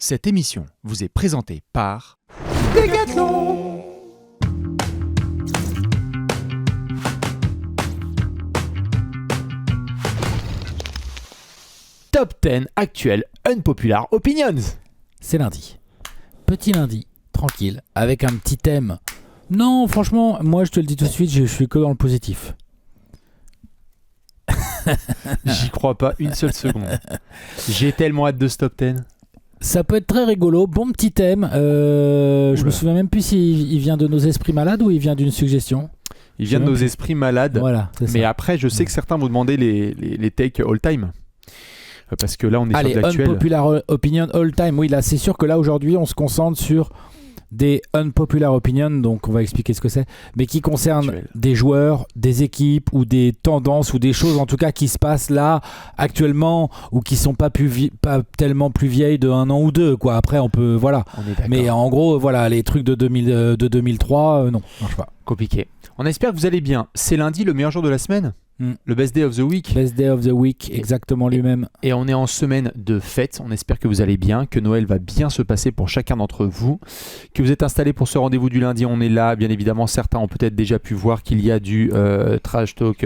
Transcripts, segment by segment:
Cette émission vous est présentée par Decathlon. Top 10 actuel Unpopular Opinions. C'est lundi. Petit lundi, tranquille, avec un petit thème. Non, franchement, moi je te le dis tout de suite, je suis que dans le positif. J'y crois pas une seule seconde. J'ai tellement hâte de ce top 10. Ça peut être très rigolo, bon petit thème. Je me souviens même plus s'il vient de nos esprits malades ou il vient d'une suggestion. Il vient de nos esprits malades. Voilà, c'est mais ça. après, je sais que certains vous demandaient les takes all time. Parce que là, on est Allez, sur de l'actuel. unpopular opinion all time. Oui, là, c'est sûr que là, aujourd'hui, on se concentre sur des unpopular opinions, donc on va expliquer ce que c'est, mais qui concernent Actuel. des joueurs, des équipes ou des tendances ou des choses en tout cas qui se passent là actuellement ou qui sont pas tellement plus vieilles de 1 an ou 2 quoi. Après on peut voilà. On est d'accord. Mais en gros voilà les trucs de 2003 non, marche pas. Compliqué. On espère que vous allez bien. C'est lundi, le meilleur jour de la semaine. Le best day of the week. Best day of the week, exactement lui-même. Et on est en semaine de fête. On espère que vous allez bien, que Noël va bien se passer pour chacun d'entre vous, que vous êtes installés pour ce rendez-vous du lundi. On est là, bien évidemment. Certains ont peut-être déjà pu voir qu'il y a du Trash Talk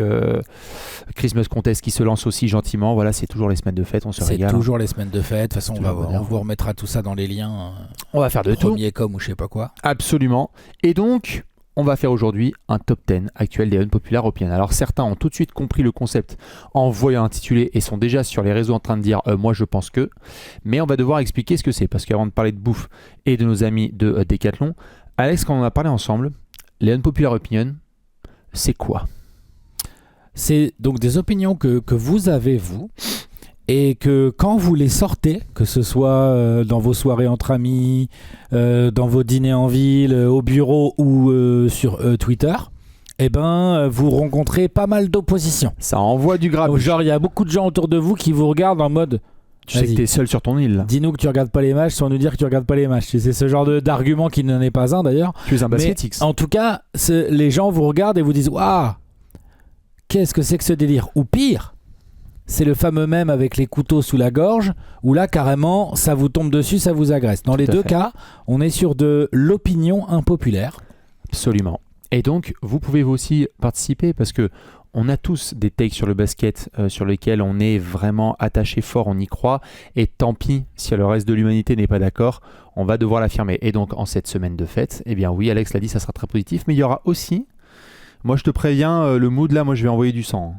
Christmas Contest qui se lance aussi gentiment. Voilà, c'est toujours les semaines de fête. On se régale. C'est toujours les semaines de fête. De toute façon, on vous remettra tout ça dans les liens. On va faire de tout. Premier com ou je sais pas quoi. Absolument. Et donc, on va faire aujourd'hui un top 10 actuel des Unpopular Opinions. Alors certains ont tout de suite compris le concept en voyant intitulé et sont déjà sur les réseaux en train de dire moi je pense que, mais on va devoir expliquer ce que c'est parce qu'avant de parler de bouffe et de nos amis de Decathlon, Alex, quand on a parlé ensemble, les Unpopular Opinions, c'est quoi? C'est donc des opinions que vous avez vous et que quand vous les sortez, que ce soit dans vos soirées entre amis, dans vos dîners en ville, au bureau ou sur Twitter, eh ben, vous rencontrez pas mal d'opposition. Ça envoie du grave. Genre, il y a beaucoup de gens autour de vous qui vous regardent en mode... Tu sais que t'es seul sur ton île là. Dis-nous que tu regardes pas les matchs sans nous dire que tu regardes pas les matchs. C'est ce genre d'argument qui n'en est pas un d'ailleurs. Tu es un basketix. En tout cas, les gens vous regardent et vous disent « Waouh, qu'est-ce que c'est que ce délire ?» Ou pire, c'est le fameux mème avec les couteaux sous la gorge, où là, carrément, ça vous tombe dessus, ça vous agresse. Dans les deux cas, on est sur de l'opinion impopulaire. Absolument. Et donc, vous pouvez aussi participer parce que on a tous des takes sur le basket sur lesquels on est vraiment attaché fort, on y croit. Et tant pis si le reste de l'humanité n'est pas d'accord, on va devoir l'affirmer. Et donc, en cette semaine de fête, eh bien oui, Alex l'a dit, ça sera très positif. Mais il y aura aussi, moi je te préviens, le mood là, moi je vais envoyer du sang.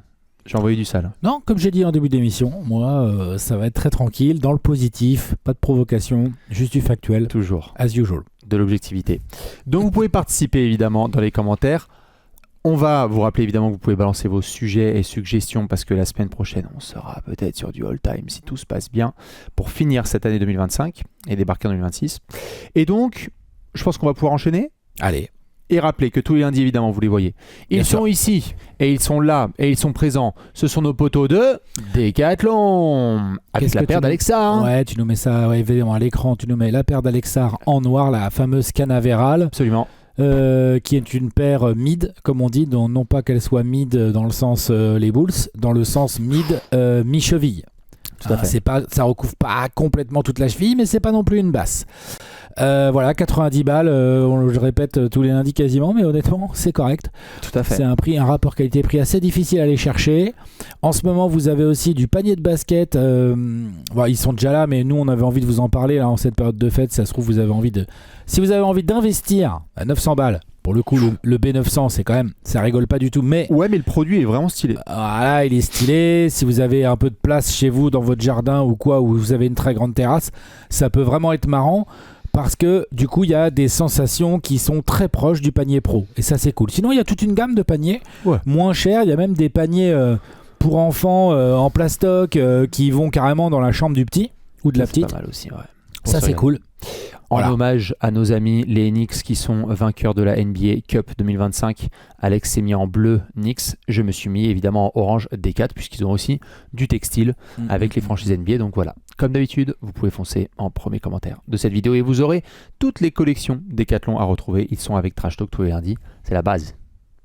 J'ai envoyé du sale. Non, comme j'ai dit en début d'émission, moi, ça va être très tranquille, dans le positif, pas de provocation, juste du factuel. Toujours. As usual. De l'objectivité. Donc vous pouvez participer évidemment dans les commentaires. On va vous rappeler évidemment que vous pouvez balancer vos sujets et suggestions parce que la semaine prochaine, on sera peut-être sur du all-time si tout se passe bien pour finir cette année 2025 et débarquer en 2026. Et donc, je pense qu'on va pouvoir enchaîner. Allez. Et rappelez que tous les lundis, évidemment, vous les voyez. Ils sont ici, et ils sont là, et ils sont présents. Ce sont nos poteaux de Decathlon. Avec la paire d'Alexa. Hein. Ouais, tu nous mets ça évidemment à l'écran. Tu nous mets la paire d'Alexa en noir, la fameuse Canaveral. Absolument. Qui est une paire mid, comme on dit, dont non pas qu'elle soit mid dans le sens les Bulls, dans le sens mid mi-cheville. Tout à fait. Ça recouvre pas complètement toute la cheville, mais c'est pas non plus une basse. Voilà, 90 balles, je répète tous les lundis quasiment, mais honnêtement, c'est correct. Tout à fait. C'est un rapport qualité-prix assez difficile à aller chercher. En ce moment, vous avez aussi du panier de basket. Ils sont déjà là, mais nous, on avait envie de vous en parler là, en cette période de fête. Ça se trouve, vous avez envie de... Si vous avez envie d'investir à 900 balles, pour le coup, le B900, c'est quand même... Ça rigole pas du tout, mais... Ouais, mais le produit est vraiment stylé. Voilà, il est stylé. Si vous avez un peu de place chez vous, dans votre jardin ou quoi, où vous avez une très grande terrasse, ça peut vraiment être marrant. Parce que du coup, il y a des sensations qui sont très proches du panier pro. Et ça, c'est cool. Sinon, il y a toute une gamme de paniers moins chers. Il y a même des paniers pour enfants en plastoc qui vont carrément dans la chambre du petit ou de la petite. C'est pas mal aussi, ouais. Ça, c'est cool. En hommage à nos amis les Knicks qui sont vainqueurs de la NBA Cup 2025. Alex s'est mis en bleu Knicks. Je me suis mis évidemment en orange Decat puisqu'ils ont aussi du textile avec les franchises NBA. Donc voilà, comme d'habitude, vous pouvez foncer en premier commentaire de cette vidéo et vous aurez toutes les collections Decathlon à retrouver. Ils sont avec Trash Talk tous les lundis. C'est la base.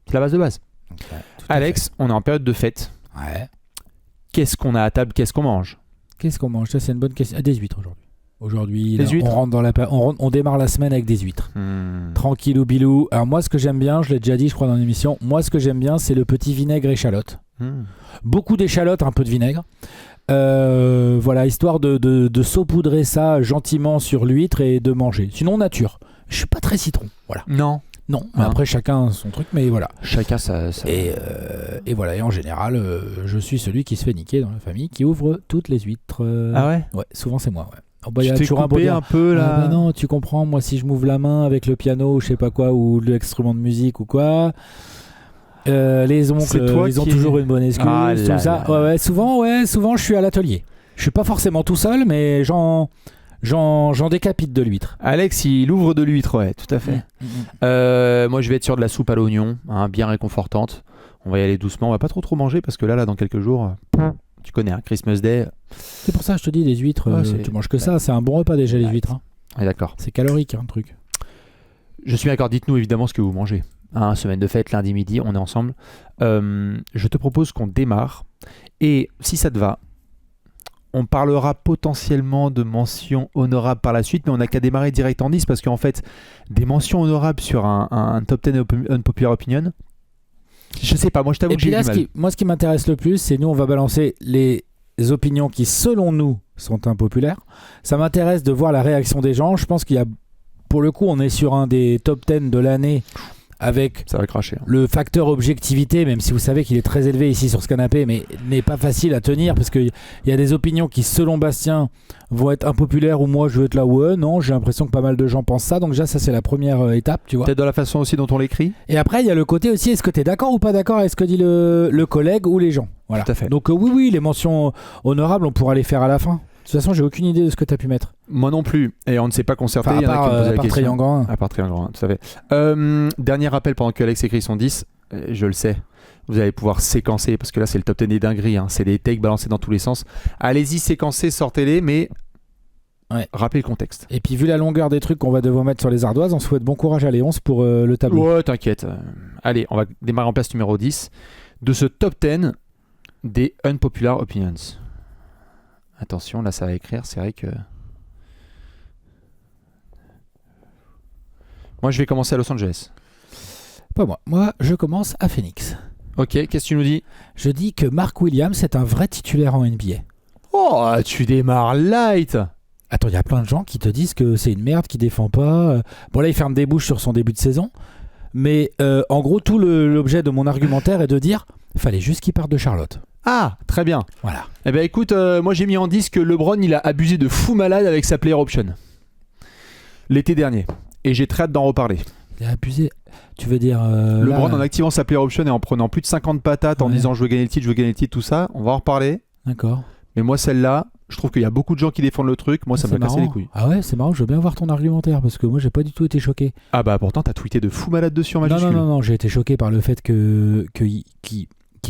C'est la base de base. Okay, Alex, on est en période de fête. Ouais. Qu'est-ce qu'on a à table? Qu'est-ce qu'on mange? Qu'est-ce qu'on mange? Ça, c'est une bonne question. Des huîtres aujourd'hui. Aujourd'hui, Les là, huîtres. on démarre la semaine avec des huîtres. Tranquillou bilou. Alors moi, ce que j'aime bien, je l'ai déjà dit, je crois, dans l'émission, moi, ce que j'aime bien, c'est le petit vinaigre échalote. Beaucoup d'échalote, un peu de vinaigre. Voilà, histoire de saupoudrer ça gentiment sur l'huître et de manger. Sinon, nature. Je suis pas très citron. Voilà. Non. Non, mais après, chacun son truc, mais voilà. Chacun ça. Et voilà, et en général, je suis celui qui se fait niquer dans la famille, qui ouvre toutes les huîtres. Ah ouais. Ouais, souvent c'est moi, ouais. Oh, bah, Tu y a t'es toujours coupé un peu là. bah non, tu comprends, moi si je m'ouvre la main avec le piano ou je sais pas quoi, ou l'instrument de musique ou quoi, les oncles, ils ont toujours une bonne excuse, Ah tout là ça. là. Ouais, souvent je suis à l'atelier. Je suis pas forcément tout seul, mais j'en décapite de l'huître. Alex, il ouvre de l'huître, ouais, tout à fait. Moi, je vais être sur de la soupe à l'oignon, hein, bien réconfortante. On va y aller doucement, on va pas trop manger parce que là, dans quelques jours, tu connais, hein, Christmas Day. C'est pour ça que je te dis, les huîtres, tu manges que ça. C'est un bon repas déjà, les huîtres. Hein. Ouais, d'accord. C'est calorique, un truc. Je suis d'accord, dites-nous évidemment ce que vous mangez. Hein, semaine de fête, lundi midi, on est ensemble. Je te propose qu'on démarre. Et si ça te va, on parlera potentiellement de mentions honorables par la suite, mais on n'a qu'à démarrer direct en 10 parce qu'en fait, des mentions honorables sur un top 10 unpopular opinion, je sais pas, moi je t'avoue et que puis j'ai là, du mal. moi, ce qui m'intéresse le plus, c'est nous, on va balancer les opinions qui, selon nous, sont impopulaires. Ça m'intéresse de voir la réaction des gens. Je pense qu'il y a, pour le coup, on est sur un des top 10 de l'année avec Ça va cracher. Hein. le facteur objectivité, même si vous savez qu'il est très élevé ici sur ce canapé, mais n'est pas facile à tenir parce qu'il y a des opinions qui, selon Bastien, vont être impopulaires ou moi je veux être là, ouais, non, j'ai l'impression que pas mal de gens pensent ça. Donc déjà, ça c'est la première étape, tu vois. Peut-être dans la façon aussi dont on l'écrit. Et après, il y a le côté aussi, est-ce que tu es d'accord ou pas d'accord avec ce que dit le collègue ou les gens. Voilà. Tout à fait. Donc oui, les mentions honorables, on pourra les faire à la fin. De toute façon, j'ai aucune idée de ce que tu as pu mettre. Moi non plus. Et on ne s'est pas concerté. Enfin, Il y en a qui ont posé la question. Triangle. À part Triangle, tout à fait. Dernier rappel pendant que Alex écrit son 10, je le sais. Vous allez pouvoir séquencer parce que là c'est le top 10 des dingueries. Hein. C'est des takes balancés dans tous les sens. Allez-y, séquencez, sortez-les, mais rappelez le contexte. Et puis vu la longueur des trucs qu'on va devoir mettre sur les ardoises, on souhaite bon courage à Léonce pour le tableau. Ouais, t'inquiète. Allez, on va démarrer en place numéro 10 de ce top 10 des unpopular opinions. Attention, là ça va écrire, c'est vrai que... Moi je vais commencer à Los Angeles. Pas moi. Moi, je commence à Phoenix. Ok, qu'est-ce que tu nous dis? Je dis que Mark Williams est un vrai titulaire en NBA. Oh, tu démarres light. Attends, il y a plein de gens qui te disent que c'est une merde, qui défend pas. Bon là, il ferme des bouches sur son début de saison. Mais en gros, tout l'objet de mon argumentaire est de dire fallait juste qu'il parte de Charlotte. Ah, très bien. Voilà. Eh ben écoute, moi j'ai mis en 10 que LeBron il a abusé de fou malade avec sa player option l'été dernier. Et j'ai très hâte d'en reparler. Il a abusé. Tu veux dire LeBron en activant sa player option et en prenant plus de 50 patates en disant je veux gagner le titre, tout ça, on va en reparler. D'accord. Mais moi celle-là, je trouve qu'il y a beaucoup de gens qui défendent le truc, moi ça me casse les couilles. Ah ouais, c'est marrant, je veux bien voir ton argumentaire parce que moi j'ai pas du tout été choqué. Ah bah pourtant t'as tweeté de fou malade dessus en majuscule. Non, j'ai été choqué par le fait qu'ils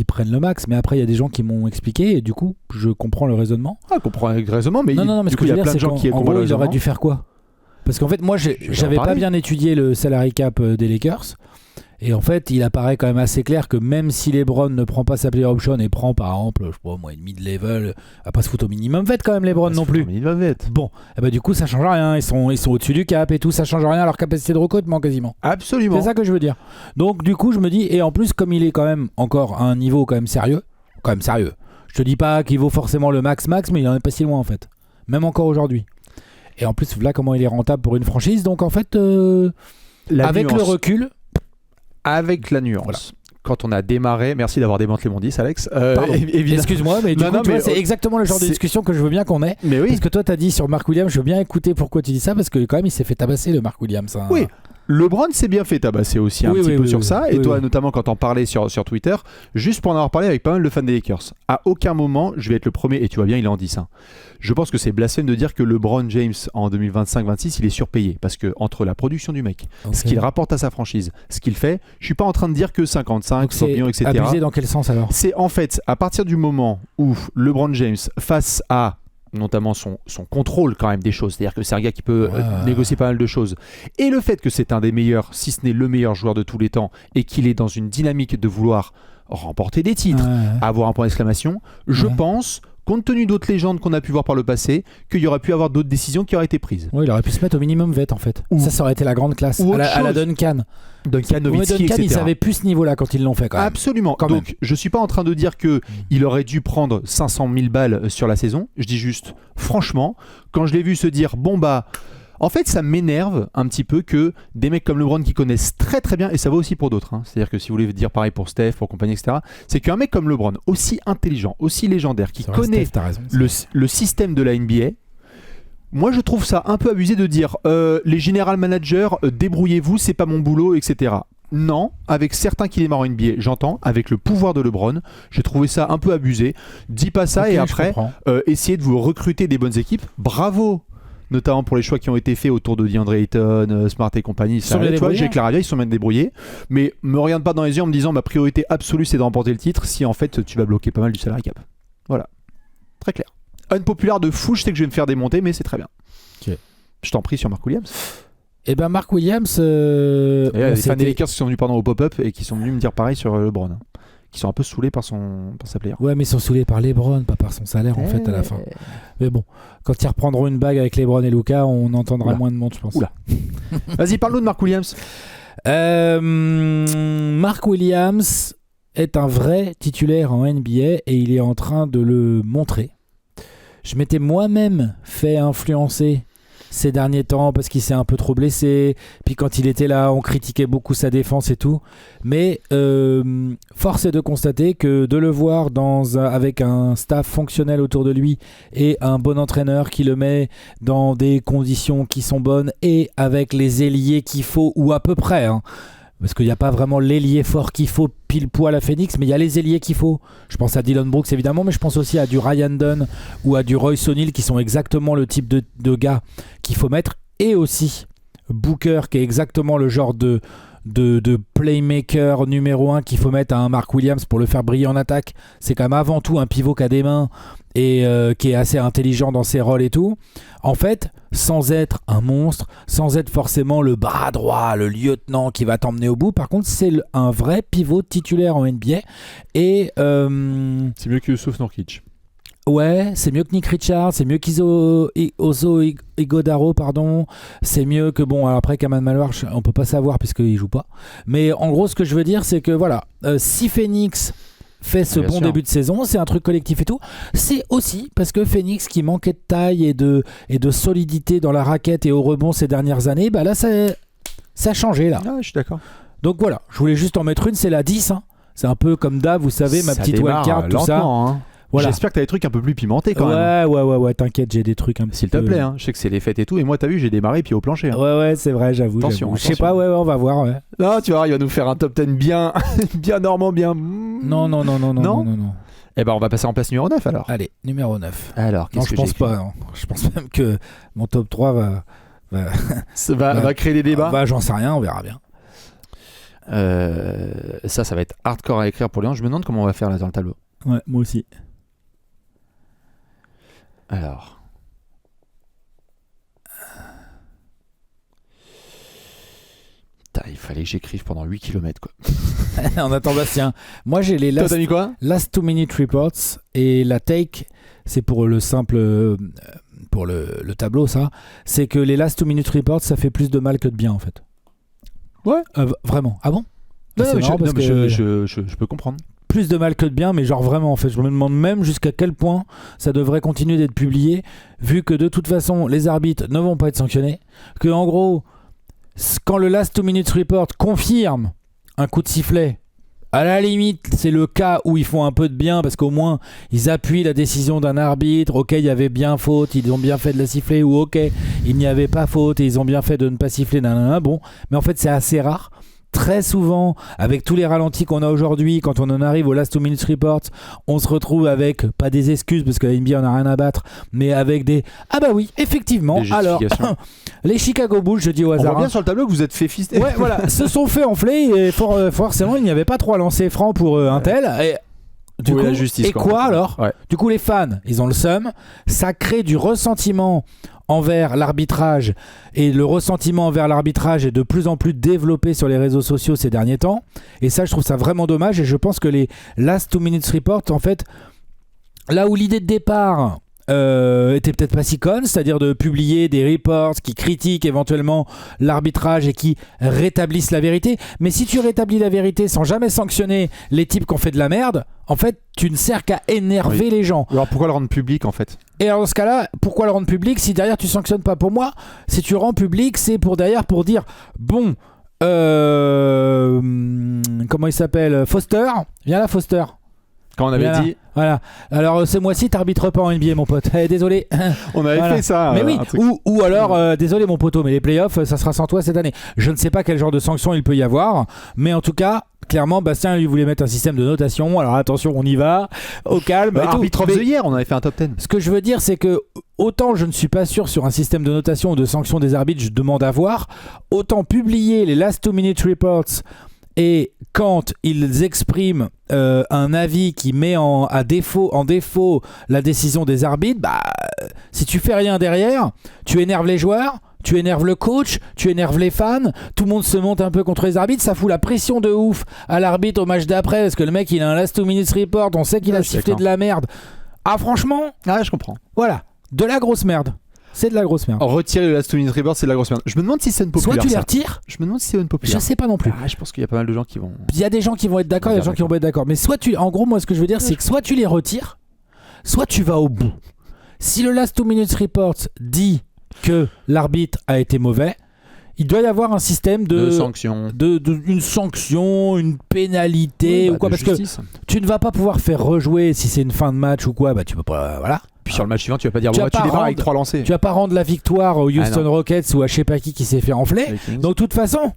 prennent le max, mais après il y a des gens qui m'ont expliqué et du coup je comprends le raisonnement. Ah, je comprends le raisonnement, mais non, mais du coup il y a plein de gens qui comprennent le il aurait raisonnement. dû faire quoi? Parce qu'en fait moi j'avais pas bien étudié le salary cap des Lakers et en fait il apparaît quand même assez clair que même si LeBron ne prend pas sa player option et prend par exemple je sais pas moi une mid-level, à pas se foutre au minimum vet quand même LeBron non plus. Bon, et bah du coup ça change rien, ils sont au-dessus du cap et tout, ça change rien à leur capacité de recrutement quasiment. Absolument. C'est ça que je veux dire. Donc du coup je me dis, et en plus comme il est quand même encore à un niveau quand même sérieux, je te dis pas qu'il vaut forcément le max, mais il en est pas si loin en fait, même encore aujourd'hui. Et en plus voilà comment il est rentable pour une franchise, donc en fait avec le recul, avec la nuance. Voilà. Quand on a démarré, merci d'avoir démantelé mon 10 Alex. Excuse-moi, mais du coup, tu vois, c'est exactement le genre de discussion que je veux bien qu'on ait. Mais oui. Parce que toi, t'as dit sur Mark Williams, je veux bien écouter pourquoi tu dis ça, parce que quand même, il s'est fait tabasser le Mark Williams. Hein. Oui. LeBron s'est bien fait tabasser aussi un petit peu sur ça. Et toi, notamment quand t'en parlais sur Twitter, juste pour en avoir parlé avec pas mal de fans des Lakers, à aucun moment, je vais être le premier, et tu vois bien, il est en 10. Hein. Je pense que c'est blasphème de dire que LeBron James en 2025-26, il est surpayé. Parce que entre la production du mec, ce qu'il rapporte à sa franchise, ce qu'il fait, je suis pas en train de dire que 55, 100 millions, etc. Abusé dans quel sens alors? C'est en fait, à partir du moment où LeBron James, face à notamment son contrôle quand même des choses, c'est-à-dire que c'est un gars qui peut négocier pas mal de choses, et le fait que c'est un des meilleurs, si ce n'est le meilleur joueur de tous les temps, et qu'il est dans une dynamique de vouloir remporter des titres, avoir un point d'exclamation, je pense compte tenu d'autres légendes qu'on a pu voir par le passé, qu'il y aurait pu avoir d'autres décisions qui auraient été prises. Oui, il aurait pu se mettre au minimum vet en fait. Ça aurait été la grande classe. À la Duncan. Duncan, Nowitzki, Duncan, etc. ils savaient plus ce niveau-là quand ils l'ont fait quand même. Absolument. Quand Donc même. je suis pas en train de dire qu'il aurait dû prendre 500 000 balles sur la saison. Je dis juste, franchement, quand je l'ai vu se dire, bon bah... En fait, ça m'énerve un petit peu que des mecs comme LeBron qui connaissent très très bien, et ça va aussi pour d'autres, hein. C'est-à-dire que si vous voulez dire pareil pour Steph, pour compagnie, etc., c'est qu'un mec comme LeBron, aussi intelligent, aussi légendaire, qui connaît Steph, t'as raison, le système de la NBA, moi je trouve ça un peu abusé de dire les general managers, débrouillez-vous, c'est pas mon boulot, etc. Non, avec certains qui démarrent en NBA, j'entends, avec le pouvoir de LeBron, j'ai trouvé ça un peu abusé. Dis pas ça et après, essayez de vous recruter des bonnes équipes. Bravo! Notamment pour les choix qui ont été faits autour de DeAndre Ayton, Smart et compagnie. Tu vois, Jake LaRavia, ils sont bien débrouillés. Mais me regarde pas dans les yeux en me disant ma priorité absolue c'est de remporter le titre si en fait tu vas bloquer pas mal du salary cap. Voilà. Très clair. Unpopulaire de fou, je sais que je vais me faire démonter, mais c'est très bien. Okay. Je t'en prie sur Mark Williams. Et ben Mark Williams. Il y a des fans des Lakers qui sont venus au pop-up et qui sont venus me dire pareil sur LeBron. Hein. Qui sont un peu saoulés par sa player. Ouais, mais ils sont saoulés par LeBron, pas par son salaire en fait à la fin. Mais bon, quand ils reprendront une bague avec LeBron et Luka, on entendra moins de monde, je pense. Oula. Vas-y, parle-nous de Mark Williams. Mark Williams est un vrai titulaire en NBA et il est en train de le montrer. Je m'étais moi-même fait influencer ces derniers temps parce qu'il s'est un peu trop blessé, puis quand il était là on critiquait beaucoup sa défense et tout, mais force est de constater que de le voir avec un staff fonctionnel autour de lui et un bon entraîneur qui le met dans des conditions qui sont bonnes et avec les ailiers qu'il faut, ou à peu près, hein, parce qu'il n'y a pas vraiment l'ailier fort qu'il faut pile poil à Phoenix, mais il y a les ailiers qu'il faut. Je pense à Dillon Brooks évidemment, mais je pense aussi à du Ryan Dunn ou à du Royce O'Neal qui sont exactement le type de gars qu'il faut mettre, et aussi Booker qui est exactement le genre de playmaker numéro 1 qu'il faut mettre à un Mark Williams pour le faire briller en attaque. C'est quand même avant tout un pivot qui a des mains et qui est assez intelligent dans ses rôles et tout. En fait, sans être un monstre, sans être forcément le bras droit, le lieutenant qui va t'emmener au bout, par contre c'est un vrai pivot titulaire en NBA et c'est mieux que Yusuf Nurkic. Ouais, c'est mieux que Nick Richards, c'est mieux qu'Oso Ighodaro, pardon. C'est mieux que, bon, alors après Kaman Malwar, on peut pas savoir puisqu'il joue pas. Mais en gros, ce que je veux dire, c'est que voilà, si Phoenix fait ce bon début de saison, c'est un truc collectif et tout. C'est aussi parce que Phoenix, qui manquait de taille et de solidité dans la raquette et au rebond ces dernières années, bah là, ça a changé là. Ah, je suis d'accord. Donc voilà, je voulais juste en mettre une, c'est la 10. Hein. C'est un peu comme Dave, vous savez, ma petite wildcard, tout ça. Hein. Voilà. J'espère que t'as des trucs un peu plus pimentés quand même. Ouais, t'inquiète, j'ai des trucs un petit peu... S'il te plaît, hein. Je sais que c'est les fêtes et tout, et moi t'as vu, j'ai démarré pied au plancher. Hein. Ouais, c'est vrai, j'avoue. Attention. Je sais pas, on va voir. Ouais. Non, tu vois, il va nous faire un top 10 bien normand, bien... Non. Eh ben on va passer en place numéro 9 alors. Allez, numéro 9. Alors, qu'est-ce que je pense pas. Non. Je pense même que mon top 3 va créer des débats. J'en sais rien, on verra bien. Ça va être hardcore à écrire pour les gens. Je me demande comment on va faire là dans le tableau. Ouais, moi aussi. Alors. Il fallait que j'écrive pendant 8 km quoi. On attend Bastien. Moi j'ai les Toi, t'as mis quoi ? Last 2 minute reports et la take, c'est pour le simple pour le tableau ça, c'est que les last 2 minute reports ça fait plus de mal que de bien en fait. Ouais. Vraiment. Ah bon ? Je peux comprendre. Plus de mal que de bien, mais genre vraiment en fait, je me demande même jusqu'à quel point ça devrait continuer d'être publié, vu que de toute façon les arbitres ne vont pas être sanctionnés, que en gros quand le last 2 minutes report confirme un coup de sifflet, à la limite c'est le cas où ils font un peu de bien parce qu'au moins ils appuient la décision d'un arbitre. Ok, il y avait bien faute, ils ont bien fait de la siffler, ou ok, il n'y avait pas faute et ils ont bien fait de ne pas siffler, bon, mais en fait c'est assez rare. Très souvent, avec tous les ralentis qu'on a aujourd'hui, quand on en arrive au last 2 minutes report, on se retrouve avec, pas des excuses parce que la NBA on a rien à battre, mais avec des ah bah oui, effectivement, alors les Chicago Bulls, je dis au hasard. On voit bien sur le tableau que vous êtes fait fister. Ouais, voilà, se sont fait enfler et forcément il n'y avait pas 3 lancers francs pour un tel. Et du coup, la justice, alors ouais. Du coup, les fans, ils ont le seum. Ça crée du ressentiment envers l'arbitrage, et le ressentiment envers l'arbitrage est de plus en plus développé sur les réseaux sociaux ces derniers temps, et ça je trouve ça vraiment dommage, et je pense que les last 2 minutes report en fait là où l'idée de départ était peut-être pas si conne, c'est-à-dire de publier des reports qui critiquent éventuellement l'arbitrage et qui rétablissent la vérité. Mais si tu rétablis la vérité sans jamais sanctionner les types qui ont fait de la merde, en fait, tu ne sers qu'à énerver les gens. Alors pourquoi le rendre public en fait ? Et alors dans ce cas-là, pourquoi le rendre public si derrière tu sanctionnes pas ? Pour moi, si tu rends public, c'est pour derrière pour dire bon, comment il s'appelle ? Foster, viens là Foster. Quand on avait dit. Voilà. Alors ce mois-ci, t'arbitres pas en NBA, mon pote. Désolé. On avait fait ça. Mais oui. Ou alors, désolé, mon poteau, mais les playoffs, ça sera sans toi cette année. Je ne sais pas quel genre de sanction il peut y avoir, mais en tout cas, clairement, Bastien lui voulait mettre un système de notation. Alors attention, on y va, au calme. Arbitre of the Year, on avait fait un top 10. Ce que je veux dire, c'est que autant je ne suis pas sûr sur un système de notation ou de sanction des arbitres, je demande à voir. Autant publier les last 2 minute reports. Et quand ils expriment un avis qui met en défaut la décision des arbitres, si tu fais rien derrière, tu énerves les joueurs, tu énerves le coach, tu énerves les fans, tout le monde se monte un peu contre les arbitres, ça fout la pression de ouf à l'arbitre au match d'après parce que le mec il a un last 2 minutes report, on sait qu'il a sifflé de la merde. Ah franchement, je comprends. Voilà, de la grosse merde. C'est de la grosse merde. Retirer le last 2 minute report, c'est de la grosse merde. Je me demande si c'est une populaire. Soit tu les retires. Je me demande si c'est une populaire. Je sais pas non plus. Je pense qu'il y a pas mal de gens qui vont. Il y a des gens qui vont être d'accord, il y a des gens qui vont pas être d'accord. Mais soit tu. En gros, moi, ce que je veux dire, c'est que soit tu les retires, soit tu vas au bout. Si le last 2 minutes report dit que l'arbitre a été mauvais, il doit y avoir un système de sanction. Une sanction, une pénalité ou quoi. Parce justice. Que tu ne vas pas pouvoir faire rejouer si c'est une fin de match ou quoi. Tu peux pas. Voilà. Puis sur le match suivant, tu vas pas dire tu démarres avec 3 lancés. Tu vas pas rendre la victoire aux Houston Rockets ou à je sais pas qui s'est fait enfler. Donc de toute façon,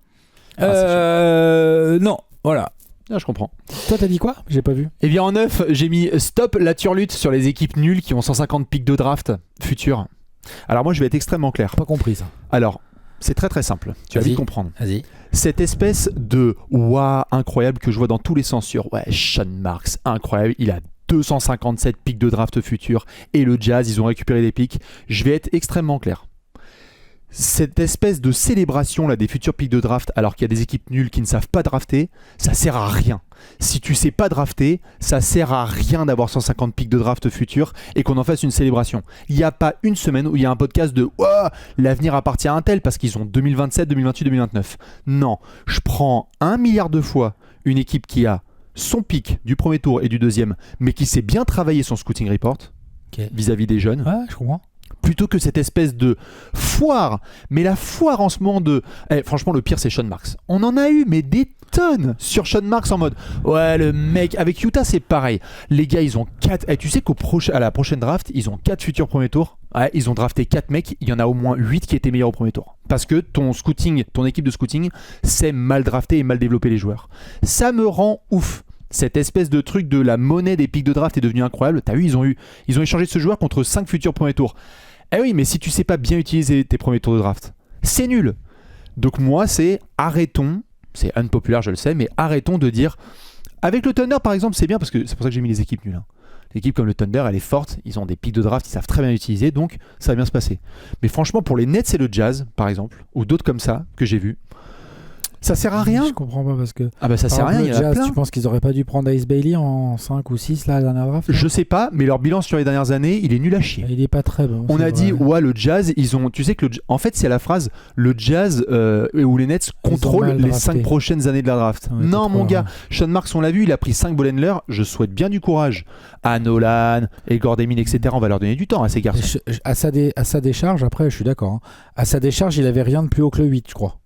non, voilà. Je comprends. Toi t'as dit quoi ? J'ai pas vu. Eh bien en 9, j'ai mis stop la turlute sur les équipes nulles qui ont 150 pics de draft futurs. Alors moi je vais être extrêmement clair. Pas compris ça. Alors c'est très très simple. Tu vas vite comprendre. Vas-y. Cette espèce de incroyable que je vois dans tous les sens sur Sean Marks, incroyable, il a 257 pics de draft futurs et le Jazz, ils ont récupéré des pics. Je vais être extrêmement clair. Cette espèce de célébration là, des futurs pics de draft alors qu'il y a des équipes nulles qui ne savent pas drafter, ça sert à rien. Si tu sais pas drafter, ça sert à rien d'avoir 150 pics de draft futurs et qu'on en fasse une célébration. Il n'y a pas une semaine où il y a un podcast de l'avenir appartient à un tel parce qu'ils ont 2027, 2028, 2029. Non, je prends 1 milliard de fois une équipe qui a son pic du premier tour et du deuxième, mais qui sait bien travailler son scouting report vis-à-vis des jeunes. Ouais, je comprends. Plutôt que cette espèce de foire. Mais la foire en ce moment de... franchement, le pire, c'est Sean Marks. On en a eu, mais des tonnes sur Sean Marks en mode... Ouais, le mec... Avec Utah, c'est pareil. Les gars, ils ont 4... tu sais qu'à la prochaine draft, ils ont 4 futurs premiers tours. Ouais, ils ont drafté 4 mecs. Il y en a au moins 8 qui étaient meilleurs au premier tour. Parce que ton équipe de scouting, sait mal drafter et mal développer les joueurs. Ça me rend ouf. Cette espèce de truc de la monnaie des pics de draft est devenue incroyable. T'as vu, ils ont échangé ce joueur contre 5 futurs premiers tours. Eh oui, mais si tu sais pas bien utiliser tes premiers tours de draft, c'est nul. Donc moi, arrêtons, c'est unpopulaire, je le sais, mais arrêtons de dire... Avec le Thunder, par exemple, c'est bien, parce que c'est pour ça que j'ai mis les équipes nulles. L'équipe comme le Thunder, elle est forte, ils ont des pics de draft, ils savent très bien utiliser, donc ça va bien se passer. Mais franchement, pour les Nets et le Jazz, par exemple, ou d'autres comme ça, que j'ai vu, ça sert à rien. Je comprends pas parce que... ça sert à rien, il y en a plein. Tu penses qu'ils auraient pas dû prendre Ace Bailey en 5 ou 6 là, à la dernière draft là ? Je sais pas, mais leur bilan sur les dernières années, il est nul à chier. Il est pas très bon. On a dit, le Jazz, ils ont... Tu sais que en fait, c'est la phrase, le Jazz où les Nets contrôlent les 5 prochaines années de la draft. Ouais, non, mon gars, Sean Marks, on l'a vu, il a pris 5 ball handlers. Je souhaite bien du courage à Nolan, Igor Demin, etc. On va leur donner du temps à ces garçons. À sa décharge, après, je suis d'accord. Hein. À sa décharge, il avait rien de plus haut que le 8, je crois.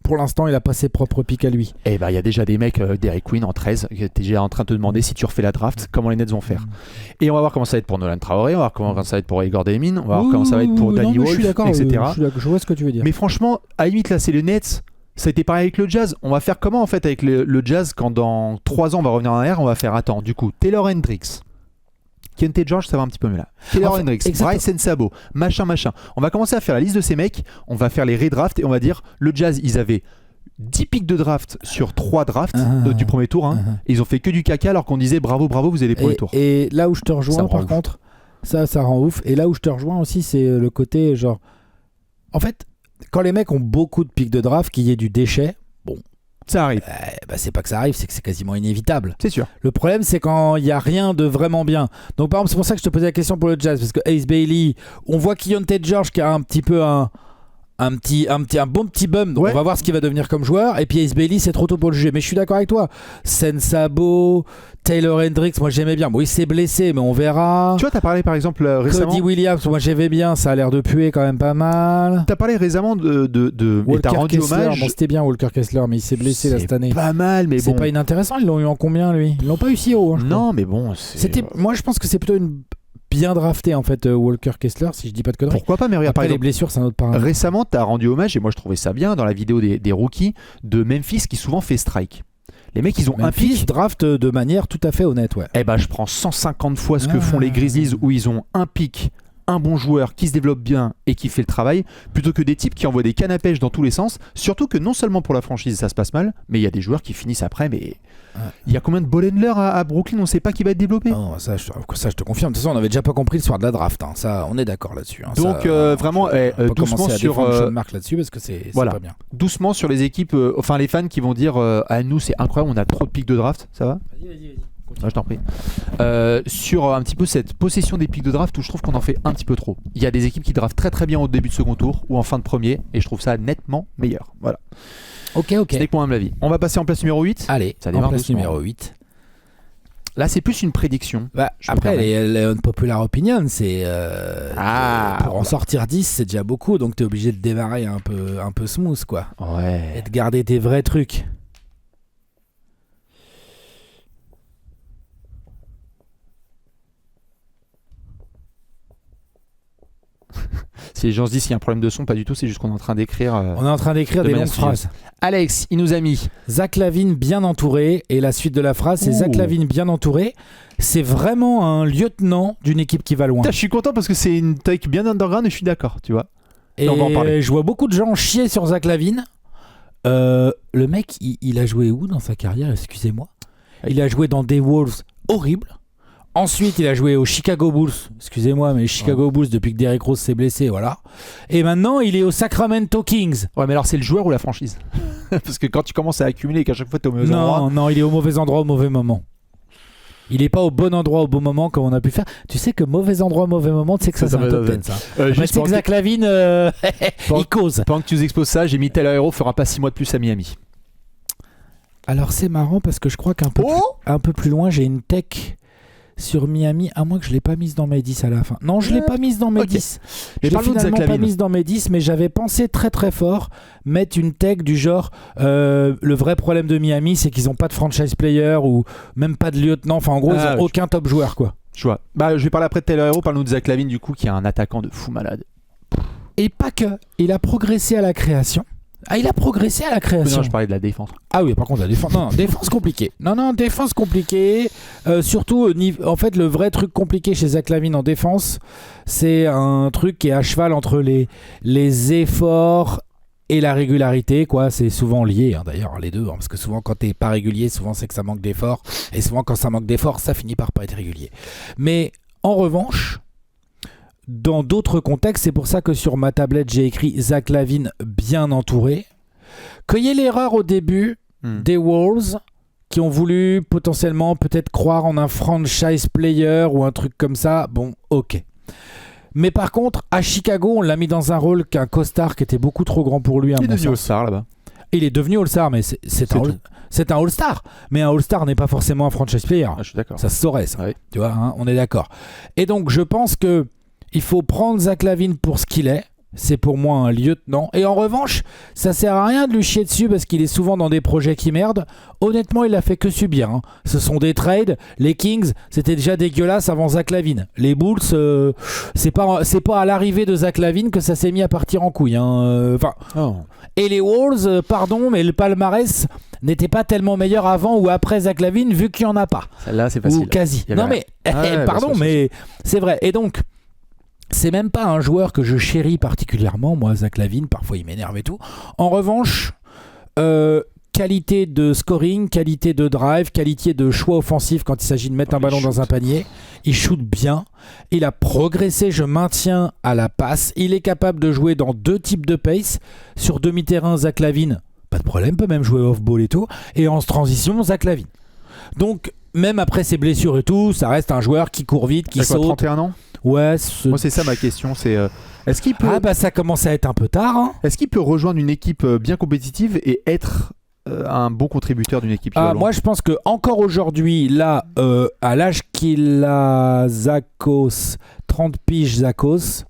Pour l'instant, il a pas ses propres pics à lui. Eh ben, il y a déjà des mecs, Derek Quinn en 13, qui étaient déjà en train de te demander si tu refais la draft, comment les Nets vont faire. Et on va voir comment ça va être pour Nolan Traoré, on va voir comment ça va être pour Igor Demin, on va voir comment ça va être pour Danny Wolf, etc. Je vois ce que tu veux dire. Mais franchement, à la limite, là, c'est les Nets. Ça a été pareil avec le Jazz. On va faire comment en fait avec le Jazz quand dans 3 ans on va revenir en arrière? On va faire, du coup, Taylor Hendricks. Kente George, ça va un petit peu mieux là. Taylor Hendricks, Bryce Sabo, machin. On va commencer à faire la liste de ces mecs, on va faire les redrafts et on va dire le Jazz, ils avaient 10 pics de draft sur 3 drafts du premier tour. Et ils ont fait que du caca alors qu'on disait bravo, vous avez les premiers tours. Et là où je te rejoins par contre, ça rend ouf. Et là où je te rejoins aussi, c'est le côté genre. En fait, quand les mecs ont beaucoup de pics de draft, qu'il y ait du déchet, bon, Ça arrive. C'est pas que ça arrive, c'est que c'est quasiment inévitable. C'est sûr. Le problème, c'est quand il n'y a rien de vraiment bien. Donc, par exemple, c'est pour ça que je te posais la question pour le Jazz, parce que Ace Bailey, on voit Keyonte George qui a un petit peu un bon petit bum. Donc on va voir ce qu'il va devenir comme joueur. Et puis Ace Bailey, c'est trop tôt pour le juger. Mais je suis d'accord avec toi. Sensabo, Taylor Hendricks, moi j'aimais bien. Bon, il s'est blessé, mais on verra. Tu vois, t'as parlé par exemple récemment. Cody Williams, moi j'aimais bien. Ça a l'air de puer quand même pas mal. T'as parlé récemment de Walker et t'as rendu Kessler. hommage. Bon, c'était bien Walker Kessler, mais il s'est blessé là, cette année. Pas mal, mais c'est bon. pas inintéressant. Ils l'ont eu en combien lui? Ils l'ont pas eu si haut. Hein, non, mais bon. Moi je pense que c'est plutôt une bien drafté en fait Walker Kessler, si je dis pas de conneries. Pourquoi pas, mais regarde, après les blessures, c'est un autre paramètre. Récemment, t'as rendu hommage, et moi je trouvais ça bien dans la vidéo des rookies, de Memphis qui souvent fait strike. Les mecs, ils ont un pic. Draft de manière tout à fait honnête, ouais. Eh ben, je prends 150 fois ce que font les Grizzlies, où ils ont un pic, un bon joueur qui se développe bien et qui fait le travail, plutôt que des types qui envoient des cannes à pêche dans tous les sens. Surtout que non seulement pour la franchise ça se passe mal, mais il y a des joueurs qui finissent après. Mais il y a combien de ball handlers à Brooklyn? On ne sait pas qui va être développé. Non, ça je te confirme. De toute façon, on n'avait déjà pas compris le soir de la draft. Hein. Ça, on est d'accord là-dessus. Hein. Donc vraiment, doucement sur Sean Mark là-dessus parce que c'est pas bien. Doucement sur les équipes, enfin les fans qui vont dire à nous c'est incroyable, on a trop de pics de draft. Ça va? Vas-y. Ah, je t'en prie. Sur un petit peu cette possession des pics de draft où je trouve qu'on en fait un petit peu trop. Il y a des équipes qui draftent très très bien au début de second tour ou en fin de premier et je trouve ça nettement meilleur. Voilà. Ok. Ce n'est que mon humble avis. On va passer en place numéro 8. Allez, ça démarre en place numéro 8. Là, c'est plus une prédiction. Après, les unpopular opinion, c'est pour en sortir 10, c'est déjà beaucoup, donc t'es obligé de démarrer un peu smooth, quoi. Ouais. Et de garder tes vrais trucs. Si les gens se disent qu'il y a un problème de son, pas du tout, c'est juste qu'on est en train d'écrire. On est en train d'écrire des longues phrases. Alex, il nous a mis Zach LaVine bien entouré, et la suite de la phrase, c'est Zach LaVine bien entouré. C'est vraiment un lieutenant d'une équipe qui va loin. Je suis content parce que c'est une take bien underground et je suis d'accord, tu vois. Et on va en parler. Je vois beaucoup de gens chier sur Zach LaVine. Le mec, il a joué où dans sa carrière? Excusez-moi. Il a joué dans des Wolves horribles. Ensuite, il a joué aux Chicago Bulls. Excusez-moi, mais Chicago Bulls depuis que Derrick Rose s'est blessé, voilà. Et maintenant, il est aux Sacramento Kings. Ouais, mais alors c'est le joueur ou la franchise? Parce que quand tu commences à accumuler et qu'à chaque fois tu es au mauvais endroit... Non, il est au mauvais endroit au mauvais moment. Il n'est pas au bon endroit au bon moment comme on a pu faire. Tu sais que mauvais endroit au mauvais moment, tu sais que ça c'est un top 10 ça. Tu sais que Zach LaVine, il cause. Pendant que tu nous exposes ça, j'ai mis Tyler Hero fera pas 6 mois de plus à Miami. Alors c'est marrant parce que je crois qu'un peu plus loin, j'ai une tech sur Miami, à moins que je ne l'ai pas mise dans mes 10 à la fin. Non, je ne l'ai pas mise dans mes 10. Je l'ai finalement pas mise dans mes 10, mais j'avais pensé très très fort mettre une tech du genre le vrai problème de Miami, c'est qu'ils n'ont pas de franchise player ou même pas de lieutenant. Enfin, en gros, ils n'ont aucun top joueur, quoi. Je vois. Je vais parler après de Tyler Hero, parle-nous de Zach LaVine, du coup, qui est un attaquant de fou malade. Et pas que. Il a progressé à la création. Il a progressé à la création. Non, je parlais de la défense. Ah oui, par contre, la défense. Non, défense compliquée. Non, défense compliquée. Surtout, en fait, le vrai truc compliqué chez Zach LaVine en défense, c'est un truc qui est à cheval entre les efforts et la régularité, quoi. C'est souvent lié, hein, d'ailleurs, les deux. Hein, parce que souvent, quand t'es pas régulier, souvent, c'est que ça manque d'efforts. Et souvent, quand ça manque d'efforts, ça finit par pas être régulier. Mais en revanche, dans d'autres contextes, c'est pour ça que sur ma tablette j'ai écrit Zach LaVine bien entouré. Qu'il y ait l'erreur au début des Wolves qui ont voulu potentiellement peut-être croire en un franchise player ou un truc comme ça, bon, ok. Mais par contre, à Chicago, on l'a mis dans un rôle qu'un costard qui était beaucoup trop grand pour lui. Il est devenu All-Star là-bas. Il est devenu All-Star, mais c'est un All-Star. Mais un All-Star n'est pas forcément un franchise player. Je suis d'accord. Ça se saurait, ça. Ouais. Tu vois, hein, on est d'accord. Et donc, je pense que il faut prendre Zach LaVine pour ce qu'il est. C'est pour moi un lieutenant. Et en revanche, ça sert à rien de lui chier dessus parce qu'il est souvent dans des projets qui merdent. Honnêtement, il a fait que subir. Hein. Ce sont des trades. Les Kings, c'était déjà dégueulasse avant Zach LaVine. Les Bulls, c'est pas à l'arrivée de Zach LaVine que ça s'est mis à partir en couille. Hein. Et les Wolves, pardon, mais le palmarès n'était pas tellement meilleur avant ou après Zach LaVine vu qu'il n'y en a pas. Celle-là, c'est facile. Ou quasi. Non mais, pardon, mais c'est vrai. Et donc, c'est même pas un joueur que je chéris particulièrement, moi, Zach LaVine, parfois il m'énerve et tout. En revanche, qualité de scoring, qualité de drive, qualité de choix offensif quand il s'agit de mettre un ballon dans un panier. Il shoot bien, il a progressé, je maintiens, à la passe. Il est capable de jouer dans deux types de pace. Sur demi-terrain, Zach LaVine, pas de problème, peut même jouer off-ball et tout. Et en transition, Zach LaVine. Donc, même après ses blessures et tout, ça reste un joueur qui court vite, qui saute. 31 ans. Ouais. Moi, c'est ça ma question, c'est est-ce qu'il peut... Ah bah ça commence à être un peu tard. Hein. Est-ce qu'il peut rejoindre une équipe bien compétitive et être un bon contributeur d'une équipe moi je pense que encore aujourd'hui, là, à l'âge qu'il a, Zakos, 30 piges Zakos,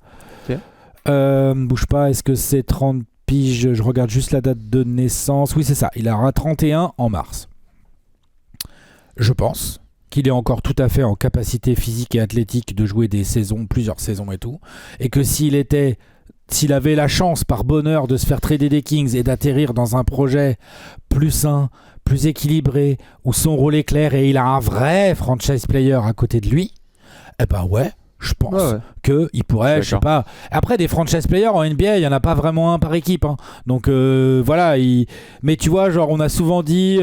bouge pas, est-ce que c'est 30 piges? Je regarde juste la date de naissance. Oui, c'est ça, il aura 31 en mars. Je pense qu'il est encore tout à fait en capacité physique et athlétique de jouer des saisons, plusieurs saisons et tout, et que s'il avait la chance par bonheur de se faire trader des Kings et d'atterrir dans un projet plus sain, plus équilibré, où son rôle est clair et il a un vrai franchise player à côté de lui, eh ben ouais, je pense qu'il pourrait, je sais pas. Après, des franchise players en NBA, il n'y en a pas vraiment un par équipe. Hein. Donc voilà. Mais tu vois, genre, on a souvent dit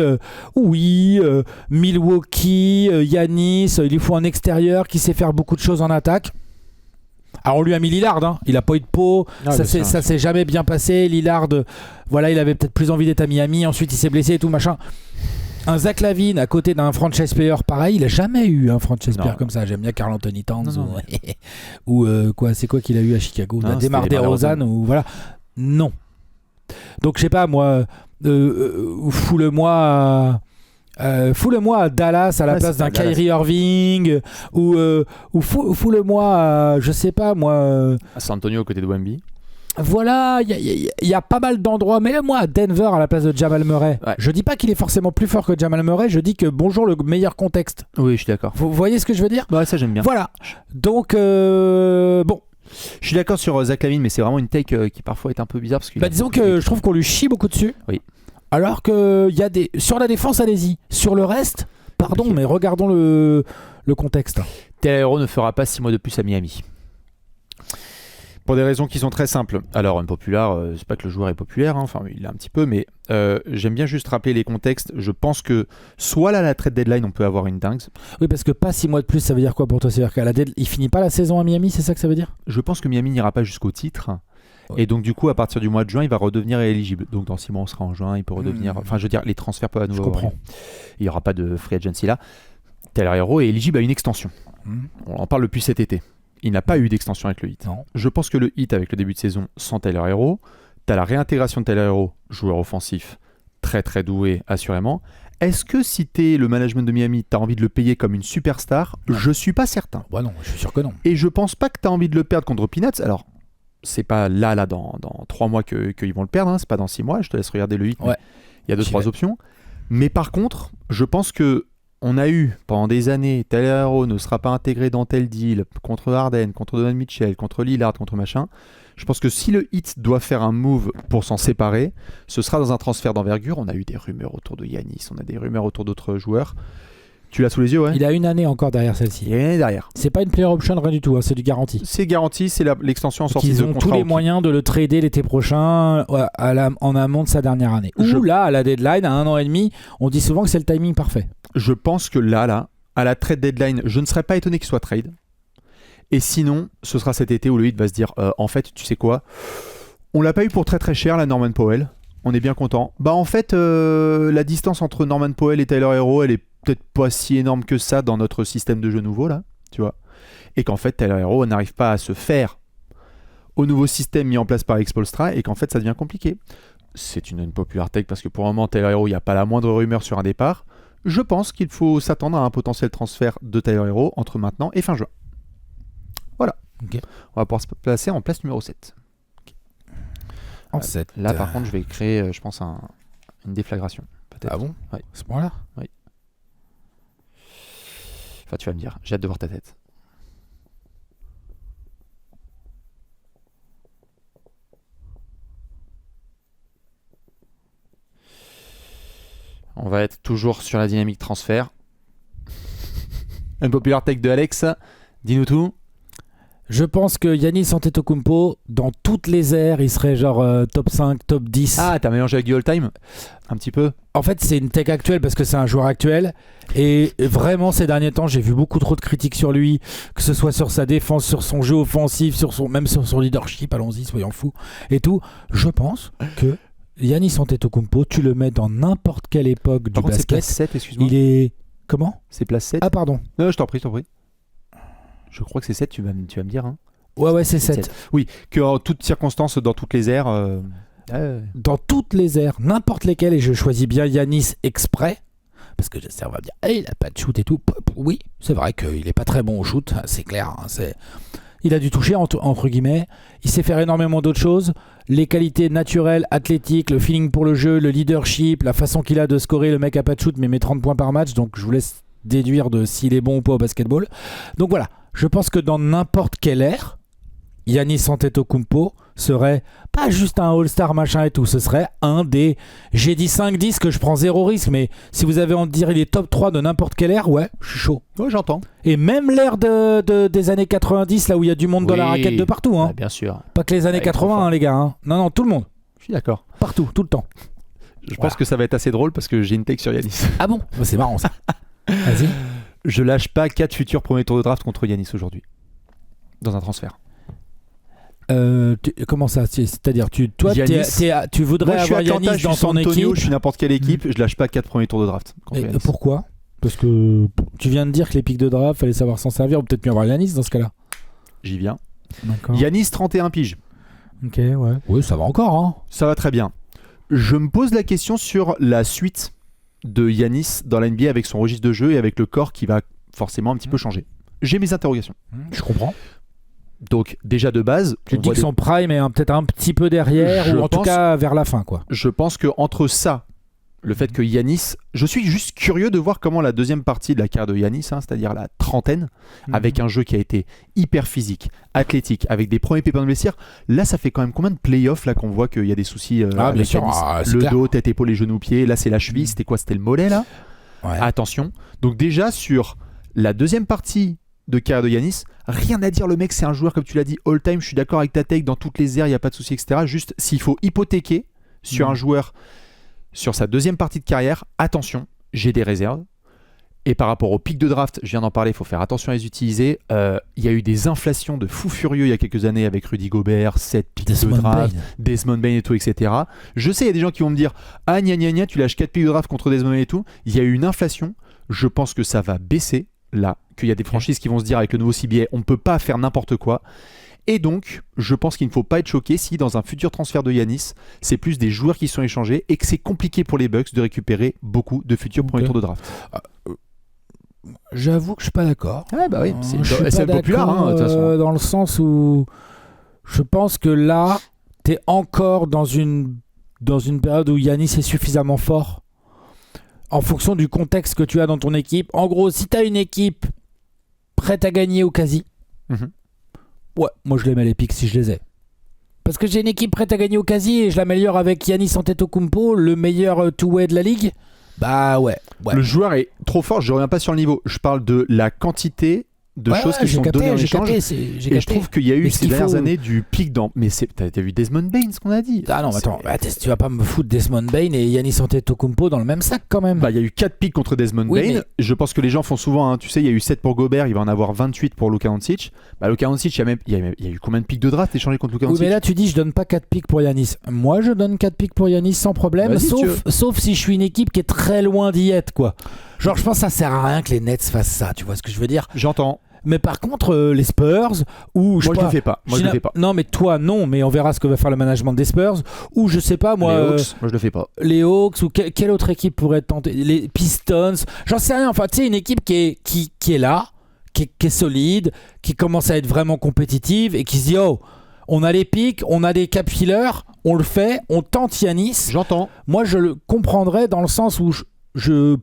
Milwaukee, Giannis, il lui faut un extérieur qui sait faire beaucoup de choses en attaque. Alors on lui a mis Lillard, hein. Il a pas eu de peau, ça s'est jamais bien passé. Lillard, voilà, il avait peut-être plus envie d'être à Miami, ensuite il s'est blessé et tout machin. Un Zach LaVine à côté d'un franchise player pareil, il a jamais eu un franchise player comme ça. J'aime bien Karl Anthony Towns ou quoi, c'est quoi qu'il a eu à Chicago, DeMar DeRozan ou voilà. Non. Donc je sais pas moi, fous-le-moi à Dallas à la place d'un Kyrie Irving ou fous-le-moi à, je sais pas moi, à San Antonio à côté de Wemby. Voilà, il y a pas mal d'endroits, mais moi à Denver à la place de Jamal Murray, je dis pas qu'il est forcément plus fort que Jamal Murray, je dis que bonjour le meilleur contexte. Oui, je suis d'accord. Vous voyez ce que je veux dire? Ouais, ça j'aime bien. Voilà, donc bon. Je suis d'accord sur Zach LaVine, mais c'est vraiment une take qui parfois est un peu bizarre parce que disons que je trouve qu'on lui chie beaucoup dessus. Oui. Alors que y a sur la défense, allez-y. Sur le reste, pardon, mais regardons le contexte. Tyler Herro ne fera pas 6 mois de plus à Miami. Pour des raisons qui sont très simples. Alors, unpopular, c'est pas que le joueur est populaire, hein, enfin il l'a un petit peu, mais j'aime bien juste rappeler les contextes. Je pense que soit là, à la trade deadline, on peut avoir une dingue. Oui, parce que pas 6 mois de plus, ça veut dire quoi pour toi? C'est-à-dire il finit pas la saison à Miami, c'est ça que ça veut dire? Je pense que Miami n'ira pas jusqu'au titre. Et donc du coup à partir du mois de juin il va redevenir éligible, donc dans 6 mois on sera en juin, il peut redevenir, enfin je veux dire les transferts peuvent à nouveau, je comprends. Il n'y aura pas de free agency là. Tyler Herro est éligible à une extension, on en parle depuis cet été, il n'a pas eu d'extension avec le Heat. Je pense que le Heat avec le début de saison sans Tyler Herro, t'as la réintégration de Tyler Herro, joueur offensif très très doué assurément. Est-ce que si t'es le management de Miami, t'as envie de le payer comme une superstar? Je suis pas certain. Bah non, je suis sûr que non. Et je pense pas que t'as envie de le perdre contre Peanuts. Alors c'est pas là dans 3 mois qu'ils vont le perdre, hein. C'est pas dans 6 mois, je te laisse regarder le 8, il y a 2-3 options. Mais par contre, je pense que on a eu pendant des années, Tyler Herro ne sera pas intégré dans tel deal, contre Harden, contre Donovan Mitchell, contre Lillard, contre machin. Je pense que si le Heat doit faire un move pour s'en séparer, ce sera dans un transfert d'envergure. On a eu des rumeurs autour de Giannis, on a des rumeurs autour d'autres joueurs. Tu l'as sous les yeux, ouais? Il a une année encore derrière celle-ci. Il y a une année derrière. C'est pas une player option, rien du tout, hein, c'est du garanti. C'est garanti, c'est l'extension en sortie de contrat. Ils ont tous les moyens de le trader l'été prochain en amont de sa dernière année. Ou là, à la deadline, à 1 an et demi, on dit souvent que c'est le timing parfait. Je pense que là, à la trade deadline, je ne serais pas étonné qu'il soit trade. Et sinon, ce sera cet été où le Heat va se dire en fait, tu sais quoi, on l'a pas eu pour très très cher, la Norman Powell. On est bien content. Bah en fait, la distance entre Norman Powell et Tyler Herro, elle est peut-être pas si énorme que ça dans notre système de jeu nouveau là, tu vois. Et qu'en fait, Tyler Herro n'arrive pas à se faire au nouveau système mis en place par Expolstra et qu'en fait, ça devient compliqué. C'est une unpopular take parce que pour le moment, Tyler Herro, il n'y a pas la moindre rumeur sur un départ. Je pense qu'il faut s'attendre à un potentiel transfert de Tyler Herro entre maintenant et fin juin. Voilà. Okay. On va pouvoir se placer en place numéro 7. Okay. En 7. Là, par contre, je vais créer, je pense, une déflagration. Peut-être. Ah bon? Ouais. Ce point-là? Oui. Enfin, tu vas me dire. J'ai hâte de voir ta tête. On va être toujours sur la dynamique transfert. Un populaire take de Alex. Dis-nous tout. Je pense que Giannis Antetokounmpo, dans toutes les aires, il serait genre top 5, top 10. Ah, t'as mélangé avec du all-time? Un petit peu. En fait, c'est une tech actuelle parce que c'est un joueur actuel. Et vraiment, ces derniers temps, j'ai vu beaucoup trop de critiques sur lui, que ce soit sur sa défense, sur son jeu offensif, même sur son leadership, allons-y, soyons fous, et tout. Je pense que Giannis Antetokounmpo, tu le mets dans n'importe quelle époque Par du contre, c'est basket. place 7, excuse-moi. Il est... Comment ? C'est place 7. Ah pardon. Non, je t'en prie. Je crois que c'est 7, tu vas me dire. Hein. Ouais, c'est 7. Oui, que en toutes circonstances, dans toutes les ères... Dans toutes les ères, n'importe lesquelles, et je choisis bien Giannis exprès, parce que ça va me dire, il a pas de shoot et tout. Oui, c'est vrai qu'il est pas très bon au shoot, c'est clair. Hein, il a dû toucher, entre guillemets. Il sait faire énormément d'autres choses. Les qualités naturelles, athlétiques, le feeling pour le jeu, le leadership, la façon qu'il a de scorer. Le mec a pas de shoot, mais met 30 points par match, donc je vous laisse déduire de s'il est bon ou pas au basketball. Donc voilà, je pense que dans n'importe quelle ère, Giannis Antetokounmpo serait pas juste un All-Star machin et tout, ce serait un des... J'ai dit 5-10 que je prends zéro risque, mais si vous avez envie de dire il est top 3 de n'importe quelle ère, ouais, je suis chaud. Ouais, j'entends. Et même l'ère des années 90, là où il y a du monde dans la raquette de partout. Hein. Ah, bien sûr. Pas que les années 80, hein, les gars. Hein. Non, tout le monde. Je suis d'accord. Partout, tout le temps. Je pense que ça va être assez drôle parce que j'ai une take sur Giannis. Ah bon ? C'est marrant ça. Vas-y. Je lâche pas 4 futurs premiers tours de draft contre Giannis aujourd'hui. Dans un transfert. Comment ça ? C'est-à-dire, toi, tu voudrais moi, avoir Atlanta, Giannis dans ton Antonio, équipe. Je suis n'importe quelle équipe, je lâche pas 4 premiers tours de draft. Pourquoi ? Parce que tu viens de dire que les pics de draft, fallait savoir s'en servir, ou peut-être mieux avoir Giannis dans ce cas-là. J'y viens. D'accord. Giannis, 31 piges. Ok, ouais. Oui, ça va encore. Hein. Ça va très bien. Je me pose la question sur la suite de Giannis dans la NBA avec son registre de jeu et avec le corps qui va forcément un petit peu changer. J'ai mes interrogations. Je comprends. Donc déjà de base, tu dis que son prime est peut-être un petit peu derrière ou en tout cas vers la fin quoi. Je pense que entre ça, le fait que Giannis, je suis juste curieux de voir comment la deuxième partie de la carrière de Giannis, c'est-à-dire la trentaine, avec un jeu qui a été hyper physique, athlétique, avec des premiers pépins de blessure, là ça fait quand même combien de playoffs là qu'on voit qu'il y a des soucis avec sûr, le dos, tête, épaule, les genoux, pieds, là c'est la cheville, c'était quoi ? C'était le mollet là ? Ouais. Attention. Donc déjà sur la deuxième partie de carrière de Giannis, rien à dire, le mec c'est un joueur comme tu l'as dit all time, je suis d'accord avec ta take, dans toutes les aires il n'y a pas de souci, etc. Juste s'il faut hypothéquer sur un joueur sur sa deuxième partie de carrière, attention, j'ai des réserves. Et par rapport au pic de draft, je viens d'en parler, il faut faire attention à les utiliser. Il y a eu des inflations de fous furieux il y a quelques années avec Rudy Gobert, 7 pics de draft, Desmond Bane et tout, etc. Je sais, il y a des gens qui vont me dire « Ah, gna gna gna, tu lâches 4 pics de draft contre Desmond Bane et tout ». Il y a eu une inflation, je pense que ça va baisser là, qu'il y a des franchises qui vont se dire avec le nouveau CBA, on ne peut pas faire n'importe quoi. Et donc, je pense qu'il ne faut pas être choqué si dans un futur transfert de Giannis, c'est plus des joueurs qui sont échangés et que c'est compliqué pour les Bucks de récupérer beaucoup de futurs premiers tours de draft. J'avoue que je suis pas d'accord. Ouais, bah oui, c'est populaire de toute façon. Dans le sens où je pense que là, tu es encore dans une période où Giannis est suffisamment fort en fonction du contexte que tu as dans ton équipe. En gros, si tu as une équipe prête à gagner au quasi, ouais, moi je les mets les pics si je les ai. Parce que j'ai une équipe prête à gagner au quasi et je l'améliore avec Giannis Antetokounmpo, le meilleur two-way de la ligue. Bah ouais. Le joueur est trop fort, je reviens pas sur le niveau. Je parle de la quantité de choses qui sont données en échange. Et je trouve qu'il y a eu ces dernières années du pic dans... Mais t'as vu Desmond Bane, ce qu'on a dit ? Ah non, mais attends, tu vas pas me foutre Desmond Bane et Giannis Antetokounmpo dans le même sac quand même. Bah, il y a eu 4 pics contre Desmond Bane. Mais... Je pense que les gens font souvent, tu sais, il y a eu 7 pour Gobert, il va en avoir 28 pour Luka Doncic. Bah, Luka Doncic, il y a eu combien de pics de draft échangés contre Luka Doncic ? Oui, mais là tu dis je donne pas 4 pics pour Giannis. Moi je donne 4 pics pour Giannis sans problème, sauf si je suis une équipe qui est très loin d'y être, quoi. Genre je pense que ça sert à rien que les Nets fassent ça, tu vois ce que je veux dire ? J'entends. Mais par contre, les Spurs, ou je le fais pas. Non, mais toi, non, mais on verra ce que va faire le management des Spurs. Ou je sais pas, moi. Les Hawks, moi je le fais pas. Les Hawks, ou quelle autre équipe pourrait tenter ? Les Pistons, j'en sais rien. Enfin, tu sais, une équipe qui est là, qui est solide, qui commence à être vraiment compétitive et qui se dit oh, on a les pics, on a des cap fillers, on le fait, on tente Giannis. J'entends. Moi, je le comprendrais dans le sens où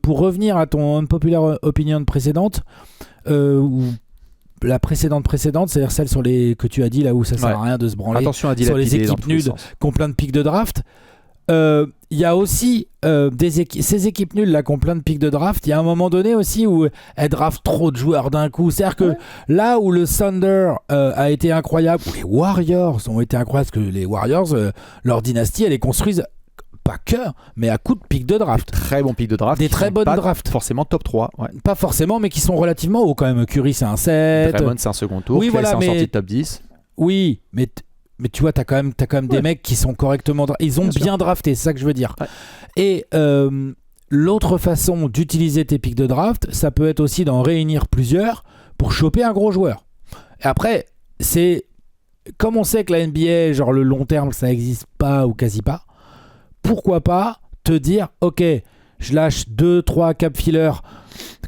pour revenir à ton unpopular opinion précédente, où la précédente, c'est-à-dire celle sur que tu as dit là où ça sert à rien de se branler. Attention à sur les équipes nulles qui ont plein de pics de draft. Il y a aussi ces équipes nulles là qui ont plein de pics de draft. Il y a un moment donné aussi où elles draftent trop de joueurs d'un coup. C'est-à-dire que là où le Thunder a été incroyable, où les Warriors ont été incroyables, parce que les Warriors, leur dynastie, elle est construite pas que, mais à coup de pics de draft. Des très bons pics de draft. Des très bonnes drafts. Forcément top 3. Ouais. Pas forcément, mais qui sont relativement hauts quand même. Curry, c'est un 7. Draymond, c'est un second tour. Oui, Clay, voilà, c'est en sortie de top 10. Oui, mais mais tu vois, t'as quand même des mecs qui sont correctement ils ont bien drafté, c'est ça que je veux dire. Ouais. Et l'autre façon d'utiliser tes pics de draft, ça peut être aussi d'en réunir plusieurs pour choper un gros joueur. Et après, c'est comme on sait que la NBA, genre le long terme, ça n'existe pas ou quasi pas, pourquoi pas te dire, ok, je lâche 2-3 cap fillers.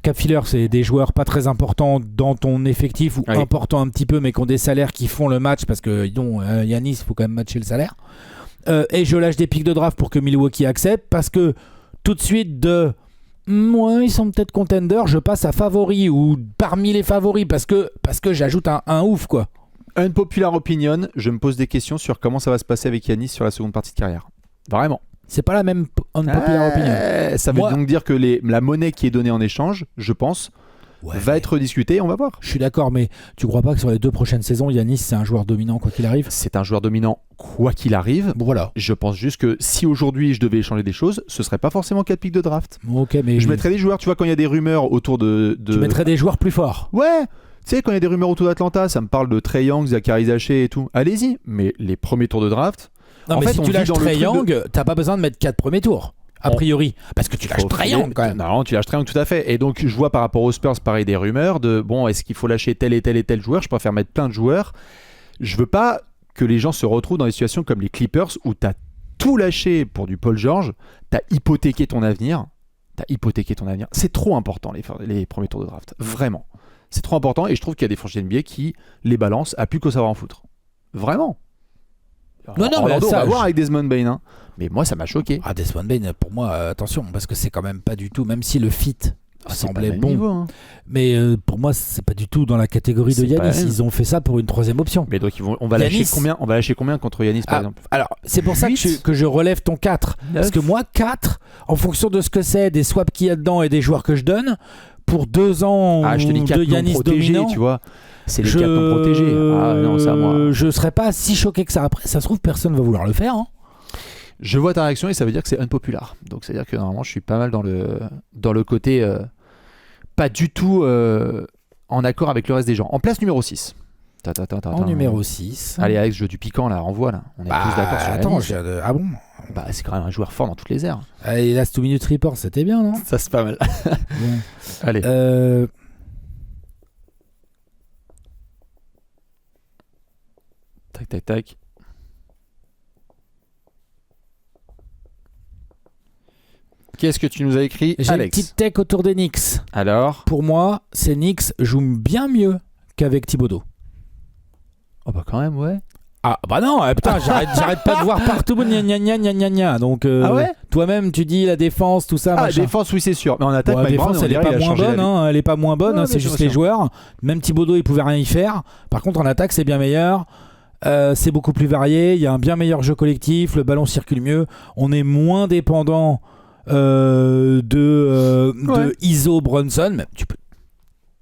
Cap fillers, c'est des joueurs pas très importants dans ton effectif ou importants un petit peu, mais qui ont des salaires qui font le match parce que Giannis, il faut quand même matcher le salaire. Et je lâche des pics de draft pour que Milwaukee accepte parce que tout de suite ils sont peut-être contenders, je passe à favori ou parmi les favoris parce que j'ajoute un ouf quoi. Unpopular opinion, je me pose des questions sur comment ça va se passer avec Giannis sur la seconde partie de carrière. Vraiment. C'est pas la même unpopular opinion. Ça veut donc dire que la monnaie qui est donnée en échange, je pense, va être discutée, on va voir. Je suis d'accord, mais tu crois pas que sur les 2 prochaines saisons, Giannis c'est un joueur dominant quoi qu'il arrive ? C'est un joueur dominant quoi qu'il arrive. Voilà. Je pense juste que si aujourd'hui je devais échanger des choses, ce serait pas forcément 4 pics de draft. Ok, mais je mettrais des joueurs, tu vois, quand il y a des rumeurs autour de... Tu mettrais des joueurs plus forts. Ouais. Tu sais, quand il y a des rumeurs autour d'Atlanta, ça me parle de Trae Young, Zachary Zaché et tout. Allez-y, mais les premiers tours de draft... Non, mais si tu lâches Trae Young, t'as pas besoin de mettre 4 premiers tours, a priori. Parce que tu lâches Trae Young quand même. Non, tu lâches Trae Young, tout à fait. Et donc, je vois par rapport aux Spurs, pareil, des rumeurs de est-ce qu'il faut lâcher tel et tel et tel joueur ? Je préfère mettre plein de joueurs. Je veux pas que les gens se retrouvent dans des situations comme les Clippers où t'as tout lâché pour du Paul George, t'as hypothéqué ton avenir. C'est trop important, les premiers tours de draft. Vraiment. C'est trop important et je trouve qu'il y a des franchises NBA qui les balancent à plus qu'au savoir en foutre. Vraiment. Non, mais on va voir avec Desmond Bane. Hein. Mais moi, ça m'a choqué. Ah, Desmond Bane, pour moi, attention, parce que c'est quand même pas du tout, même si le fit semblait bon. Niveau, hein. Mais pour moi, c'est pas du tout dans la catégorie de Giannis. Ils ont fait ça pour une 3e option. Mais donc, on va lâcher combien contre Giannis, par exemple ? Alors, c'est pour ça que je relève ton 4. 9. Parce que moi, 4, en fonction de ce que c'est, des swaps qu'il y a dedans et des joueurs que je donne, pour 2 ans je te dis 4 de Giannis protégés, dominant, tu vois. C'est les 4 non protégés. Ah non, ça, moi. Je serais pas si choqué que ça. Après, ça se trouve, personne va vouloir le faire. Hein. Je vois ta réaction et ça veut dire que c'est unpopular. Donc, ça veut dire que normalement, je suis pas mal dans le côté pas du tout en accord avec le reste des gens. En place numéro 6. En numéro 6. Allez, Alex, jeu du piquant, là, renvoie. Là. On est tous d'accord sur la Ah bon ? C'est quand même un joueur fort dans toutes les airs. Et Last 2 Minute Report, c'était bien, non ? Ça, c'est pas mal. Bon. Allez. Tac. Qu'est-ce que tu nous as écrit, J'ai Alex ? une petite tech autour des Knicks. Alors ? Pour moi, ces Knicks jouent bien mieux qu'avec Thibodeau. Oh bah quand même, ouais. Ah bah non, putain, j'arrête pas de voir partout gna. Donc toi-même tu dis la défense, tout ça. La défense, oui, c'est sûr. Mais en attaque, la défense, elle est pas moins bonne. Elle est pas moins bonne. C'est juste les joueurs. Même Thibodeau, il pouvait rien y faire. Par contre, en attaque, c'est bien meilleur. C'est beaucoup plus varié. Il y a un bien meilleur jeu collectif. Le ballon circule mieux. On est moins dépendant de ISO Brunson. Même,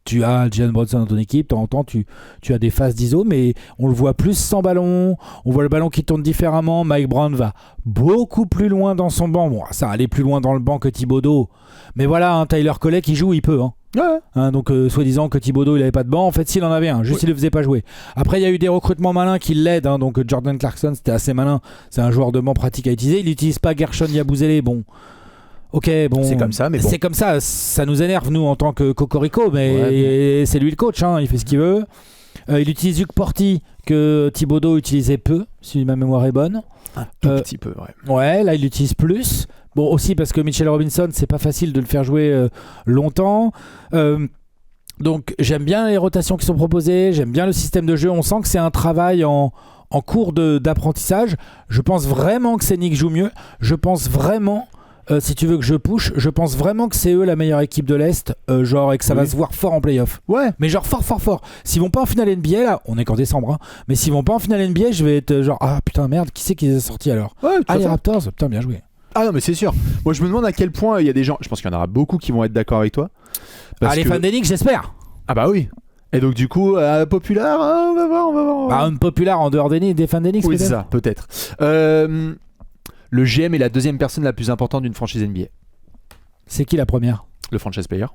tu as Jalen Brunson dans ton équipe, de temps en temps tu as des phases d'ISO, mais on le voit plus sans ballon, on voit le ballon qui tourne différemment. Mike Brown va beaucoup plus loin dans son banc. Bon, ça allait plus loin dans le banc que Thibodeau, mais voilà, Tyler Colley qui joue, il peut. Donc soi-disant que Thibodeau il avait pas de banc, en fait s'il en avait un, juste il le faisait pas jouer. Après il y a eu des recrutements malins qui l'aident, donc Jordan Clarkson c'était assez malin, c'est un joueur de banc pratique à utiliser, il n'utilise pas Gershon Yabusele, bon. Ok, bon, c'est comme ça, mais bon. C'est comme ça, ça nous énerve nous en tant que Cocorico, mais c'est lui le coach, il fait ce qu'il veut. Il utilise Hugh Porty que Thibodeau utilisait peu, si ma mémoire est bonne. Un tout petit peu, ouais. Ouais, là il l'utilise plus. Bon, aussi parce que Mitchell Robinson, c'est pas facile de le faire jouer longtemps. Donc j'aime bien les rotations qui sont proposées, j'aime bien le système de jeu. On sent que c'est un travail en cours d'apprentissage. Je pense vraiment que ces Knicks jouent mieux. Je pense vraiment... si tu veux que je push, je pense vraiment que c'est eux la meilleure équipe de l'Est, et que ça va se voir fort en playoff. Ouais. Mais genre fort. S'ils vont pas en finale NBA, là, on est qu'en décembre, mais s'ils vont pas en finale NBA, je vais être genre, ah putain, merde, qui c'est qui les a sortis alors ? Les Raptors, putain, bien joué. Ah non, mais c'est sûr. Moi, je me demande à quel point il y a des gens, je pense qu'il y en aura beaucoup qui vont être d'accord avec toi. Les fans des Knicks, j'espère. Ah bah oui. Et donc du coup, populaire, on va voir. Un populaire en dehors des fans des Knicks, oui, c'est ça, peut-être. Le GM est la deuxième personne la plus importante d'une franchise NBA. C'est qui la première ? Le franchise player.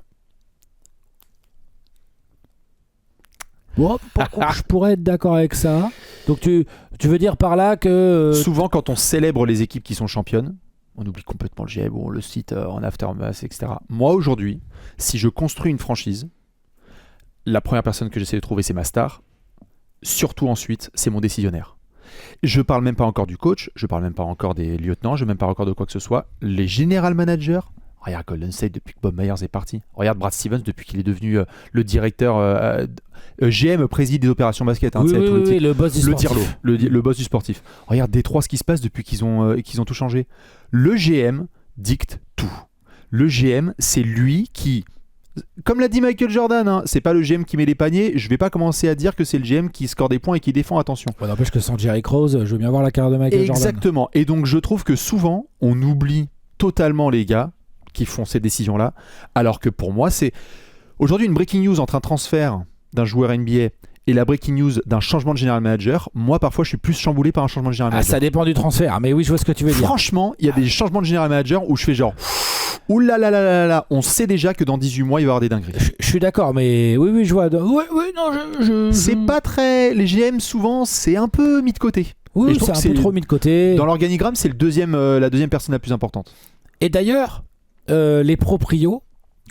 Bon, je pourrais être d'accord avec ça. Donc tu veux dire par là que... Souvent, quand on célèbre les équipes qui sont championnes, on oublie complètement le GM, on le cite en aftermath, etc. Moi, aujourd'hui, si je construis une franchise, la première personne que j'essaie de trouver, c'est ma star. Surtout ensuite, c'est mon décisionnaire. Je parle même pas encore du coach, je parle même pas encore des lieutenants, je ne même pas encore de quoi que ce soit. Les general managers, regarde Golden State depuis que Bob Myers est parti. Regarde Brad Stevens depuis qu'il est devenu le directeur GM, président des opérations basket. Oui, le boss du sportif. Le boss du sportif. Regarde Détroit, ce qui se passe depuis qu'ils ont tout changé. Le GM dicte tout. Le GM, c'est lui qui... Comme l'a dit Michael Jordan, hein, c'est pas le GM qui met les paniers. Je vais pas commencer à dire que c'est le GM qui score des points et qui défend, attention. On n'empêche que sans Jerry Krause, je veux bien voir la carrière de Michael Jordan. Exactement. Et donc je trouve que souvent, on oublie totalement les gars qui font ces décisions-là. Alors que pour moi, c'est... Aujourd'hui, une breaking news entre un transfert d'un joueur NBA et la breaking news d'un changement de general manager, moi parfois je suis plus chamboulé par un changement de general manager. Ça dépend du transfert, mais oui, je vois ce que tu veux dire. Franchement, il y a des changements de general manager où je fais genre... Ouh là là là là là, on sait déjà que dans 18 mois il va y avoir des dingueries. Je suis d'accord, mais oui, je vois. Oui, non, c'est pas très. Les GM souvent c'est un peu mis de côté. Oui, c'est un peu trop mis de côté. Dans l'organigramme, c'est la deuxième personne la plus importante. Et d'ailleurs, les proprios,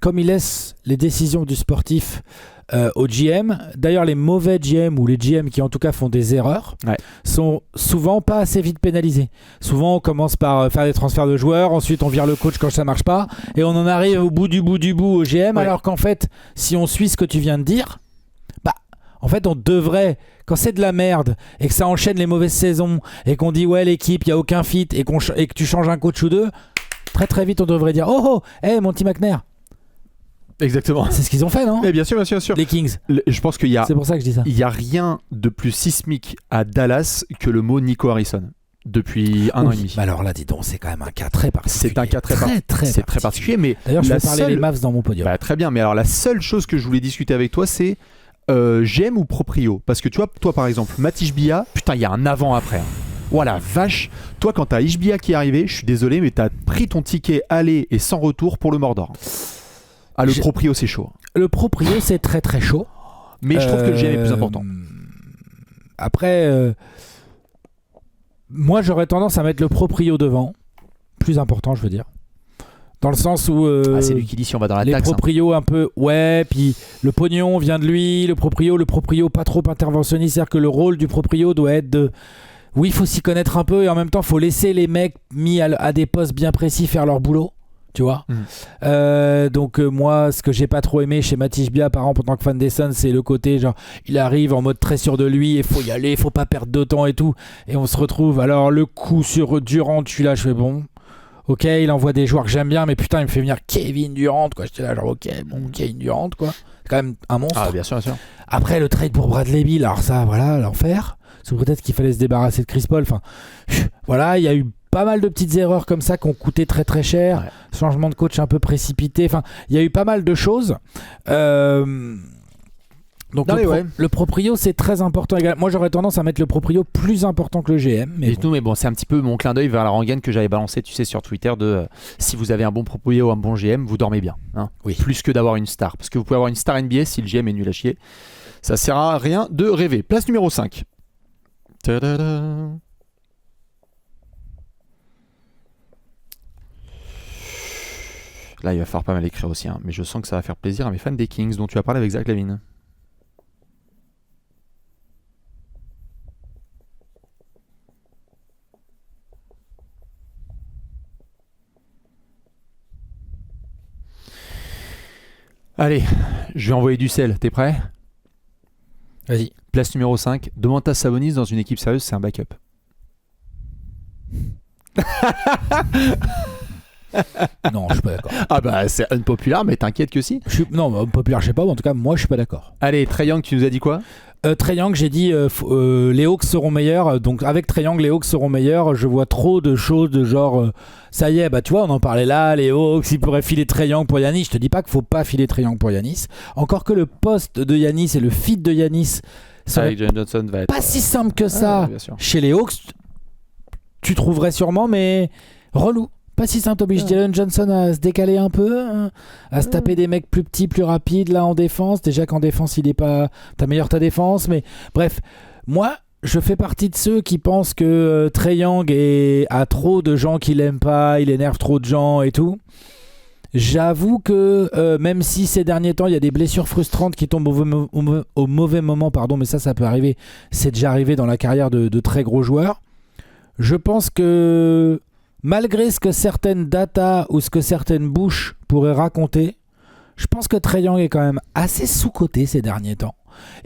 comme ils laissent les décisions du sportif au GM, d'ailleurs les mauvais GM ou les GM qui en tout cas font des erreurs, sont souvent pas assez vite pénalisés. Souvent on commence par faire des transferts de joueurs, ensuite on vire le coach quand ça marche pas, et on en arrive au bout du bout au GM, alors qu'en fait, si on suit ce que tu viens de dire, en fait on devrait, quand c'est de la merde et que ça enchaîne les mauvaises saisons et qu'on dit ouais l'équipe, il n'y a aucun fit et que tu changes un coach ou deux, très très vite on devrait dire hey Monty McNair. Exactement. C'est ce qu'ils ont fait, non ? Mais bien sûr. Les Kings. Je pense qu'il y a... C'est pour ça que je dis ça. Il n'y a rien de plus sismique à Dallas que le mot Nico Harrison. Depuis un an et demi. Bah alors là, dis donc, c'est quand même un cas très particulier. C'est un cas très particulier. Mais d'ailleurs, je vais parler des Mavs dans mon podium. Bah, très bien, mais alors la seule chose que je voulais discuter avec toi, c'est GM ou proprio. Parce que tu vois, toi par exemple, Matt Ishbia, putain, il y a un avant-après. Hein. Voilà, vache. Toi, quand t'as Ishbia qui est arrivé, je suis désolé, mais t'as pris ton ticket aller et sans retour pour le Mordor. Ah, le proprio, c'est chaud. Le proprio, c'est très très chaud. Mais je trouve que le GM est plus important. Après, moi, j'aurais tendance à mettre le proprio devant. Plus important, je veux dire. Dans le sens où... c'est lui qui dit si on va dans la taxe. Les proprios un peu... Ouais, puis le pognon vient de lui. Le proprio pas trop interventionniste. C'est-à-dire que le rôle du proprio doit être de... Oui, il faut s'y connaître un peu et en même temps, il faut laisser les mecs mis à des postes bien précis faire leur boulot. Tu vois, donc moi ce que j'ai pas trop aimé chez Matt Ishbia par exemple en tant que fan des Suns, c'est le côté genre il arrive en mode très sûr de lui et faut y aller, faut pas perdre de temps et tout, et on se retrouve alors le coup sur Durant, je suis là, je fais bon ok, il envoie des joueurs que j'aime bien, mais putain il me fait venir Kevin Durant quoi, j'étais là genre ok bon Kevin Durant quoi, c'est quand même un monstre. Bien sûr. Après le trade pour Bradley Beal, alors ça voilà l'enfer, c'est peut-être qu'il fallait se débarrasser de Chris Paul, enfin voilà, il y a eu pas mal de petites erreurs comme ça qui ont coûté très très cher. Changement de coach un peu précipité. Enfin, il y a eu pas mal de choses. Donc le proprio c'est très important également. Moi j'aurais tendance à mettre le proprio plus important que le GM. Mais bon, c'est un petit peu mon clin d'œil vers la rengaine que j'avais balancé, tu sais, sur Twitter de si vous avez un bon proprio ou un bon GM, vous dormez bien. Hein, plus que d'avoir une star. Parce que vous pouvez avoir une star NBA si le GM est nul à chier. Ça sert à rien de rêver. Place numéro 5. Ta-da-da. Là, il va falloir pas mal écrire aussi, hein. Mais je sens que ça va faire plaisir à mes fans des Kings, dont tu as parlé avec Zach Lavine. Allez, je vais envoyer du sel, t'es prêt ? Vas-y. Place numéro 5, Domantas Sabonis dans une équipe sérieuse, c'est un backup. Non, je suis pas d'accord. Ah bah c'est unpopular, mais t'inquiète que si. Non, unpopular, je sais pas, mais en tout cas, moi je suis pas d'accord. Allez, Trae Young, tu nous as dit quoi ? Trae Young, j'ai dit les Hawks seront meilleurs. Donc avec Trae Young, les Hawks seront meilleurs. Je vois trop de choses de genre ça y est, bah tu vois, on en parlait là, les Hawks, ils pourraient filer Trae Young pour Giannis. Je te dis pas qu'il faut pas filer Trae Young pour Giannis. Encore que le poste de Giannis et le fit de Giannis avec Jalen Johnson va être pas si simple que ça. Chez les Hawks, tu trouverais sûrement, mais relou. Pas si ça t'oblige Jalen Johnson à se décaler un peu, à se taper des mecs plus petits, plus rapides là en défense. Déjà qu'en défense, il est pas... T'améliores ta défense, mais bref. Moi, je fais partie de ceux qui pensent que Trae Young a trop de gens qui l'aiment pas, il énerve trop de gens et tout. J'avoue que même si ces derniers temps il y a des blessures frustrantes qui tombent au mauvais moment, pardon, mais ça peut arriver, c'est déjà arrivé dans la carrière de très gros joueurs. Je pense que malgré ce que certaines datas ou ce que certaines bouches pourraient raconter, je pense que Trae Young est quand même assez sous-coté ces derniers temps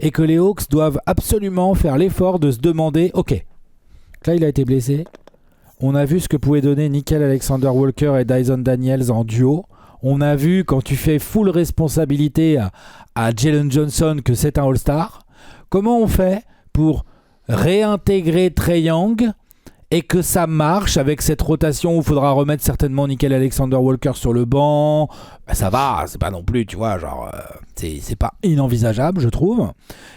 et que les Hawks doivent absolument faire l'effort de se demander, ok, là il a été blessé, on a vu ce que pouvaient donner Nickeil Alexander-Walker et Dyson Daniels en duo. On a vu quand tu fais full responsabilité à Jalen Johnson que c'est un All-Star. Comment on fait pour réintégrer Trae Young et que ça marche avec cette rotation où il faudra remettre certainement Nickeil Alexander-Walker sur le banc? Ça va, c'est pas non plus, tu vois, genre c'est pas inenvisageable, je trouve.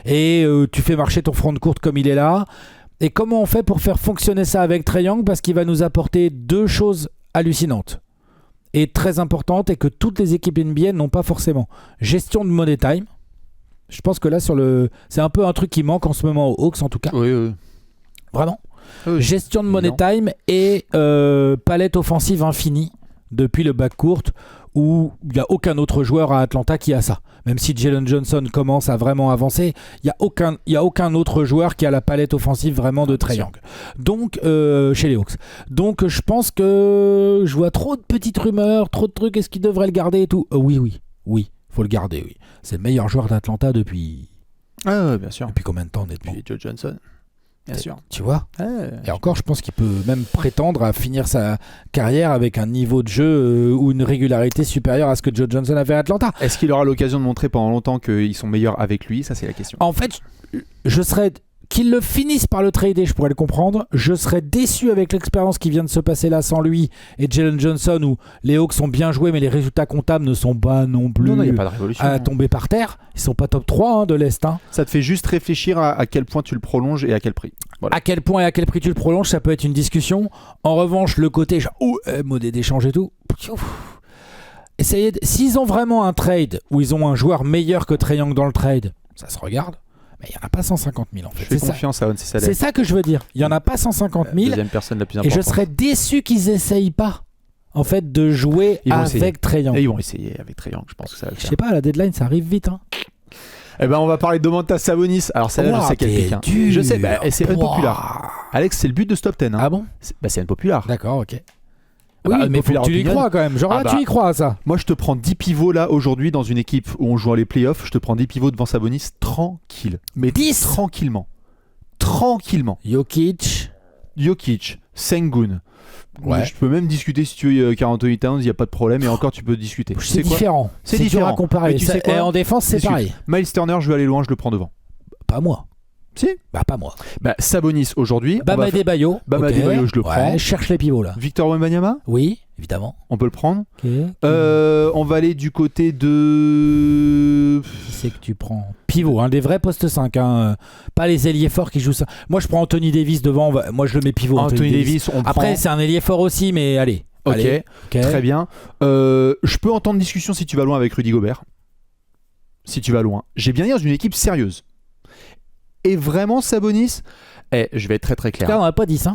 Et tu fais marcher ton front de courte comme il est là. Et comment on fait pour faire fonctionner ça avec Trae Young? Parce qu'il va nous apporter deux choses hallucinantes et très importante et que toutes les équipes NBA n'ont pas forcément. Gestion de money time. Je pense que là c'est un peu un truc qui manque en ce moment aux Hawks en tout cas. Oui. Vraiment. Oui. Gestion de money time et palette offensive infinie depuis le backcourt où il n'y a aucun autre joueur à Atlanta qui a ça. Même si Jalen Johnson commence à vraiment avancer, il n'y a aucun autre joueur qui a la palette offensive vraiment de Trae Young. Donc, chez les Hawks. Donc, je pense que je vois trop de petites rumeurs, trop de trucs, est-ce qu'il devrait le garder et tout. Oui, faut le garder, oui. C'est le meilleur joueur d'Atlanta depuis... Ah, bien sûr. Depuis combien de temps, honnêtement? Depuis Joe Johnson. Bien sûr. Tu vois. Et encore, je pense qu'il peut même prétendre à finir sa carrière avec un niveau de jeu ou une régularité supérieure à ce que Joe Johnson avait à Atlanta. Est-ce qu'il aura l'occasion de montrer pendant longtemps qu'ils sont meilleurs avec lui? Ça, c'est la question. En fait, je serais... Qu'ils le finissent par le trader, je pourrais le comprendre. Je serais déçu avec l'expérience qui vient de se passer là sans lui et Jalen Johnson, où les Hawks sont bien joués, mais les résultats comptables ne sont pas non plus y a pas de révolution, à tomber par terre. Ils sont pas top 3 de l'Est. Ça te fait juste réfléchir à quel point tu le prolonges et à quel prix. Voilà. À quel point et à quel prix tu le prolonges, ça peut être une discussion. En revanche, le côté modé d'échange et tout. S'ils ont vraiment un trade où ils ont un joueur meilleur que Trae Young dans le trade, ça se regarde. Mais il n'y en a pas 150 000 en fait. Je fais confiance à Onsi Salem. C'est ça que je veux dire. Il n'y en a pas 150 000. Deuxième personne la plus importante. Et je serais déçu qu'ils essayent pas en fait de jouer avec Trae Young. Et ils vont essayer avec Trae Young, je pense que ça va le faire. Je sais pas, à la deadline ça arrive vite. Eh ben on va parler de Domantas Sabonis. Alors celle-là, je sais qu'elle pique. Je sais, et c'est unpopular. Alex, c'est le but de ce top 10. Ah bon? C'est unpopular. D'accord, ok. Oui, mais faut que tu y crois quand même. Genre là, tu y crois à ça. Moi, je te prends 10 pivots là aujourd'hui dans une équipe où on joue les playoffs. Je te prends 10 pivots devant Sabonis tranquille. Mais 10 tranquillement. Jokic, Sengun. Ouais. Je peux même discuter si tu veux Karl Anthony Towns, il n'y a pas de problème. Et encore, tu peux discuter. C'est différent. C'est différent dur à comparer. Tu sais quoi, et en défense, c'est pareil. Miles Turner, je vais aller loin, je le prends devant. Pas moi. Si. Pas moi. Sabonis aujourd'hui. Bam Adebayo. Bam Adebayo, je le prends. Cherche les pivots là. Victor Wembanyama. Oui, évidemment. On peut le prendre. Okay. On va aller du côté de... Qui c'est que tu prends? Pivot, des vrais postes 5. Pas les ailiers forts qui jouent ça. Moi, je prends Anthony Davis devant. Moi, je le mets pivot. Anthony Davis, on prend. Après, c'est un ailier fort aussi, mais allez. Ok, très bien. Je peux entendre discussion si tu vas loin avec Rudy Gobert. Si tu vas loin. J'ai bien dit dans une équipe sérieuse. Et vraiment, Sabonis, je vais être très très clair. Là, on n'a pas 10.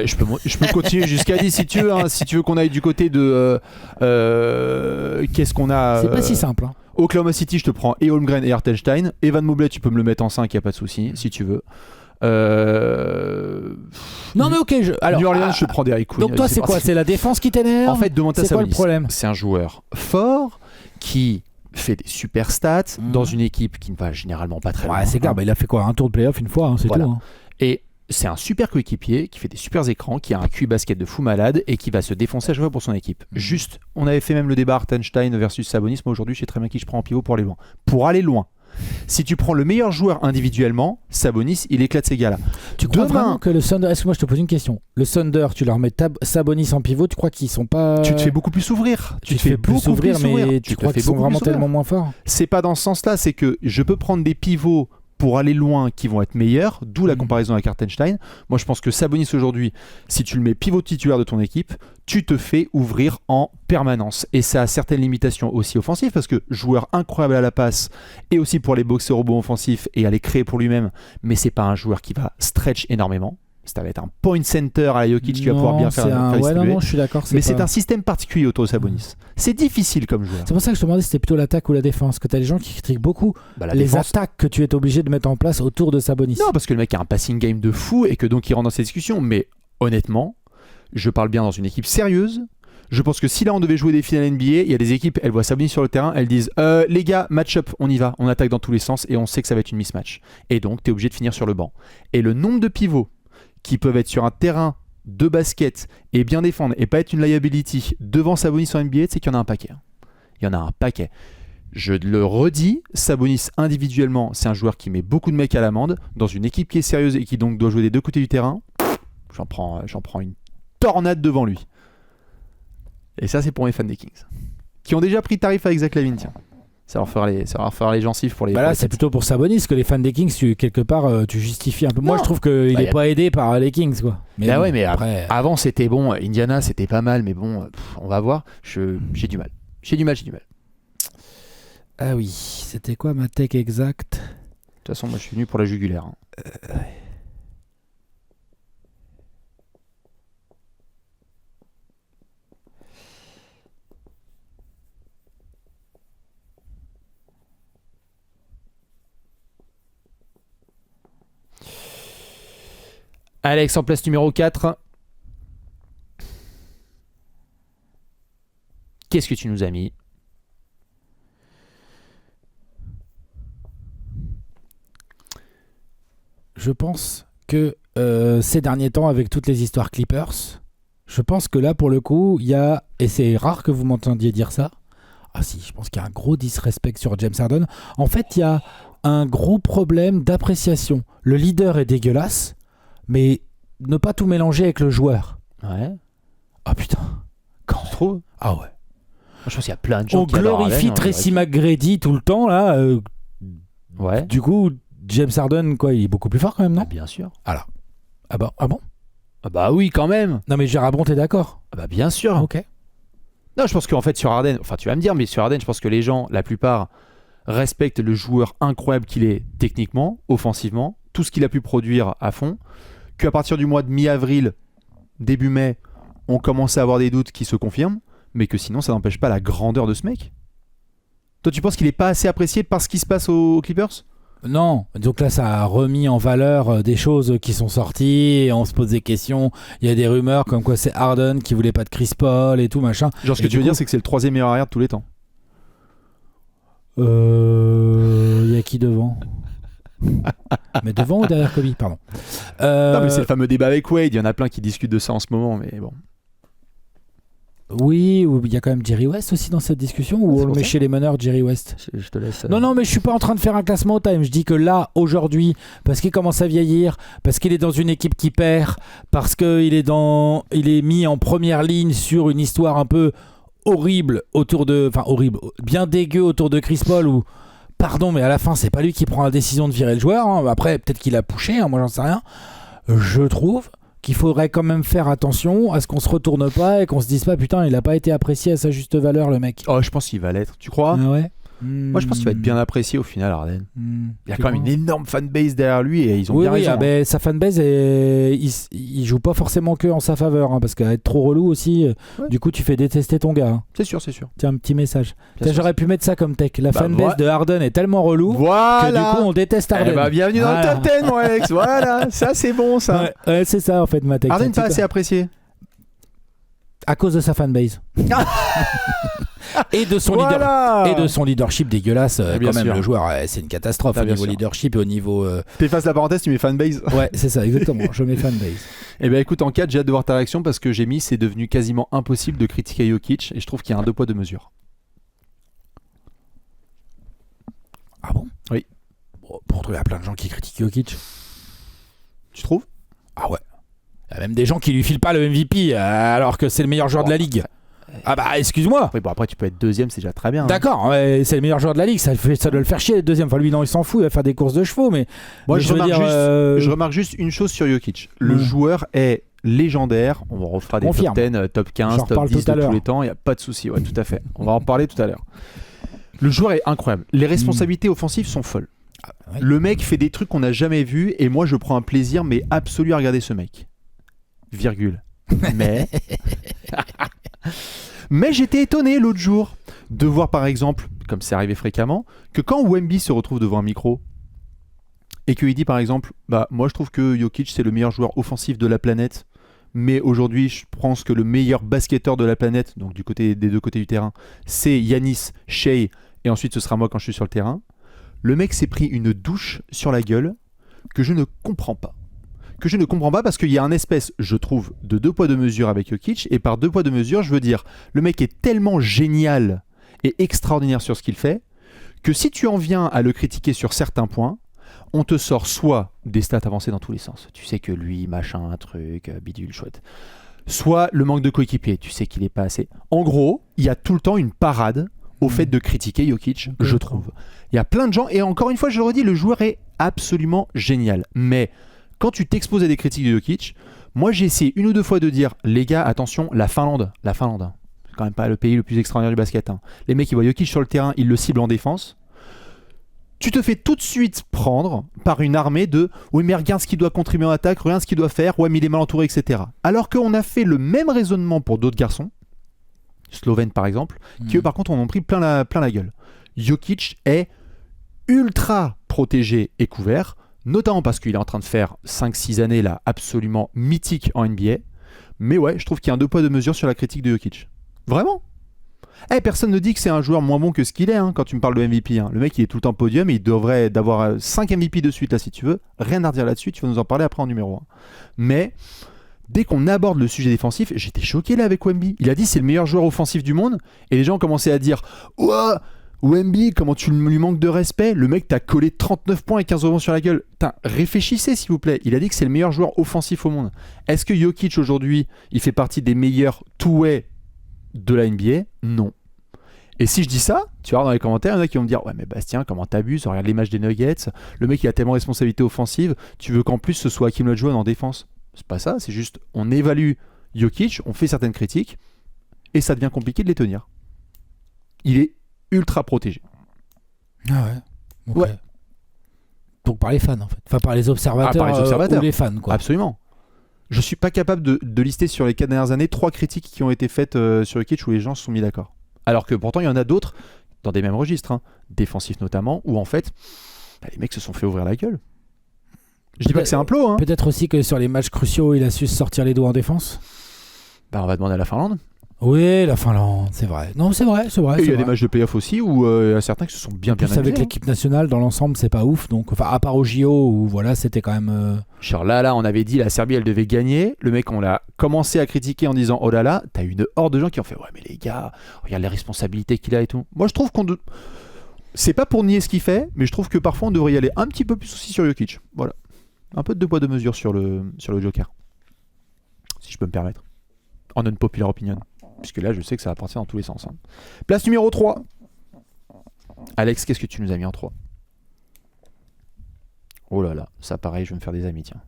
Je peux continuer jusqu'à 10 si tu veux. Si tu veux qu'on aille du côté de... qu'est-ce qu'on a C'est pas si simple. Oklahoma City, je te prends et Holmgren et Hartenstein. Evan Mobley, tu peux me le mettre en 5, il n'y a pas de souci, si tu veux. Non mais ok. Alors, New Orleans, je te prends Derrick Queen. Donc toi, c'est quoi? C'est la défense qui t'énerve? En fait, Domantas Sabonis, c'est quoi le problème? C'est un joueur fort qui fait des super stats dans une équipe qui ne va généralement pas très loin. Ouais, c'est clair. Il a fait quoi? Un tour de playoff une fois, c'est tout. Et c'est un super coéquipier qui fait des super écrans, qui a un QI basket de fou malade et qui va se défoncer à chaque fois pour son équipe. Juste, on avait fait même le débat Hartenstein versus Sabonis. Moi aujourd'hui, je sais très bien qui je prends en pivot pour aller loin. Pour aller loin. Si tu prends le meilleur joueur individuellement, Sabonis, il éclate ces gars-là. Tu crois vraiment que le Thunder... Excuse-moi, je te pose une question. Le Thunder, tu leur mets Sabonis en pivot, tu crois qu'ils sont pas... Tu te fais beaucoup plus ouvrir. Tu te fais plus ouvrir, mais tu crois qu'ils sont vraiment tellement moins forts? C'est pas dans ce sens-là, c'est que je peux prendre des pivots pour aller loin qui vont être meilleurs, d'où la comparaison avec Hartenstein. Moi, je pense que Sabonis aujourd'hui, si tu le mets pivot titulaire de ton équipe, tu te fais ouvrir en permanence. Et ça a certaines limitations aussi offensives, parce que joueur incroyable à la passe, et aussi pour les boxer rebonds offensifs et à les créer pour lui-même, mais c'est pas un joueur qui va stretch énormément. Ça va être un point center à la Jokic qui va pouvoir bien faire distribuer. Non, je suis d'accord. Mais c'est un système particulier autour de Sabonis. C'est difficile comme joueur. C'est pour ça que je te demandais si c'était plutôt l'attaque ou la défense. Que tu as des gens qui critiquent beaucoup les défense... attaques que tu es obligé de mettre en place autour de Sabonis. Non, parce que le mec a un passing game de fou et que donc il rentre dans ces discussions. Mais honnêtement, je parle bien dans une équipe sérieuse. Je pense que si là on devait jouer des finales NBA, il y a des équipes, elles voient Sabonis sur le terrain, elles disent les gars, match-up, on y va, on attaque dans tous les sens et on sait que ça va être une mismatch. Et donc tu es obligé de finir sur le banc. Et le nombre de pivots qui peuvent être sur un terrain de basket et bien défendre et pas être une liability devant Sabonis en NBA, c'est qu'il y en a un paquet. Il y en a un paquet. Je le redis, Sabonis individuellement, c'est un joueur qui met beaucoup de mecs à l'amende. Dans une équipe qui est sérieuse et qui donc doit jouer des deux côtés du terrain, j'en prends une tornade devant lui. Et ça, c'est pour mes fans des Kings. Qui ont déjà pris tarif avec Zach LaVine, tiens. Ça leur fera les gencives pour les... Bah là, c'est plutôt pour Sabonis que les fans des Kings, quelque part, tu justifies un peu. Moi, je trouve qu'il n'est pas aidé par les Kings, quoi. Mais bah bon, ouais, mais après... Avant, c'était bon. Indiana, c'était pas mal, mais bon, on va voir. J'ai du mal. J'ai du mal. Ah oui, c'était quoi ma tech exacte ? De toute façon, moi, je suis venu pour la jugulaire. Alex, en place numéro 4. Qu'est-ce que tu nous as mis ? Je pense que ces derniers temps, avec toutes les histoires Clippers, je pense que là, pour le coup, il y a, et c'est rare que vous m'entendiez dire ça, ah si, je pense qu'il y a un gros disrespect sur James Harden. En fait, il y a un gros problème d'appréciation. Le leader est dégueulasse, mais ne pas tout mélanger avec le joueur. Ouais. Ah putain. Quand tu trouves ? Ah ouais. Je pense qu'il y a plein de gens on qui glorifie Tracy McGrady tout le temps, là. Ouais. Du coup, James Harden, quoi, il est beaucoup plus fort quand même, non ? Bien sûr. Alors. Ah bon ? Ah bah oui, quand même. Non mais Gérard Bron, t'es d'accord ? Ah bah bien sûr. Ok. Non, je pense qu'en fait sur Harden, enfin tu vas me dire, mais sur Harden, je pense que les gens, la plupart, respectent le joueur incroyable qu'il est techniquement, offensivement, tout ce qu'il a pu produire à fond, qu'à partir du mois de mi-avril, début mai, on commence à avoir des doutes qui se confirment, mais que sinon ça n'empêche pas la grandeur de ce mec. Toi tu penses qu'il n'est pas assez apprécié par ce qui se passe aux Clippers ? Non, donc là ça a remis en valeur des choses qui sont sorties et on se pose des questions. Il y a des rumeurs comme quoi c'est Harden qui voulait pas de Chris Paul et tout machin. Genre ce que tu veux dire c'est que c'est le 3e meilleur arrière de tous les temps. Il y a qui devant ? Mais devant ou derrière Kobe, pardon. Non mais c'est le fameux débat avec Wade, il y en a plein qui discutent de ça en ce moment, mais bon. Oui, il y a quand même Jerry West aussi dans cette discussion, ou on le met chez les meneurs, Jerry West. Je te laisse. Non, mais je suis pas en train de faire un classement au time. Je dis que là, aujourd'hui, parce qu'il commence à vieillir, parce qu'il est dans une équipe qui perd, parce qu'il est mis en première ligne sur une histoire un peu horrible horrible, bien dégueu autour de Chris Paul, ou pardon, mais à la fin, c'est pas lui qui prend la décision de virer le joueur. Hein. Après, peut-être qu'il a poussé, hein, moi j'en sais rien. Je trouve qu'il faudrait quand même faire attention à ce qu'on se retourne pas et qu'on se dise pas putain il a pas été apprécié à sa juste valeur le mec. Oh je pense qu'il va l'être, tu crois ? Ah ouais. Moi je pense qu'il va être bien apprécié au final Harden. Il y a quand même une énorme fanbase derrière lui et ils ont bien raison. Oui, sa fanbase il joue pas forcément que en sa faveur hein, parce qu'à être trop relou aussi du coup tu fais détester ton gars. Hein. C'est sûr. Tiens un petit message. J'aurais pu mettre ça comme tech. La fanbase de Harden est tellement relou que du coup on déteste Harden. Bienvenue dans le top 10 mon Alex. Voilà, ça c'est bon ça. Ouais, c'est ça en fait ma tech. Harden pas assez apprécié. À cause de sa fanbase. Et de son leadership dégueulasse quand même le joueur c'est une catastrophe au niveau leadership et au niveau t'effaces la parenthèse, tu mets fanbase. Ouais c'est ça exactement. Je mets fanbase. Et ben écoute, en 4 j'ai hâte de voir ta réaction parce que j'ai mis c'est devenu quasiment impossible de critiquer Jokic et je trouve qu'il y a un 2 poids 2 mesures. Ah bon? Oui. Pour trouver, il y a plein de gens qui critiquent Jokic. Tu trouves? Ah ouais. Il y a même des gens qui lui filent pas le MVP alors que c'est le meilleur joueur de la ligue. Ah bah excuse-moi. Oui, bon, après, tu peux être deuxième, c'est déjà très bien. D'accord, c'est le meilleur joueur de la ligue, ça doit le faire chier le deuxième. Enfin lui non, il s'en fout, il va faire des courses de chevaux, mais Moi, mais je remarque juste une chose sur Jokic. Le joueur est légendaire. On refera des Confirme. Top 10, top 15, top 10 de tous les temps. Il n'y a pas de souci. Ouais, tout à fait. On va en parler tout à l'heure. Le joueur est incroyable. Les responsabilités offensives sont folles. Ouais. Le mec fait des trucs qu'on n'a jamais vus et moi, je prends un plaisir mais absolu à regarder ce mec. Virgule. Mais j'étais étonné l'autre jour de voir par exemple, comme c'est arrivé fréquemment, que quand Wemby se retrouve devant un micro et qu'il dit par exemple, bah moi je trouve que Jokic c'est le meilleur joueur offensif de la planète, mais aujourd'hui je pense que le meilleur basketteur de la planète, donc des deux côtés du terrain, c'est Giannis, Shai, et ensuite ce sera moi quand je suis sur le terrain. Le mec s'est pris une douche sur la gueule que je ne comprends pas. Que je ne comprends pas parce qu'il y a un espèce, je trouve, de deux poids deux mesures avec Jokic, et par deux poids deux mesures, je veux dire, le mec est tellement génial et extraordinaire sur ce qu'il fait, que si tu en viens à le critiquer sur certains points, on te sort soit des stats avancées dans tous les sens, tu sais que lui, machin, un truc, bidule, chouette, soit le manque de coéquipier, tu sais qu'il est pas assez. En gros, il y a tout le temps une parade au fait de critiquer Jokic, je trouve. Il y a plein de gens, et encore une fois, je le redis, le joueur est absolument génial, mais quand tu t'exposes à des critiques de Jokic, moi j'ai essayé une ou deux fois de dire, les gars, attention, la Finlande, c'est quand même pas le pays le plus extraordinaire du basket. Les mecs, ils voient Jokic sur le terrain, ils le ciblent en défense. Tu te fais tout de suite prendre par une armée de « Oui, mais regarde ce qu'il doit contribuer en attaque, regarde ce qu'il doit faire, ouais, mais il est mal entouré, etc. » Alors qu'on a fait le même raisonnement pour d'autres garçons, Slovènes par exemple, qui eux par contre en ont pris plein la gueule. Jokic est ultra protégé et couvert, notamment parce qu'il est en train de faire 5-6 années là absolument mythiques en NBA. Mais ouais, je trouve qu'il y a un deux poids deux mesures sur la critique de Jokic. Vraiment. Personne ne dit que c'est un joueur moins bon que ce qu'il est quand tu me parles de MVP. Le mec il est tout le temps podium et il devrait d'avoir 5 MVP de suite là si tu veux. Rien à redire là-dessus, tu vas nous en parler après en numéro 1. Mais dès qu'on aborde le sujet défensif, j'étais choqué là avec Wemby. Il a dit c'est le meilleur joueur offensif du monde et les gens ont commencé à dire « Ouah, Wemby, comment tu lui manques de respect? Le mec t'a collé 39 points et 15 rebonds sur la gueule. » Réfléchissez s'il vous plaît. Il a dit que c'est le meilleur joueur offensif au monde. Est-ce que Jokic aujourd'hui, il fait partie des meilleurs two-way de la NBA? Non. Et si je dis ça, tu vas voir dans les commentaires, il y en a qui vont me dire « Ouais mais Bastien, comment t'abuses? Regarde les matchs des Nuggets. Le mec il a tellement de responsabilités offensives. Tu veux qu'en plus ce soit Hakeem Olajuwon en défense? » C'est pas ça, c'est juste on évalue Jokic, on fait certaines critiques et ça devient compliqué de les tenir. Il est ultra protégé. Ah ouais. Okay. Ouais. Donc par les fans en fait. Enfin par les observateurs, ou les fans quoi. Absolument. Je suis pas capable de lister sur les 4 dernières années 3 critiques qui ont été faites sur Jokic où les gens se sont mis d'accord. Alors que pourtant il y en a d'autres dans des mêmes registres, défensifs notamment, où en fait les mecs se sont fait ouvrir la gueule. Je dis pas que c'est un plot. Peut-être aussi que sur les matchs cruciaux il a su sortir les doigts en défense. On va demander à la Finlande. Oui, la Finlande, c'est vrai. Non, c'est vrai. Et il y a des matchs de play-off aussi où il y a certains qui se sont bien amusés. Avec l'équipe nationale, dans l'ensemble, c'est pas ouf. Donc, à part au JO, où voilà, c'était quand même. Genre là, on avait dit la Serbie, elle devait gagner. Le mec, on l'a commencé à critiquer en disant oh là, t'as eu une horde de gens qui ont fait ouais, mais les gars, regarde les responsabilités qu'il a et tout. Moi, je trouve c'est pas pour nier ce qu'il fait, mais je trouve que parfois on devrait y aller un petit peu plus aussi sur Jokic. Voilà. Un peu de deux poids deux mesures sur le Joker. Si je peux me permettre. En unpopular opinion. Puisque là, je sais que ça va partir dans tous les sens. Place numéro 3. Alex, qu'est-ce que tu nous as mis en 3? Oh là là, ça pareil, je vais me faire des amis, tiens.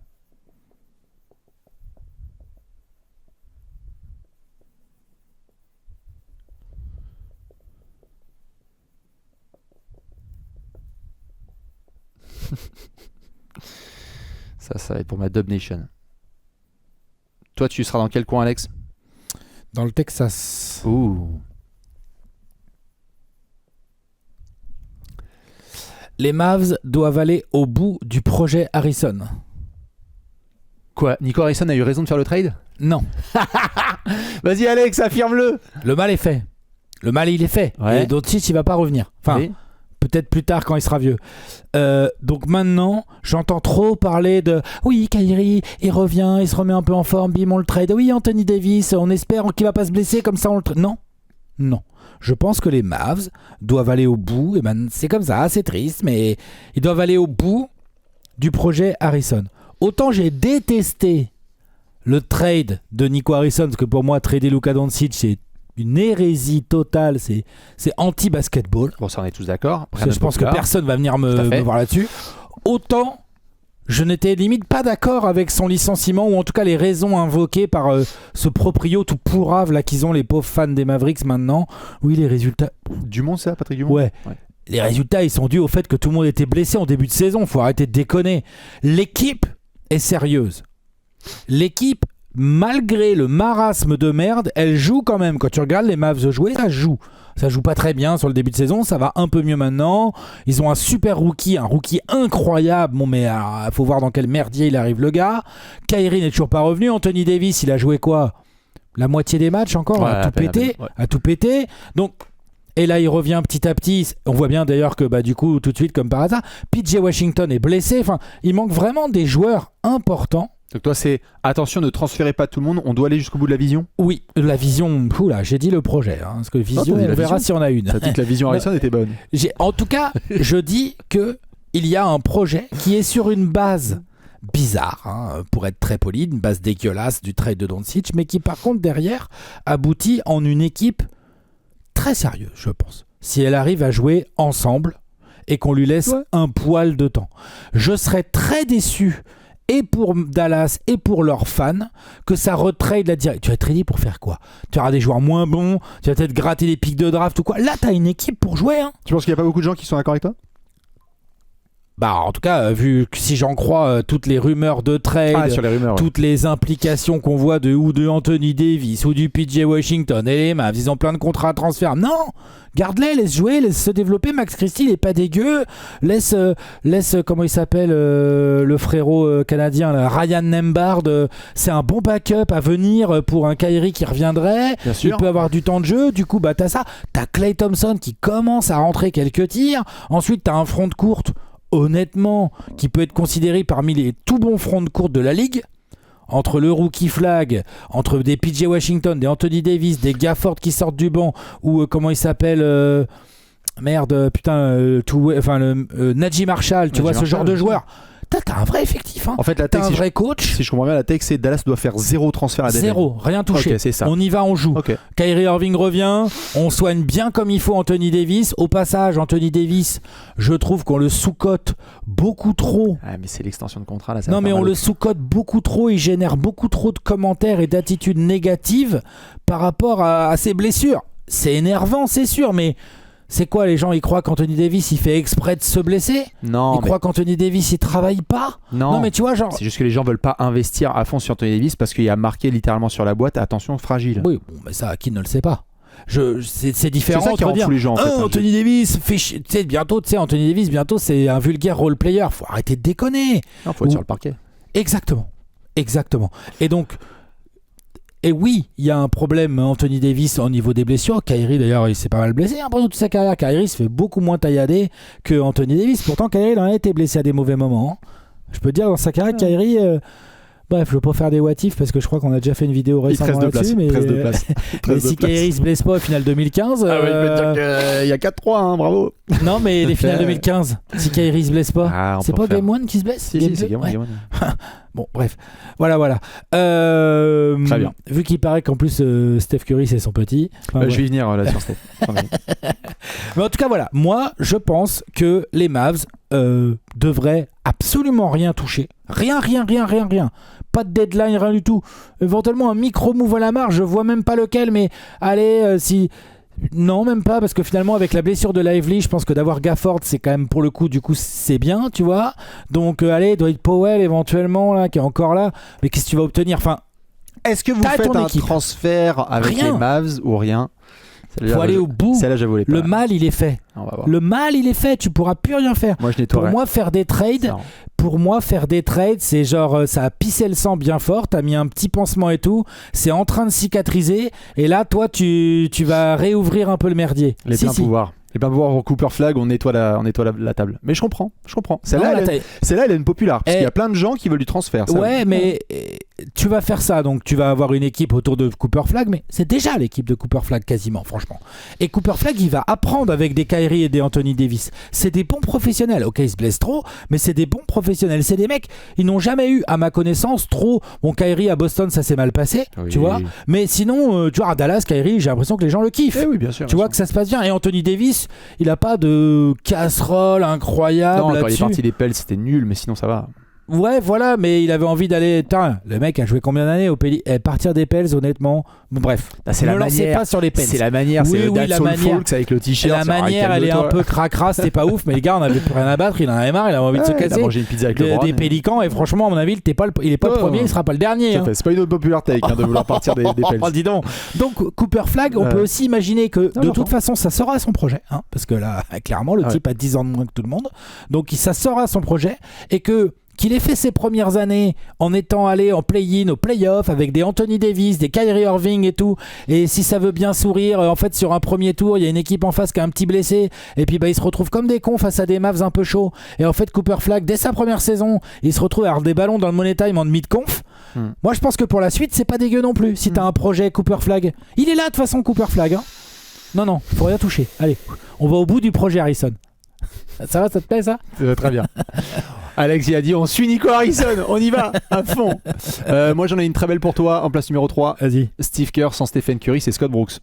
Ça va être pour ma Dub Nation. Toi, tu seras dans quel coin, Alex? Dans le Texas. Ouh. Les Mavs doivent aller au bout du projet Harrison. Quoi? Nico Harrison a eu raison de faire le trade? Non. Vas-y Alex, affirme-le. Le mal est fait. Le mal il est fait. Ouais. Et Doncic il va pas revenir. Enfin, oui. Peut-être plus tard quand il sera vieux. Donc maintenant, j'entends trop parler de oui, Kyrie, il revient, il se remet un peu en forme, bim, on le trade. Oui, Anthony Davis, on espère qu'il va pas se blesser, comme ça on le trade. Non. Je pense que les Mavs doivent aller au bout, et ben c'est comme ça, c'est triste, mais ils doivent aller au bout du projet Harrison. Autant j'ai détesté le trade de Nico Harrison, parce que pour moi, trader Luka Doncic, c'est une hérésie totale, c'est anti-basketball. Bon, ça, on est tous d'accord. Je pense que personne va venir me voir là-dessus. Autant, je n'étais limite pas d'accord avec son licenciement, ou en tout cas les raisons invoquées par ce proprio tout pourrave là qu'ils ont, les pauvres fans des Mavericks maintenant. Oui, les résultats... Dumont, c'est ça, Patrick Dumont? Ouais. Les résultats, ils sont dus au fait que tout le monde était blessé en début de saison. Faut arrêter de déconner. L'équipe est sérieuse. L'équipe, malgré le marasme de merde, elle joue quand même. Quand tu regardes les Mavs jouer, ça joue. Ça joue pas très bien sur le début de saison, ça va un peu mieux maintenant. Ils ont un super rookie, un rookie incroyable. Bon, mais faut voir dans quel merdier il arrive, le gars. Kyrie n'est toujours pas revenu. Anthony Davis, il a joué quoi? La moitié des matchs encore, à tout péter. Donc, et là, il revient petit à petit. On voit bien d'ailleurs que du coup, tout de suite, comme par hasard, PJ Washington est blessé. Enfin, il manque vraiment des joueurs importants. Donc toi, c'est attention, ne transférez pas tout le monde, on doit aller jusqu'au bout de la vision? Oui, la vision, oula, j'ai dit le projet, hein, parce que vision, on verra si on a une. Ça dit que la vision Harrison était bonne. En tout cas, je dis qu'il y a un projet qui est sur une base bizarre, hein, pour être très poli, une base dégueulasse du trade de Doncic, mais qui par contre derrière aboutit en une équipe très sérieuse, je pense. Si elle arrive à jouer ensemble et qu'on lui laisse un poil de temps. Je serais très déçu, et pour Dallas et pour leurs fans, que ça retrade la direction. Tu vas être ready pour faire quoi? Tu auras des joueurs moins bons, tu vas peut-être gratter des pics de draft ou quoi. Là, tu as une équipe pour jouer. Hein. Tu penses qu'il n'y a pas beaucoup de gens qui sont d'accord avec toi? En tout cas, vu que si j'en crois toutes les rumeurs de trade, sur les rumeurs, toutes les implications qu'on voit de Anthony Davis ou du PJ Washington et les Mavs, ils ont plein de contrats à transfert. Non, garde-les, laisse jouer, laisse se développer. Max Christie, il est pas dégueu. Laisse comment il s'appelle, le frérot canadien, là, Ryan Nembhard. C'est un bon backup à venir pour un Kyrie qui reviendrait. Bien sûr. Il peut avoir du temps de jeu. Du coup, t'as ça. T'as Klay Thompson qui commence à rentrer quelques tirs. Ensuite, t'as un front de courte, honnêtement, qui peut être considéré parmi les tout bons fronts de courte de la ligue, entre le rookie flag, entre des PJ Washington, des Anthony Davis, des Gafford qui sortent du banc, ou comment il s'appelle, Najee Marshall, tu vois, ce genre de joueur. T'as un vrai effectif, hein. En fait, la t'as take, un vrai coach. Si je comprends bien, la take, c'est Dallas doit faire 0 transfert à Denver. 0, rien touché. Ok, c'est ça. On y va, on joue. Okay. Kyrie Irving revient, on soigne bien comme il faut Anthony Davis. Au passage, Anthony Davis, je trouve qu'on le sous-cote beaucoup trop. Ah, mais c'est l'extension de contrat là. Non, mais on le sous-cote beaucoup trop. Il génère beaucoup trop de commentaires et d'attitudes négatives par rapport à ses blessures. C'est énervant, c'est sûr, mais c'est quoi, les gens, ils croient qu'Anthony Davis il fait exprès de se blesser? Non. Ils croient qu'Anthony Davis il travaille pas? Non, mais tu vois, genre. C'est juste que les gens veulent pas investir à fond sur Anthony Davis parce qu'il y a marqué littéralement sur la boîte, attention, fragile. Oui, bon, mais ça, qui ne le sait pas? C'est différent. C'est ça qui rend fou les gens. En fait, Anthony Davis, Anthony Davis, bientôt, c'est un vulgaire role player. Faut arrêter de déconner. Non, faut être sur le parquet. Exactement. Et donc. Et oui, il y a un problème, Anthony Davis, au niveau des blessures. Kyrie, d'ailleurs, il s'est pas mal blessé pendant toute sa carrière. Kyrie se fait beaucoup moins taillader que Anthony Davis. Pourtant, Kyrie, il a été blessé à des mauvais moments. Je peux te dire, dans sa carrière, Kyrie... Bref, je veux pas faire des what if parce que je crois qu'on a déjà fait une vidéo récemment là-dessus. Mais si Kyrie se blesse pas au final 2015... Ah oui, je peux te dire qu'il y a 4-3, hein, bravo. Non, mais les finales 2015, si Kyrie se blesse pas, c'est pas Game 1 qui se blesse? Si, c'est Game 1. Bon, bref. Voilà. Très bien. Vu qu'il paraît qu'en plus Steph Curry c'est son petit. Je vais y venir là sur Steph. Mais en tout cas, voilà. Moi, je pense que les Mavs devraient absolument rien toucher. Rien. Pas de deadline, rien du tout. Éventuellement un micro-move à la marge, je vois même pas lequel, mais allez, si... Non, même pas, parce que finalement avec la blessure de Lively, je pense que d'avoir Gafford, c'est quand même pour le coup, du coup c'est bien, tu vois. Donc allez, Dwight Powell éventuellement là, qui est encore là, mais qu'est-ce que tu vas obtenir? Enfin, est-ce que vous faites un transfert avec les Mavs ou rien? Faut aller au bout. Celle-là, j'avoue, le mal il est fait. Le mal il est fait, tu pourras plus rien faire. Moi je nettoierai. Pour moi faire des trades, c'est genre ça a pissé le sang bien fort, t'as mis un petit pansement et tout, c'est en train de cicatriser et là toi tu vas réouvrir un peu le merdier. Les pleins pouvoirs. Les pleins pouvoirs au Cooper Flag, on nettoie la table. Mais je comprends. Celle-là elle est une populaire parce qu'il y a plein de gens qui veulent du transfert. Ouais, mais tu vas faire ça, donc tu vas avoir une équipe autour de Cooper Flagg, mais c'est déjà l'équipe de Cooper Flagg quasiment, franchement. Et Cooper Flagg, il va apprendre avec des Kyrie et des Anthony Davis. C'est des bons professionnels. Ok, ils se blessent trop, mais c'est des bons professionnels. C'est des mecs, ils n'ont jamais eu, à ma connaissance, trop. Bon, Kyrie à Boston, ça s'est mal passé, tu vois. Mais sinon, tu vois, à Dallas, Kyrie, j'ai l'impression que les gens le kiffent. Oui, bien sûr. Tu vois que ça se passe bien. Et Anthony Davis, il a pas de casserole incroyable. Non, quand il est là-dessus. parti des Pels, c'était nul, mais sinon ça va. Ouais, voilà, mais il avait envie d'aller. Putain, le mec a joué combien d'années au Pels? Partir des Pels, honnêtement. Bon, bref, c'est ne la lancez manière. pas sur les Pels. C'est la manière, Oui, c'est oui, le la Soul manière. Folks avec le t-shirt. La manière, elle est un peu cracra, c'était pas ouf, mais le gars, on avait plus rien à battre, il en avait marre, il avait envie de se Il a casser. mangé une pizza avec le Des Pélicans, et franchement, à mon avis, il est pas le premier, il sera pas le dernier. Hein. C'est pas une autre populaire take de vouloir partir des Pels. Oh, dis donc. Donc, Cooper Flagg, on peut aussi imaginer que de toute façon, ça sera son projet, hein, parce que là, clairement, le type a 10 ans de moins que tout le monde, donc ça sera son projet, et qu'il ait fait ses premières années en étant allé en play-in, au play-off avec des Anthony Davis, des Kyrie Irving et tout, et si ça veut bien sourire, en fait sur un premier tour il y a une équipe en face qui a un petit blessé et puis il se retrouve comme des cons face à des Mavs un peu chauds, et en fait Cooper Flagg dès sa première saison il se retrouve à avoir des ballons dans le money time en mid-conf. Moi je pense que pour la suite c'est pas dégueu non plus si t'as un projet Cooper Flagg, il est là de toute façon Cooper Flagg, hein. Non, faut rien toucher, allez on va au bout du projet Harrison. Ça va, ça te plaît ça? Très bien. Alex il a dit on suit Nico Harrison, on y va à fond. Moi j'en ai une très belle pour toi en place numéro 3. Vas-y. Steve Kerr sans Stephen Curry, c'est Scott Brooks.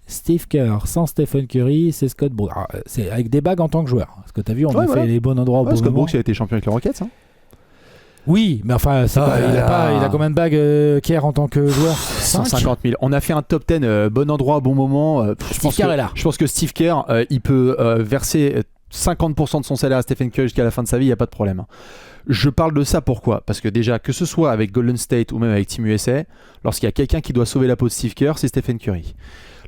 Steve Kerr sans Stephen Curry, c'est Scott Brooks. C'est avec des bagues en tant que joueur. Parce que t'as vu, on a fait les bons endroits au bon Scott moment. Brooks il a été champion avec les Rockets. Hein. Oui, mais enfin, il a combien de bagues Kerr en tant que joueur? 150 000. On a fait un top 10 bon endroit, bon moment. Steve Kerr est là. Je pense que Steve Kerr, il peut verser 50% de son salaire à Stephen Curry jusqu'à la fin de sa vie, il n'y a pas de problème. Je parle de ça pourquoi? Parce que déjà, que ce soit avec Golden State ou même avec Team USA, lorsqu'il y a quelqu'un qui doit sauver la peau de Steve Kerr, c'est Stephen Curry.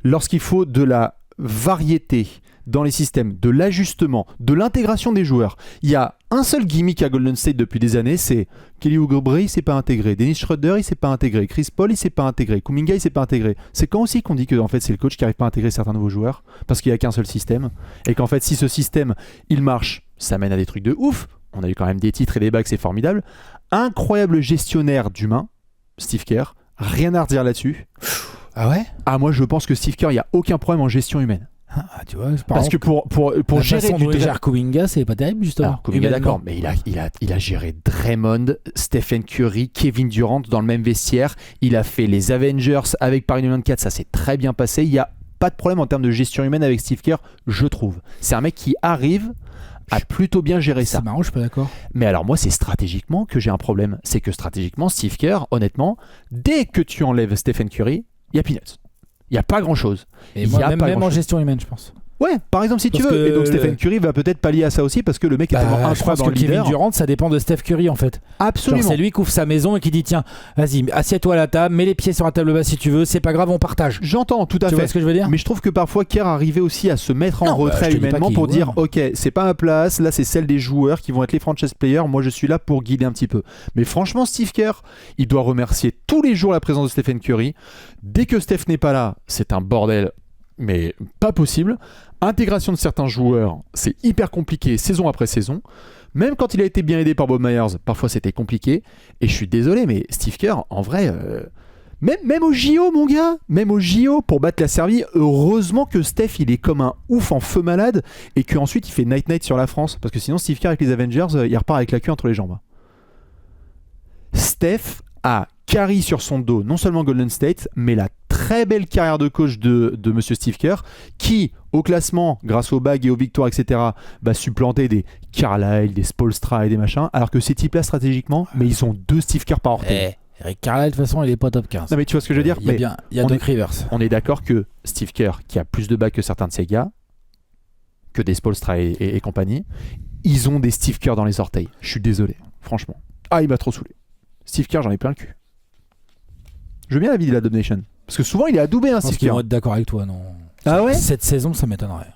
Lorsqu'il faut de la variété dans les systèmes, de l'ajustement, de l'intégration des joueurs, il y a un seul gimmick à Golden State depuis des années, c'est Kelly Oubre, il s'est pas intégré, Dennis Schroeder, il s'est pas intégré, Chris Paul, il s'est pas intégré, Kuminga, il s'est pas intégré. C'est quand aussi qu'on dit que en fait, c'est le coach qui arrive pas à intégrer certains nouveaux joueurs parce qu'il y a qu'un seul système, et qu'en fait si ce système il marche, ça mène à des trucs de ouf. On a eu quand même des titres et des bagues, c'est formidable. Incroyable gestionnaire d'humains, Steve Kerr, rien à redire là-dessus. Ah ouais? Ah moi je pense que Steve Kerr, il y a aucun problème en gestion humaine. Ah, tu vois, parce que pour la gérer façon dont il gère Kuminga, c'est pas terrible justement. Alors, Kuminga d'accord, mais il a géré Draymond, Stephen Curry, Kevin Durant dans le même vestiaire. Il a fait les Avengers avec Paris 94, ça s'est très bien passé. Il y a pas de problème en termes de gestion humaine avec Steve Kerr, je trouve. C'est un mec qui arrive à plutôt bien gérer ça. C'est marrant, je suis pas d'accord. Mais alors moi, c'est stratégiquement que j'ai un problème. C'est que stratégiquement, Steve Kerr, honnêtement, dès que tu enlèves Stephen Curry, il y a peanuts. Il n'y a pas grand-chose. Et moi, même en gestion humaine, je pense. Ouais, par exemple, si tu veux. Et donc Stephen Curry va peut-être pallier à ça aussi parce que le mec est tellement incroyable dans le leader. Kevin Durant, ça dépend de Steph Curry en fait. Absolument. C'est lui qui ouvre sa maison et qui dit tiens, vas-y, assieds-toi à la table, mets les pieds sur la table basse si tu veux, c'est pas grave, on partage. J'entends, tout à fait. Tu vois ce que je veux dire? Mais je trouve que parfois Kerr arrivait aussi à se mettre en retrait humainement pour dire ok, c'est pas ma place, là c'est celle des joueurs qui vont être les franchise players, moi je suis là pour guider un petit peu. Mais franchement, Steve Kerr, il doit remercier tous les jours la présence de Stephen Curry. Dès que Steph n'est pas là, c'est un bordel, mais pas possible. Intégration de certains joueurs, c'est hyper compliqué saison après saison. Même quand il a été bien aidé par Bob Myers, parfois c'était compliqué. Et je suis désolé, mais Steve Kerr, en vrai, même au JO, mon gars, même au JO, pour battre la Serbie, heureusement que Steph, il est comme un ouf en feu malade et qu'ensuite il fait night-night sur la France. Parce que sinon, Steve Kerr avec les Avengers, il repart avec la queue entre les jambes. Steph a carry sur son dos, non seulement Golden State, mais la très belle carrière de coach de monsieur Steve Kerr, qui, au classement, grâce aux bagues et aux victoires, etc., va supplanter des Carlisle, des Spoelstra et des machins, alors que ces types-là, stratégiquement, mais ils ont 2 Steve Kerr par orteil. Eric Carlisle, de toute façon, il est pas top 15. Non, mais tu vois ce que je veux dire? Il y a Doc Rivers. On est d'accord que Steve Kerr, qui a plus de bagues que certains de ses gars, que des Spoelstra et compagnie, ils ont des Steve Kerr dans les orteils. Je suis désolé, franchement. Ah, il m'a trop saoulé. Steve Kerr, j'en ai plein le cul. Je veux bien la vie de la Domination. Parce que souvent, il est adoubé, hein, Steve Kerr. Ils vont être d'accord avec toi, non? Ah ouais? Cette saison, ça m'étonnerait.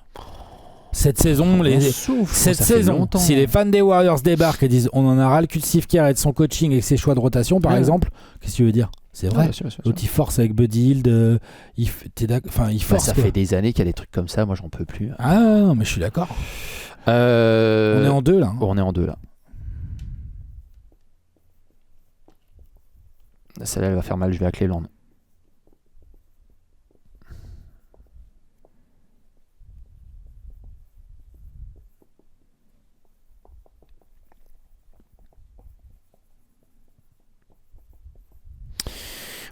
Cette saison, longtemps. Si les fans des Warriors débarquent et disent on en a ras le cul de Steve Kerr et de son coaching et de ses choix de rotation, par exemple, qu'est-ce que tu veux dire? C'est vrai. L'autre, il force avec Buddy Hield. Il force. Ça fait des années qu'il y a des trucs comme ça. Moi, j'en peux plus. Ah non, mais je suis d'accord. On est en 2 là. On est en 2 là. Celle-là, elle va faire mal, je vais à Cleveland.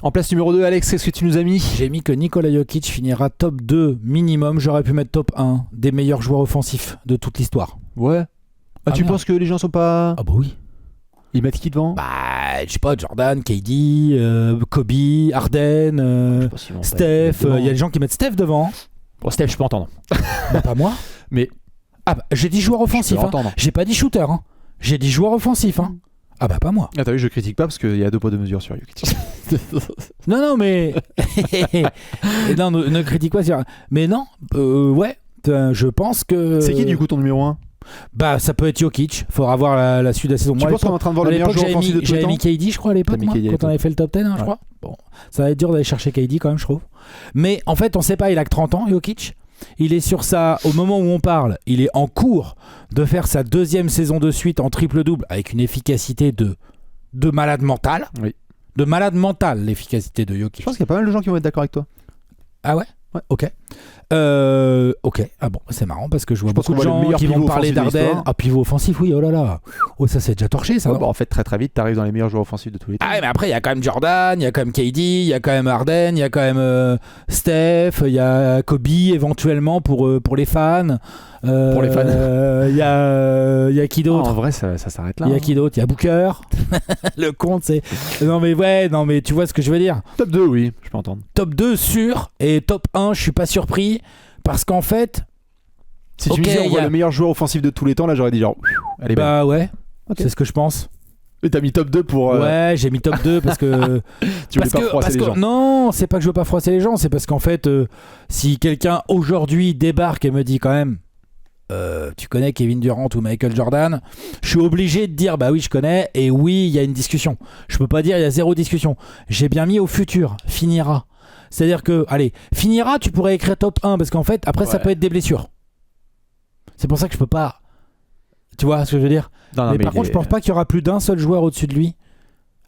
En place numéro 2, Alex, qu'est-ce que tu nous as mis? J'ai mis que Nikola Jokic finira top 2 minimum. J'aurais pu mettre top 1 des meilleurs joueurs offensifs de toute l'histoire. Ouais. Tu penses que les gens sont pas... Ah bah oui. Ils mettent qui devant? Bah, je sais pas, Jordan, KD, Kobe, Harden, Steph. Il y a des gens qui mettent Steph devant. Bon, Steph, je peux entendre. Bah, pas moi. Mais... Ah bah, j'ai dit joueur offensif. Hein. J'ai pas dit shooter. Hein. J'ai dit joueur offensif. Hein. Ah bah, pas moi. Ah, t'as vu, je critique pas parce qu'il y a 2 poids 2 mesures sur Jokic. Non, mais... non, ne critique pas. Mais non, ouais, je pense que... C'est qui, du coup, ton numéro 1? Bah, ça peut être Jokic. Faudra voir la suite de la saison. Tu penses qu'on est en train de voir le meilleur joueur offensif de tous les temps? J'avais mis KD, je crois, à l'époque, quand on avait fait le top 10, hein, je crois. Bon, ça va être dur d'aller chercher KD quand même, je trouve. Mais en fait, on sait pas, il a que 30 ans, Jokic. Il est sur ça, au moment où on parle, il est en cours de faire sa 2e saison de suite en triple-double avec une efficacité de malade mental. Oui. De malade mental, l'efficacité de Jokic. Je pense qu'il y a pas mal de gens qui vont être d'accord avec toi. Ah ouais? Ouais, ok. Ok, ah bon, c'est marrant parce que je vois beaucoup de le gens meilleur qui vont pivot parler offensif de d'Arden. l'histoire. Ah, pivot offensif, oui, oh là là. Oh, ça c'est déjà torché, ça. Ouais, bah, en fait, très très vite, t'arrives dans les meilleurs joueurs offensifs de tous les temps. Ah, mais après, il y a quand même Jordan, il y a quand même KD, il y a quand même Harden, il y a quand même Steph, il y a Kobe éventuellement pour les fans. Pour les fans. Il y a qui d'autre? En vrai, ça s'arrête là. Il y a qui d'autre? Il y a Booker. Le compte, c'est. Non, mais tu vois ce que je veux dire. Top 2, oui, je peux entendre. Top 2 sûr, et top 1, je suis pas surpris. Parce qu'en fait. Si tu me disais on voit le meilleur joueur offensif de tous les temps, là j'aurais dit genre. Elle est belle. Bah ouais, okay. C'est ce que je pense. Et t'as mis top 2 pour. Ouais, j'ai mis top 2 parce que. Tu voulais pas froisser les gens. Non, c'est pas que je veux pas froisser les gens, c'est parce qu'en fait, si quelqu'un aujourd'hui débarque et me dit quand même. Tu connais Kevin Durant ou Michael Jordan, je suis obligé de dire bah oui je connais et oui il y a une discussion. Je peux pas dire il y a zéro discussion. J'ai bien mis au futur, finira. C'est-à-dire que, allez, finira, tu pourrais écrire top 1 parce qu'en fait après ça peut être des blessures. C'est pour ça que je peux pas. Tu vois ce que je veux dire? Non, mais par contre je pense pas qu'il y aura plus d'un seul joueur au-dessus de lui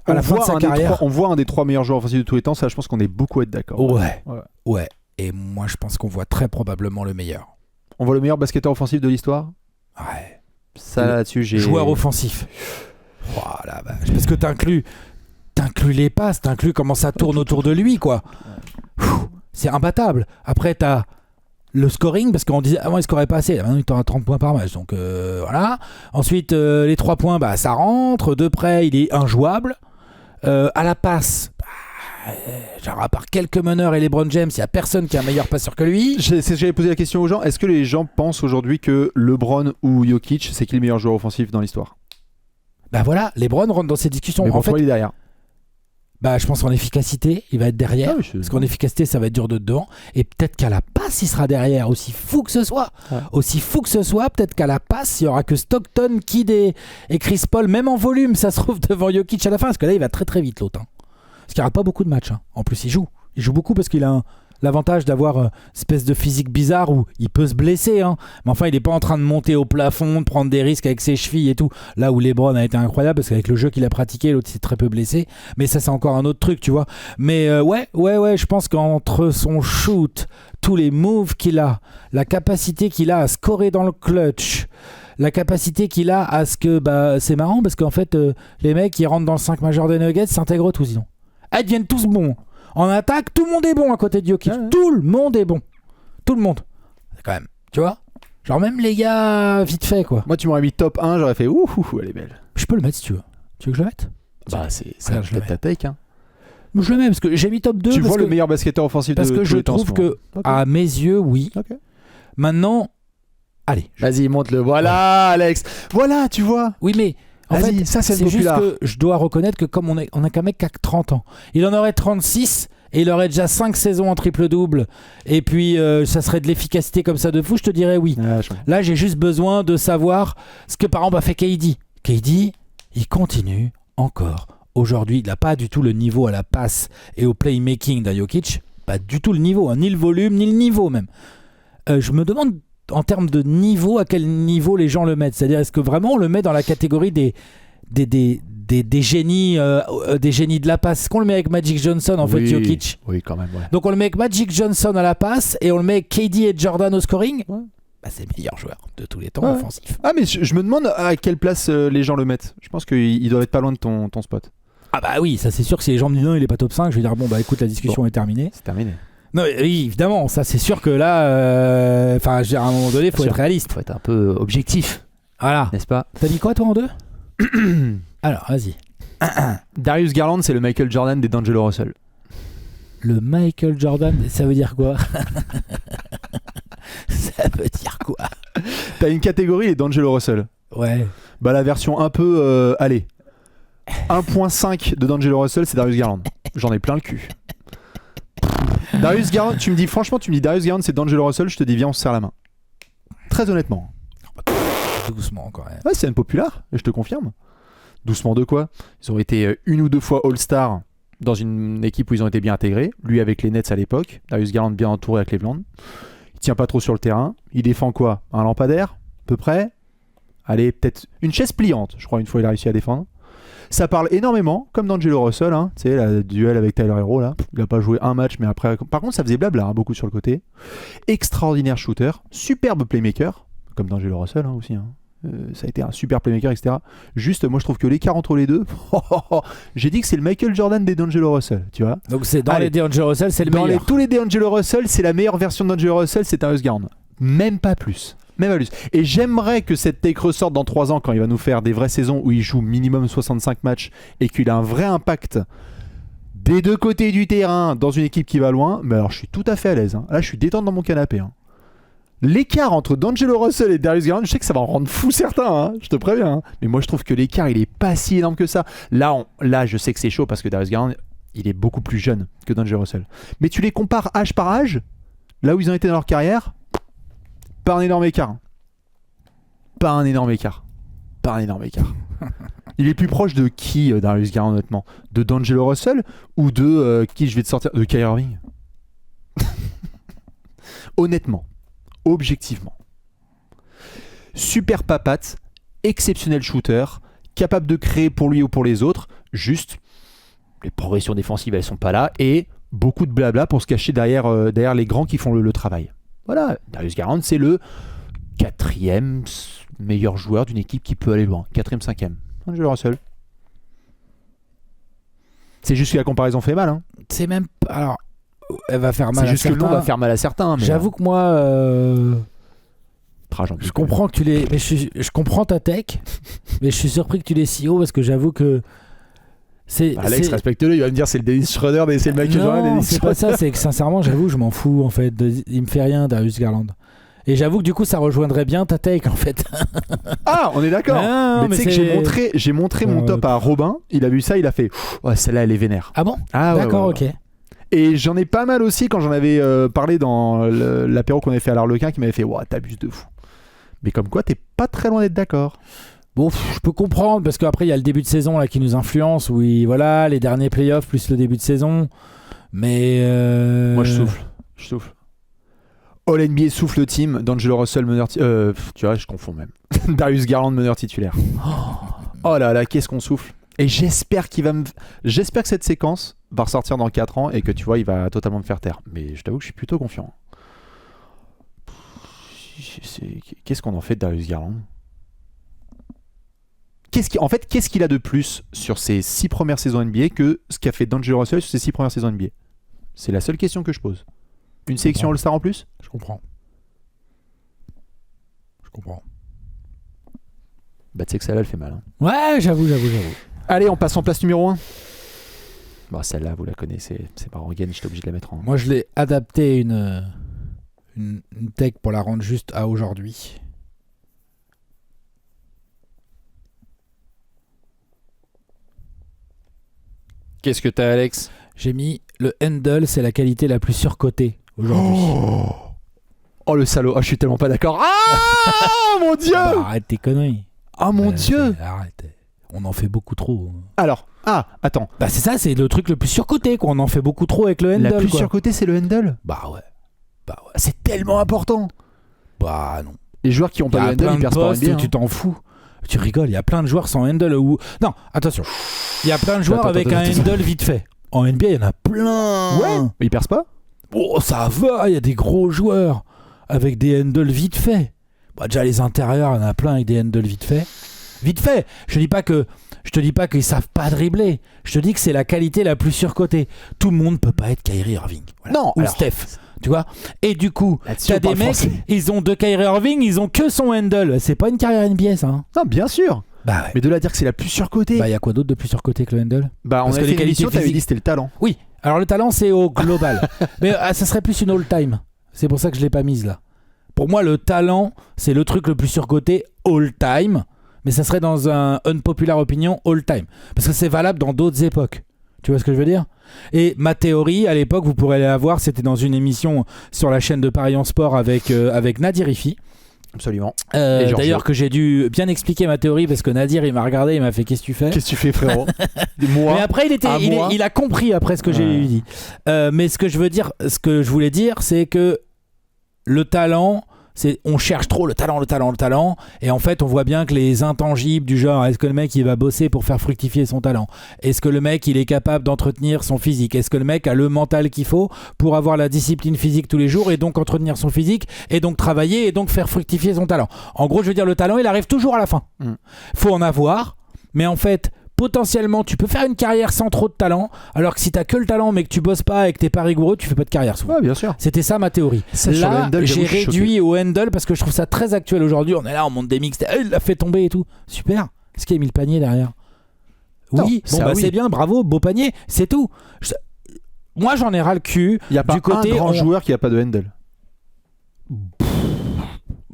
à la fin de sa carrière. On voit un des 3 meilleurs joueurs offensifs de tous les temps, ça je pense qu'on est beaucoup à être d'accord. Ouais. Et moi je pense qu'on voit très probablement le meilleur. On voit le meilleur basketteur offensif de l'histoire? Ouais. Ça là-dessus, j'ai. Joueur offensif. Voilà, parce que t'inclus les passes, t'inclus comment ça tourne autour de lui, quoi. C'est imbattable. Après, t'as le scoring, parce qu'on disait avant il scorait pas assez. Maintenant, il t'en a 30 points par match. Donc voilà. Ensuite, les 3 points, bah, ça rentre. De près, il est injouable. À la passe. Genre à part quelques meneurs et LeBron James, il n'y a personne qui est un meilleur passeur que lui. J'avais posé la question aux gens, est-ce que les gens pensent aujourd'hui que LeBron ou Jokic, c'est qui le meilleur joueur offensif dans l'histoire? Bah voilà, LeBron rentre dans ces discussions. Mais en fait, il est derrière. Bah je pense qu'en efficacité, il va être derrière. Parce qu'en efficacité, ça va être dur de devant. Et peut-être qu'à la passe, il sera derrière, aussi fou que ce soit. Ouais. Aussi fou que ce soit, peut-être qu'à la passe, il n'y aura que Stockton, Kidd et Chris Paul, même en volume, ça se trouve devant Jokic à la fin. Parce que là, il va très très vite l'autre. Parce qu'il n'y aura pas beaucoup de matchs. Hein. En plus, il joue beaucoup parce qu'il a l'avantage d'avoir une espèce de physique bizarre où il peut se blesser. Hein. Mais enfin, il n'est pas en train de monter au plafond, de prendre des risques avec ses chevilles et tout. Là où LeBron a été incroyable parce qu'avec le jeu qu'il a pratiqué, l'autre s'est très peu blessé. Mais ça, c'est encore un autre truc, tu vois. Mais ouais, je pense qu'entre son shoot, tous les moves qu'il a, la capacité qu'il a à scorer dans le clutch, la capacité qu'il a à ce que... Bah, c'est marrant parce qu'en fait, les mecs qui rentrent dans le 5 majeur des Nuggets s'intègrent tous, disons. Ils deviennent tous bons. En attaque, tout le monde est bon à côté de Jokic. Ouais. Tout le monde est bon. Tout le monde. C'est quand même, tu vois? Genre même les gars, vite fait, quoi. Moi, tu m'aurais mis top 1, j'aurais fait ouh, elle est belle. Je peux le mettre si tu veux. Tu veux que je le mette? Bah, c'est peut-être ta take, hein. Je le mets parce que j'ai mis top 2. Tu vois le meilleur basketteur offensif de tous les temps? Parce que je trouve que, à mes yeux, oui. Okay. Maintenant, allez. Vas-y, monte-le. Voilà, Alex. Voilà, tu vois. Oui, mais... En fait, ça, c'est juste que je dois reconnaître que comme on a qu'un mec qui a 30 ans, il en aurait 36 et il aurait déjà 5 saisons en triple-double et puis ça serait de l'efficacité comme ça de fou, je te dirais oui. Là, j'ai juste besoin de savoir ce que par exemple a fait KD. KD, il continue encore. Aujourd'hui, il n'a pas du tout le niveau à la passe et au playmaking d'un Jokic. Pas du tout le niveau, hein, ni le volume, ni le niveau même. Je me demande... En termes de niveau, à quel niveau les gens le mettent? C'est-à-dire, est-ce que vraiment on le met dans la catégorie des des génies de la passe. Est-ce qu'on le met avec Magic Johnson en fait, Jokic? Oui, quand même. Ouais. Donc on le met avec Magic Johnson à la passe et on le met avec KD et Jordan au scoring. Ouais. Bah, c'est le meilleur joueur de tous les temps offensif. Ah, mais je me demande à quelle place les gens le mettent. Je pense qu'ils doivent être pas loin de ton spot. Ah bah oui, ça c'est sûr que si les gens me disent non, il est pas top 5, je vais dire bon bah écoute, la discussion est terminée. C'est terminé. Non, oui, évidemment, ça c'est sûr que là, à un moment donné, faut être réaliste. Faut être un peu objectif, Voilà. n'est-ce pas? T'as mis quoi toi en 2? Alors, vas-y. Darius Garland, c'est le Michael Jordan des D'Angelo Russell. Le Michael Jordan, ça veut dire quoi? Ça veut dire quoi? T'as une catégorie, les D'Angelo Russell. Ouais. Bah, la version un peu. Allez. 1.5 de D'Angelo Russell, c'est Darius Garland. J'en ai plein le cul. Darius Garland, tu me dis Darius Garland, c'est D'Angelo Russell, je te dis viens, on se serre la main. Très honnêtement. Doucement quand même. Ouais, c'est unpopulaire, je te confirme. Doucement de quoi? Ils ont été une ou deux fois All-Star dans une équipe où ils ont été bien intégrés. Lui avec les Nets à l'époque. Darius Garland bien entouré à Cleveland. Il tient pas trop sur le terrain. Il défend quoi? Un lampadaire, à peu près. Allez, peut-être une chaise pliante. Je crois une fois il a réussi à défendre. Ça parle énormément, comme D'Angelo Russell. Hein. Tu sais, le duel avec Tyler Hero là. Il a pas joué un match, mais après. Par contre, ça faisait blabla, hein, beaucoup sur le côté. Extraordinaire shooter, superbe playmaker, comme D'Angelo Russell hein, aussi. Hein. Ça a été un super playmaker, etc. Juste, moi je trouve que l'écart entre les deux, j'ai dit que c'est le Michael Jordan des D'Angelo Russell, tu vois. Donc c'est dans les D'Angelo Russell, c'est le dans meilleur. tous les D'Angelo Russell, c'est la meilleure version de D'Angelo Russell, c'est Darius Garland. Même pas plus. Et j'aimerais que cette take ressorte dans 3 ans quand il va nous faire des vraies saisons où il joue minimum 65 matchs et qu'il a un vrai impact des deux côtés du terrain dans une équipe qui va loin. Mais alors je suis tout à fait à l'aise. Hein. Là je suis détente dans mon canapé. Hein. L'écart entre D'Angelo Russell et Darius Garland, je sais que ça va en rendre fou certains, hein, je te préviens. Hein. Mais moi je trouve que l'écart il est pas si énorme que ça. Là je sais que c'est chaud parce que Darius Garland il est beaucoup plus jeune que D'Angelo Russell. Mais tu les compares âge par âge, là où ils ont été dans leur carrière, pas un énorme écart. Pas un énorme écart. Il est plus proche de qui, Darius Garland, honnêtement? De D'Angelo Russell ou de qui je vais te sortir? De Kyrie Irving. Honnêtement, objectivement. Super papate, exceptionnel shooter, capable de créer pour lui ou pour les autres, juste les progressions défensives elles sont pas là et beaucoup de blabla pour se cacher derrière les grands qui font le travail. Voilà, Darius Garland c'est le 4e meilleur joueur d'une équipe qui peut aller loin. 4e, 5e. D'Angelo Russell. C'est juste que la comparaison fait mal. Hein. C'est même pas... Alors, elle va faire mal à certains. C'est juste que le nom va faire mal à certains. Mais j'avoue que moi... je comprends que tu les... Mais je comprends ta tech, mais je suis surpris que tu les si haut parce que j'avoue que... Alex, respecte-le, il va me dire c'est le Dennis Schroeder et c'est le Michael Jordan. Non, c'est pas ça, c'est que sincèrement, j'avoue, je m'en fous en fait. Il me fait rien, Darius Garland. Et j'avoue que du coup, ça rejoindrait bien ta take en fait. Ah, on est d'accord. Mais tu sais que j'ai montré mon top à Robin, il a vu ça, il a fait ouais, celle-là elle est vénère. Ah bon? Ah, d'accord, ouais. Ok. Et j'en ai pas mal aussi quand j'en avais parlé dans l'apéro qu'on avait fait à l'Arlequin qui m'avait fait ouais, t'abuses de fou. Mais comme quoi, t'es pas très loin d'être d'accord. Bon, je peux comprendre parce qu'après il y a le début de saison là qui nous influence. Oui, voilà, les derniers playoffs plus le début de saison. Mais moi je souffle. All NBA souffle le team. D'Angelo Russell meneur tu vois, je confonds même. Darius Garland meneur titulaire. Oh là là, qu'est-ce qu'on souffle. Et j'espère que cette séquence va ressortir dans 4 ans et que tu vois, il va totalement me faire taire. Mais je t'avoue que je suis plutôt confiant. Qu'est-ce qu'on en fait de Darius Garland? Qu'est-ce qu'il a de plus sur ses 6 premières saisons NBA que ce qu'a fait D'Angelo Russell sur ses 6 premières saisons NBA? C'est la seule question que je pose. Une sélection All-Star en plus? Je comprends. Bah tu sais que celle-là elle fait mal. Hein. Ouais, j'avoue. Allez, on passe en place numéro 1. Bon, celle-là, vous la connaissez. C'est pas Rogan, j'étais obligé de la mettre en... Moi, je l'ai adapté une tech pour la rendre juste à aujourd'hui. Qu'est-ce que t'as, Alex? J'ai mis le handle, c'est la qualité la plus surcotée aujourd'hui. Oh le salaud, je suis tellement pas d'accord. Ah mon Dieu. Bah, arrête tes conneries. Ah mon Dieu. Arrête. On en fait beaucoup trop. Alors, attends. Bah c'est ça, c'est le truc le plus surcoté quoi. On en fait beaucoup trop avec le handle. La plus quoi. surcotée, c'est le handle? Bah ouais. C'est tellement important. Bah non. Les joueurs qui ont pas le handle, ils perdent pas en NBA. Tu t'en fous. Tu rigoles, il y a plein de joueurs sans handle ou... Non, attention. Il y a plein de joueurs avec un handle vite fait. En NBA, il y en a plein. Ouais, mais ils percent pas. Oh, ça va, il y a des gros joueurs avec des handles vite fait. Bah, déjà, les intérieurs, il y en a plein avec des handles vite fait. Vite fait. Je te dis pas qu'ils savent pas dribbler. Je te dis que c'est la qualité la plus surcotée. Tout le monde peut pas être Kyrie Irving. Voilà. Non, ou alors, Steph. Tu vois. Et du coup, là-dessus, t'as on parle des mecs, français. ils ont de Kyrie Irving, ils ont que son handle. C'est pas une carrière NBA, ça. Hein. Non, bien sûr. Bah ouais. Mais de là à dire que c'est la plus surcotée. Bah, il y a quoi d'autre de plus surcoté que le handle? Bah, on Parce a que fait les une émission, qualités t'avais dit physiques- c'était le talent. Oui. Alors, le talent, c'est au global. Mais ça serait plus une all-time. C'est pour ça que je l'ai pas mise là. Pour moi, le talent, c'est le truc le plus surcoté all-time. Mais ça serait dans un unpopular opinion all-time. Parce que c'est valable dans d'autres époques. Tu vois ce que je veux dire? Et ma théorie, à l'époque, vous pourrez la voir, c'était dans une émission sur la chaîne de Paris en Sport avec Nadir Rifi. Absolument. Et Giorgio. D'ailleurs, que j'ai dû bien expliquer ma théorie parce que Nadir, il m'a regardé, il m'a fait « Qu'est-ce que tu fais ?» Qu'est-ce que tu fais, frérot? Moi. Mais après, il a compris après ce que j'ai lui dit. Mais ce que je voulais dire, c'est que le talent... on cherche trop le talent, et en fait on voit bien que les intangibles du genre, est-ce que le mec il va bosser pour faire fructifier son talent, est-ce que le mec il est capable d'entretenir son physique, est-ce que le mec a le mental qu'il faut pour avoir la discipline physique tous les jours et donc entretenir son physique et donc travailler et donc faire fructifier son talent. En gros, je veux dire, le talent il arrive toujours à la fin. Faut en avoir, mais en fait potentiellement tu peux faire une carrière sans trop de talent, alors que si t'as que le talent mais que tu bosses pas et que t'es pas rigoureux, tu fais pas de carrière souvent. Ouais, bien sûr. C'était ça ma théorie. Ça, sur le Là, handle, j'ai j'avoue, je suis réduit au handle parce que je trouve ça très actuel aujourd'hui. On est là, on monte des mix, il l'a fait tomber et tout. Super. Est-ce qu'il a mis le panier derrière? Non, Oui, ça, oui. c'est bien, bravo, beau panier, c'est tout. Moi, j'en ai ras le cul. Il n'y a pas du côté, un grand joueur qui a pas de handle.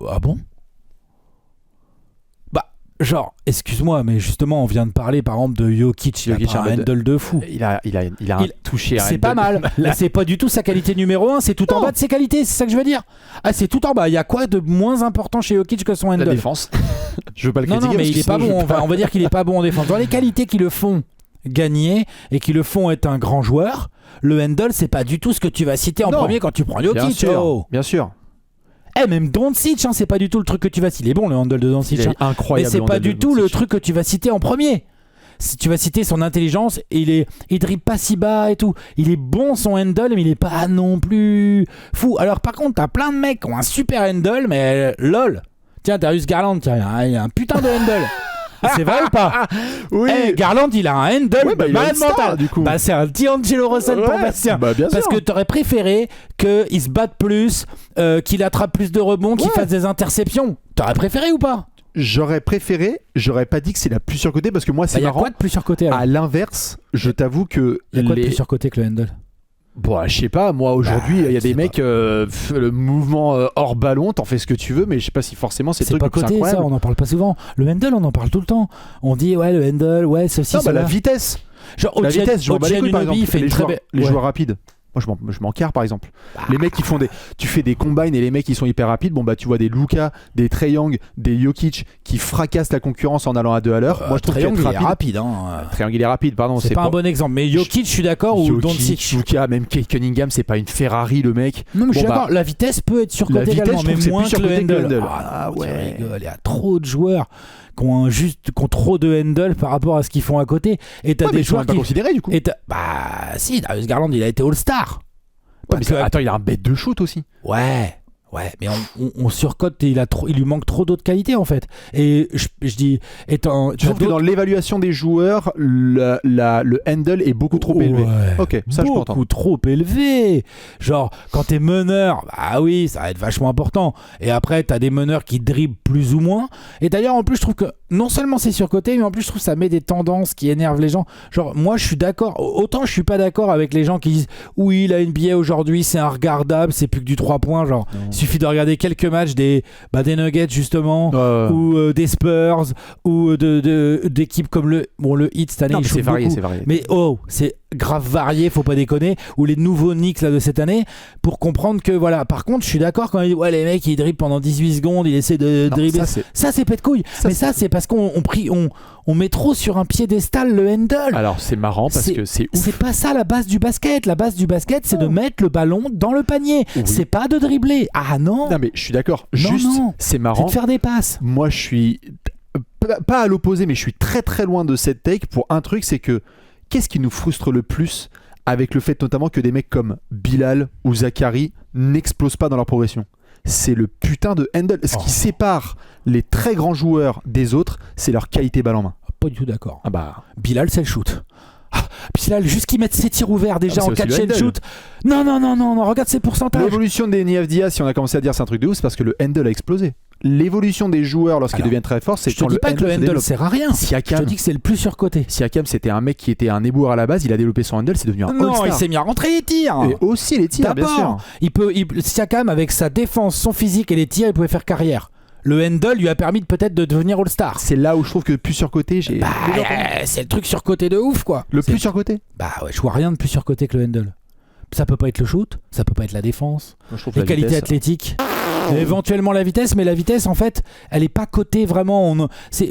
Ah bon? Genre, excuse-moi, mais justement, on vient de parler par exemple de Jokic, il a Jokic pas un handle de fou. Il a un touché à C'est pas mal. Là, c'est pas du tout sa qualité numéro 1, c'est tout en bas de ses qualités, c'est ça que je veux dire. Ah, c'est tout en bas. Il y a quoi de moins important chez Jokic que son handle? La défense. Je veux pas le Non, critiquer. mais parce il que est pas sinon, bon. On va dire qu'il est pas bon en défense. Dans les qualités qui le font gagner et qui le font être un grand joueur, le handle, c'est pas du tout ce que tu vas citer en Non. premier quand tu prends Bien Jokic. sûr. Oh. Bien sûr. Même Doncic, hein, c'est pas du tout le truc que tu vas citer. Il est bon le handle de Doncic. Il est Mais incroyable. c'est pas handle du de tout le Doncic. truc que tu vas citer en premier. Si tu vas citer son intelligence, il dribble pas si bas et tout. Il est bon son handle, mais il est pas non plus fou. Alors par contre, t'as plein de mecs qui ont un super handle, mais lol. Tiens, Darius Garland, tiens, il a un putain de handle. C'est vrai ou pas? Oui. Garland, il a un handle Ouais, bah, de il a malade une star, mental. du coup. Bah, c'est un D'Angelo Russell pour Ouais, Bastien. bah, bien Parce sûr. que t'aurais préféré qu'il se batte plus, qu'il attrape plus de rebonds, qu'il Ouais. fasse des interceptions. T'aurais préféré ou pas? J'aurais préféré, j'aurais pas dit que c'est la plus surcotée parce que moi c'est Il y a marrant. quoi de plus surcoté alors? À l'inverse, je t'avoue que Il y a quoi de plus surcoté que le handle? Bon, je sais pas, moi aujourd'hui, il y a je des sais mecs, le mouvement hors ballon, t'en fais ce que tu veux, mais je sais pas si forcément c'est le C'est truc pas le plus coté ça, incroyable. on en parle pas souvent. Le handle, on en parle tout le temps. On dit ouais, le handle, ouais, ceci, Non, bah, cela. la vitesse, Genre, la vitesse, je m'en bats les couilles par Anunoby, exemple. fait une Les très joueurs, belle. les Ouais. joueurs rapides. Moi je m'en carre par exemple. Les mecs qui font tu fais des combines et les mecs qui sont hyper rapides, bon bah tu vois des Luka, des Trae Young, des Jokic qui fracassent la concurrence en allant à 2 à l'heure. Moi je trouve Triangle, qu'être il est rapide. Hein. Triangle il est rapide, pardon. C'est pas un bon exemple. Mais Jokic, je suis d'accord, ou Jokic, Doncic. Luka, même Kate Cunningham, c'est pas une Ferrari le mec. Non, mais je suis Bon, d'accord, la vitesse peut être surcotée la vitesse, également, je trouve mais que c'est moins plus que le surcoté que le handle. handle. Ah Ah ouais, ouais. tu rigoles, il y a trop de joueurs qui ont trop de handle par rapport à ce qu'ils font à côté. Et t'as Ouais, mais des ils sont joueurs même pas qui. considérés du coup. Bah si, Darius Garland, il a été All-Star. Ouais, mais attends, il a un bête de shoot aussi. Ouais, mais on surcote et il lui manque trop d'autres qualités en fait. Et je dis, étant. Tu trouves que dans l'évaluation des joueurs, le handle est beaucoup trop élevé. Ok, ça je peux entendre. Beaucoup trop élevé. Genre, quand t'es meneur, bah oui, ça va être vachement important. Et après, t'as des meneurs qui dribblent plus ou moins. Et d'ailleurs, en plus, je trouve que non seulement c'est surcoté, mais en plus, je trouve que ça met des tendances qui énervent les gens. Genre, moi, je suis d'accord. Autant je suis pas d'accord avec les gens qui disent oui, la NBA aujourd'hui, c'est regardable, c'est plus que du 3 points. Genre, il suffit de regarder quelques matchs des Nuggets, justement, ou des Spurs, ou d'équipes comme le Heat cette année. Non, ils mais jouent c'est varié, beaucoup. c'est varié. Mais c'est grave varié, faut pas déconner. Ou les nouveaux Knicks là, de cette année, pour comprendre que voilà. Par contre, je suis d'accord quand il dit ouais, les mecs ils dribblent pendant 18 secondes, ils essaient de Non, dribbler. ça, C'est pète couille. Mais ça, c'est parce qu'on met trop sur un piédestal le handle. Alors c'est marrant parce que c'est ouf. C'est pas ça la base du basket. La base du basket, c'est de mettre le ballon dans le panier. Oui. C'est pas de dribbler. Ah non. Non mais je suis d'accord. Non, Juste, non. c'est C'est marrant. de faire des passes. Moi je suis pas à l'opposé, mais je suis très très loin de cette take pour un truc, c'est que qu'est-ce qui nous frustre le plus avec le fait notamment que des mecs comme Bilal ou Zachary n'explosent pas dans leur progression? C'est le putain de handle. Ce qui sépare les très grands joueurs des autres, c'est leur qualité balle en main. Pas du tout d'accord. Ah bah. Bilal, c'est le shoot. Bilal, juste qu'il mette ses tirs ouverts déjà en catch and shoot. Non, regarde ses pourcentages. L'évolution des Niaf Diaz, si on a commencé à dire c'est un truc de ouf, c'est parce que le handle a explosé. L'évolution des joueurs lorsqu'ils deviennent très forts, c'est quand le handle. Je te dis pas que le handle sert à rien. Siakam, je te dis que c'est le plus surcoté. Siakam, c'était un mec qui était un éboueur à la base, il a développé son handle, c'est devenu un all-star. Non, il s'est mis à rentrer les tirs. Et aussi les tirs, bien sûr. Siakam, avec sa défense, son physique et les tirs, il pouvait faire carrière. Le handle lui a permis peut-être de devenir all-star. C'est là où je trouve que le plus surcoté, c'est le truc surcoté de ouf, quoi. Le plus surcoté. Bah ouais, je vois rien de plus surcoté que le handle. Ça peut pas être le shoot, ça peut pas être la défense, les qualités athlétiques. Éventuellement la vitesse, mais la vitesse en fait elle est pas cotée vraiment.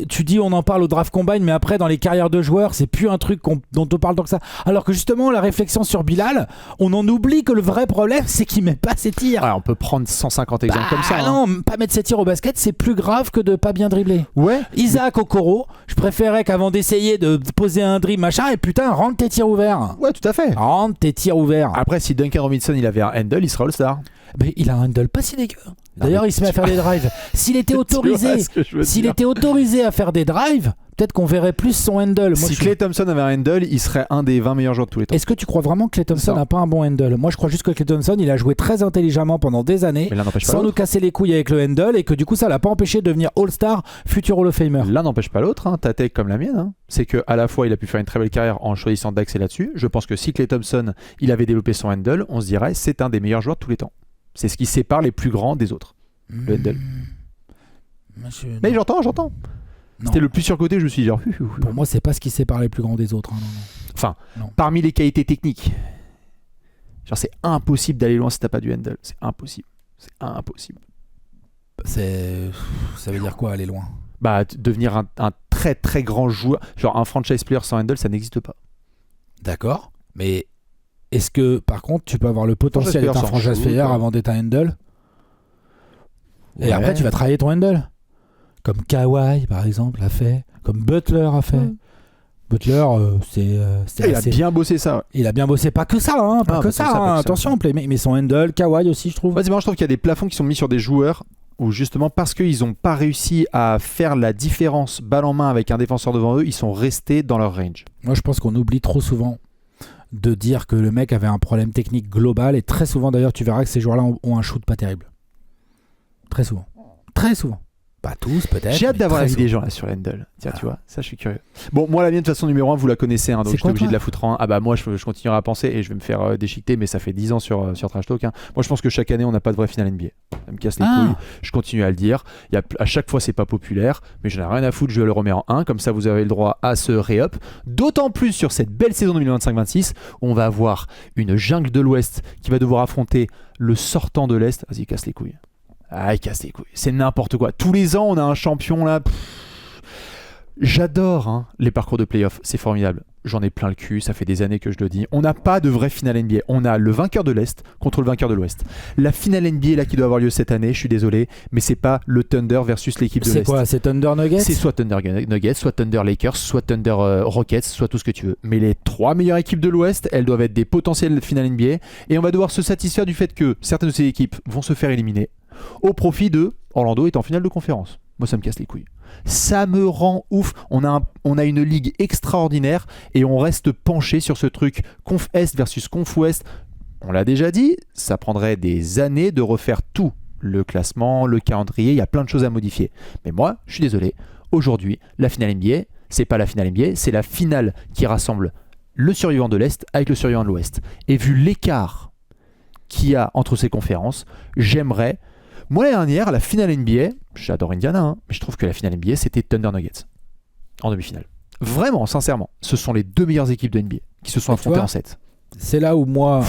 Tu dis on en parle au draft combine, mais après dans les carrières de joueurs c'est plus un truc dont on parle tant que ça. Alors que justement la réflexion sur Bilal, on en oublie que le vrai problème c'est qu'il met pas ses tirs. Ouais, on peut prendre 150 exemples comme ça. Non, pas mettre ses tirs au basket c'est plus grave que de pas bien dribbler. Ouais. Isaac Okoro, je préférais qu'avant d'essayer de poser un dribble machin, et putain rentre tes tirs ouverts. Ouais, tout à fait. Rentre tes tirs ouverts. Après si Duncan Robinson il avait un handle, il sera all-star. Mais il a un handle pas si dégueu. D'ailleurs, il se met à faire des drives. S'il était autorisé, était autorisé à faire des drives, peut-être qu'on verrait plus son handle. Si Klay Thompson avait un handle, il serait un des 20 meilleurs joueurs de tous les temps. Est-ce que tu crois vraiment que Klay Thompson n'a pas un bon handle? Moi, je crois juste que Klay Thompson, il a joué très intelligemment pendant des années, sans nous casser les couilles avec le handle, et que du coup, ça l'a pas empêché de devenir All-Star, futur Hall of Famer. L'un n'empêche pas l'autre. Hein. Ta take comme la mienne, hein. C'est que à la fois, il a pu faire une très belle carrière en choisissant d'axer là-dessus. Je pense que si Klay Thompson, il avait développé son handle, on se dirait c'est un des meilleurs joueurs de tous les temps. C'est ce qui sépare les plus grands des autres. Le handle. Mais j'entends. C'était le plus surcoté, je me suis dit genre. Pour moi, c'est pas ce qui sépare les plus grands des autres. Hein, Enfin, parmi les qualités techniques, genre c'est impossible d'aller loin si t'as pas du handle. C'est impossible. Ça veut dire quoi aller loin? Bah, devenir un très très grand joueur, genre un franchise player sans handle, ça n'existe pas. D'accord, mais est-ce que par contre tu peux avoir le potentiel d'être un franchise player avant d'être un handle? Ouais. Et après tu vas travailler ton handle, comme Kawhi par exemple a fait, comme Butler a fait. Butler, il a bien bossé ça. Il a bien bossé, pas que ça, hein, pas que ça. Attention, mais son handle, Kawhi aussi, je trouve. Ouais, c'est marrant, je trouve qu'il y a des plafonds qui sont mis sur des joueurs où justement parce qu'ils n'ont pas réussi à faire la différence balle en main avec un défenseur devant eux, ils sont restés dans leur range. Moi, je pense qu'on oublie trop souvent de dire que le mec avait un problème technique global, et très souvent d'ailleurs tu verras que ces joueurs-là ont un shoot pas terrible. Très souvent. Pas tous peut-être. J'ai hâte d'avoir l'avis des gens là sur Handle. Tiens, tu vois, ça je suis curieux. Bon, moi la mienne de toute façon numéro 1 vous la connaissez, hein, donc je suis obligé de la foutre en 1. Ah bah moi je continuerai à penser et je vais me faire déchiqueter, mais ça fait 10 ans sur Trash Talk. Hein. Moi je pense que chaque année on n'a pas de vraie finale NBA. Ça me casse les couilles, je continue à le dire. À chaque fois c'est pas populaire, mais j'en ai rien à foutre, je le remets en 1, comme ça vous avez le droit à ce ré-up. D'autant plus sur cette belle saison 2025-26, où on va avoir une jungle de l'Ouest qui va devoir affronter le sortant de l'Est. Vas-y, casse les couilles. Ah, il casse les couilles. C'est n'importe quoi. Tous les ans, on a un champion là. J'adore hein, les parcours de playoff. C'est formidable. J'en ai plein le cul. Ça fait des années que je le dis. On n'a pas de vraie finale NBA. On a le vainqueur de l'Est contre le vainqueur de l'Ouest. La finale NBA là qui doit avoir lieu cette année, je suis désolé, mais c'est pas le Thunder versus l'équipe de l'Est. C'est quoi? C'est Thunder Nuggets? C'est soit Thunder Nuggets, soit Thunder Lakers, soit Thunder Rockets, soit tout ce que tu veux. Mais les 3 meilleures équipes de l'Ouest, elles doivent être des potentielles finales NBA. Et on va devoir se satisfaire du fait que certaines de ces équipes vont se faire éliminer au profit de Orlando est en finale de conférence. Moi ça me casse les couilles. Ça me rend ouf. On a une ligue extraordinaire et on reste penché sur ce truc conf Est versus conf Ouest. On l'a déjà dit, ça prendrait des années de refaire tout. Le classement, le calendrier, il y a plein de choses à modifier. Mais moi, je suis désolé, aujourd'hui, la finale NBA, c'est pas la finale NBA, c'est la finale qui rassemble le survivant de l'Est avec le survivant de l'Ouest. Et vu l'écart qu'il y a entre ces conférences, j'aimerais... Moi, l'année dernière, la finale NBA, j'adore Indiana, hein, mais je trouve que la finale NBA, c'était Thunder Nuggets en demi-finale. Vraiment, sincèrement, ce sont les 2 meilleures équipes de NBA qui se sont affrontées en 7. C'est là où moi,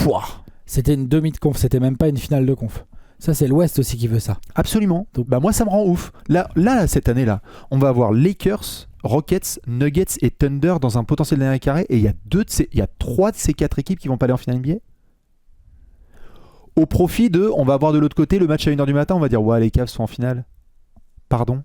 c'était une demi de conf, c'était même pas une finale de conf. Ça, c'est l'Ouest aussi qui veut ça. Absolument. Donc, bah, moi, ça me rend ouf. Là, cette année-là, on va avoir Lakers, Rockets, Nuggets et Thunder dans un potentiel dernier carré, et il y a 3 de ces 4 équipes qui vont pas aller en finale NBA. Au profit de, on va avoir de l'autre côté le match à 1h du matin, on va dire ouais les Cavs sont en finale. Pardon.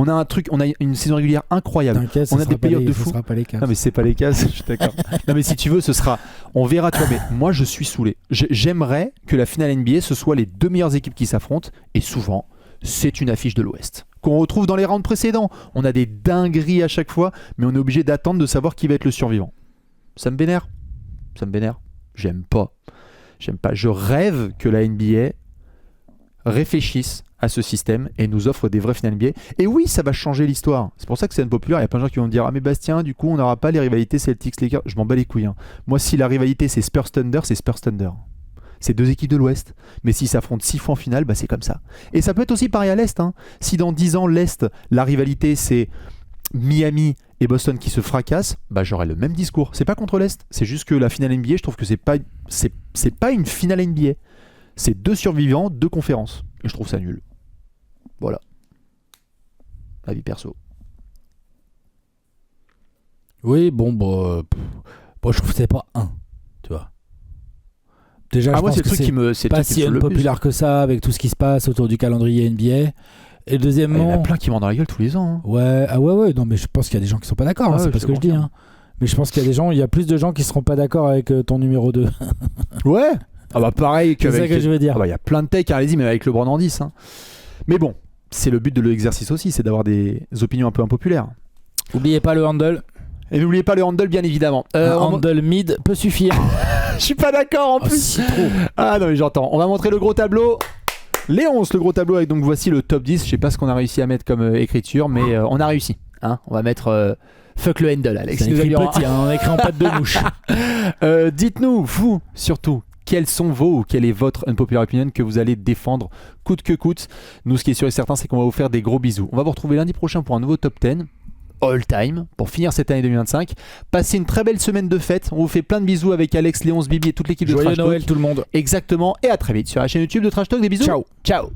On a un truc, on a une saison régulière incroyable. T'inquiète, On a des playoffs de fou. Ce sera pas les cas. Non mais c'est pas les cas, je suis d'accord. Non mais si tu veux, ce sera, on verra, tu vois. Mais moi je suis saoulé. J'aimerais que la finale NBA ce soit les deux meilleures équipes qui s'affrontent, et souvent c'est une affiche de l'Ouest qu'on retrouve dans les rounds précédents. On a des dingueries à chaque fois, mais on est obligé d'attendre de savoir qui va être le survivant. Ça me vénère. J'aime pas. Je rêve que la NBA réfléchisse à ce système et nous offre des vraies finales NBA. Et oui, ça va changer l'histoire. C'est pour ça que c'est unpopulaire. Il y a plein de gens qui vont me dire ah mais Bastien, du coup on n'aura pas les rivalités Celtics-Lakers. Je m'en bats les couilles. Hein. Moi, si la rivalité c'est Spurs-Thunder, c'est Spurs-Thunder. C'est deux équipes de l'Ouest. Mais s'ils s'affrontent 6 fois en finale, bah c'est comme ça. Et ça peut être aussi pareil à l'Est. Hein. Si dans 10 ans l'Est, la rivalité c'est Miami et Boston qui se fracassent, bah j'aurai le même discours. C'est pas contre l'Est. C'est juste que la finale NBA, je trouve que c'est pas une finale NBA. C'est deux survivants, deux conférences. Et je trouve ça nul. Voilà. Avis perso. Oui, bon, je trouve que c'est pas un, tu vois. Déjà, je moi, pense c'est le que truc qui me. C'est pas si unpopulaire que ça avec tout ce qui se passe autour du calendrier NBA. Et deuxièmement. Il y en a plein qui m'en dans la gueule tous les ans. Hein. Ouais, non, mais je pense qu'il y a des gens qui sont pas d'accord, hein, c'est pas ce que je dis. Hein. Mais je pense qu'il y a plus de gens qui seront pas d'accord avec ton numéro 2. Ouais. Ah bah pareil qu'avec. C'est ça que je veux dire. Ah bah il y a plein de takes, allez-y, mais avec LeBron en 10. Hein. Mais bon, c'est le but de l'exercice aussi, c'est d'avoir des opinions un peu impopulaires. N'oubliez pas le handle. Et n'oubliez pas le handle, bien évidemment. Handle mid peut suffire. Je suis pas d'accord en plus. Si trop. Ah non mais j'entends. On va montrer le gros tableau. Les 11, le gros tableau avec donc voici le top 10. Je sais pas ce qu'on a réussi à mettre comme écriture, mais on a réussi. Hein, on va mettre fuck le handle, Alex. C'est écrit petit, hein, on a écrit en patte de mouche. Dites-nous, vous, surtout, quelles sont vos ou quelle est votre unpopular opinion que vous allez défendre coûte que coûte. Nous, ce qui est sûr et certain, c'est qu'on va vous faire des gros bisous. On va vous retrouver lundi prochain pour un nouveau top 10 all time pour finir cette année 2025. Passez une très belle semaine de fête. On vous fait plein de bisous avec Alex, Léonce, Bibi et toute l'équipe de Trash Talk. Joyeux Noël tout le monde. Exactement. Et à très vite sur la chaîne YouTube de Trash Talk. Des bisous. Ciao. Ciao.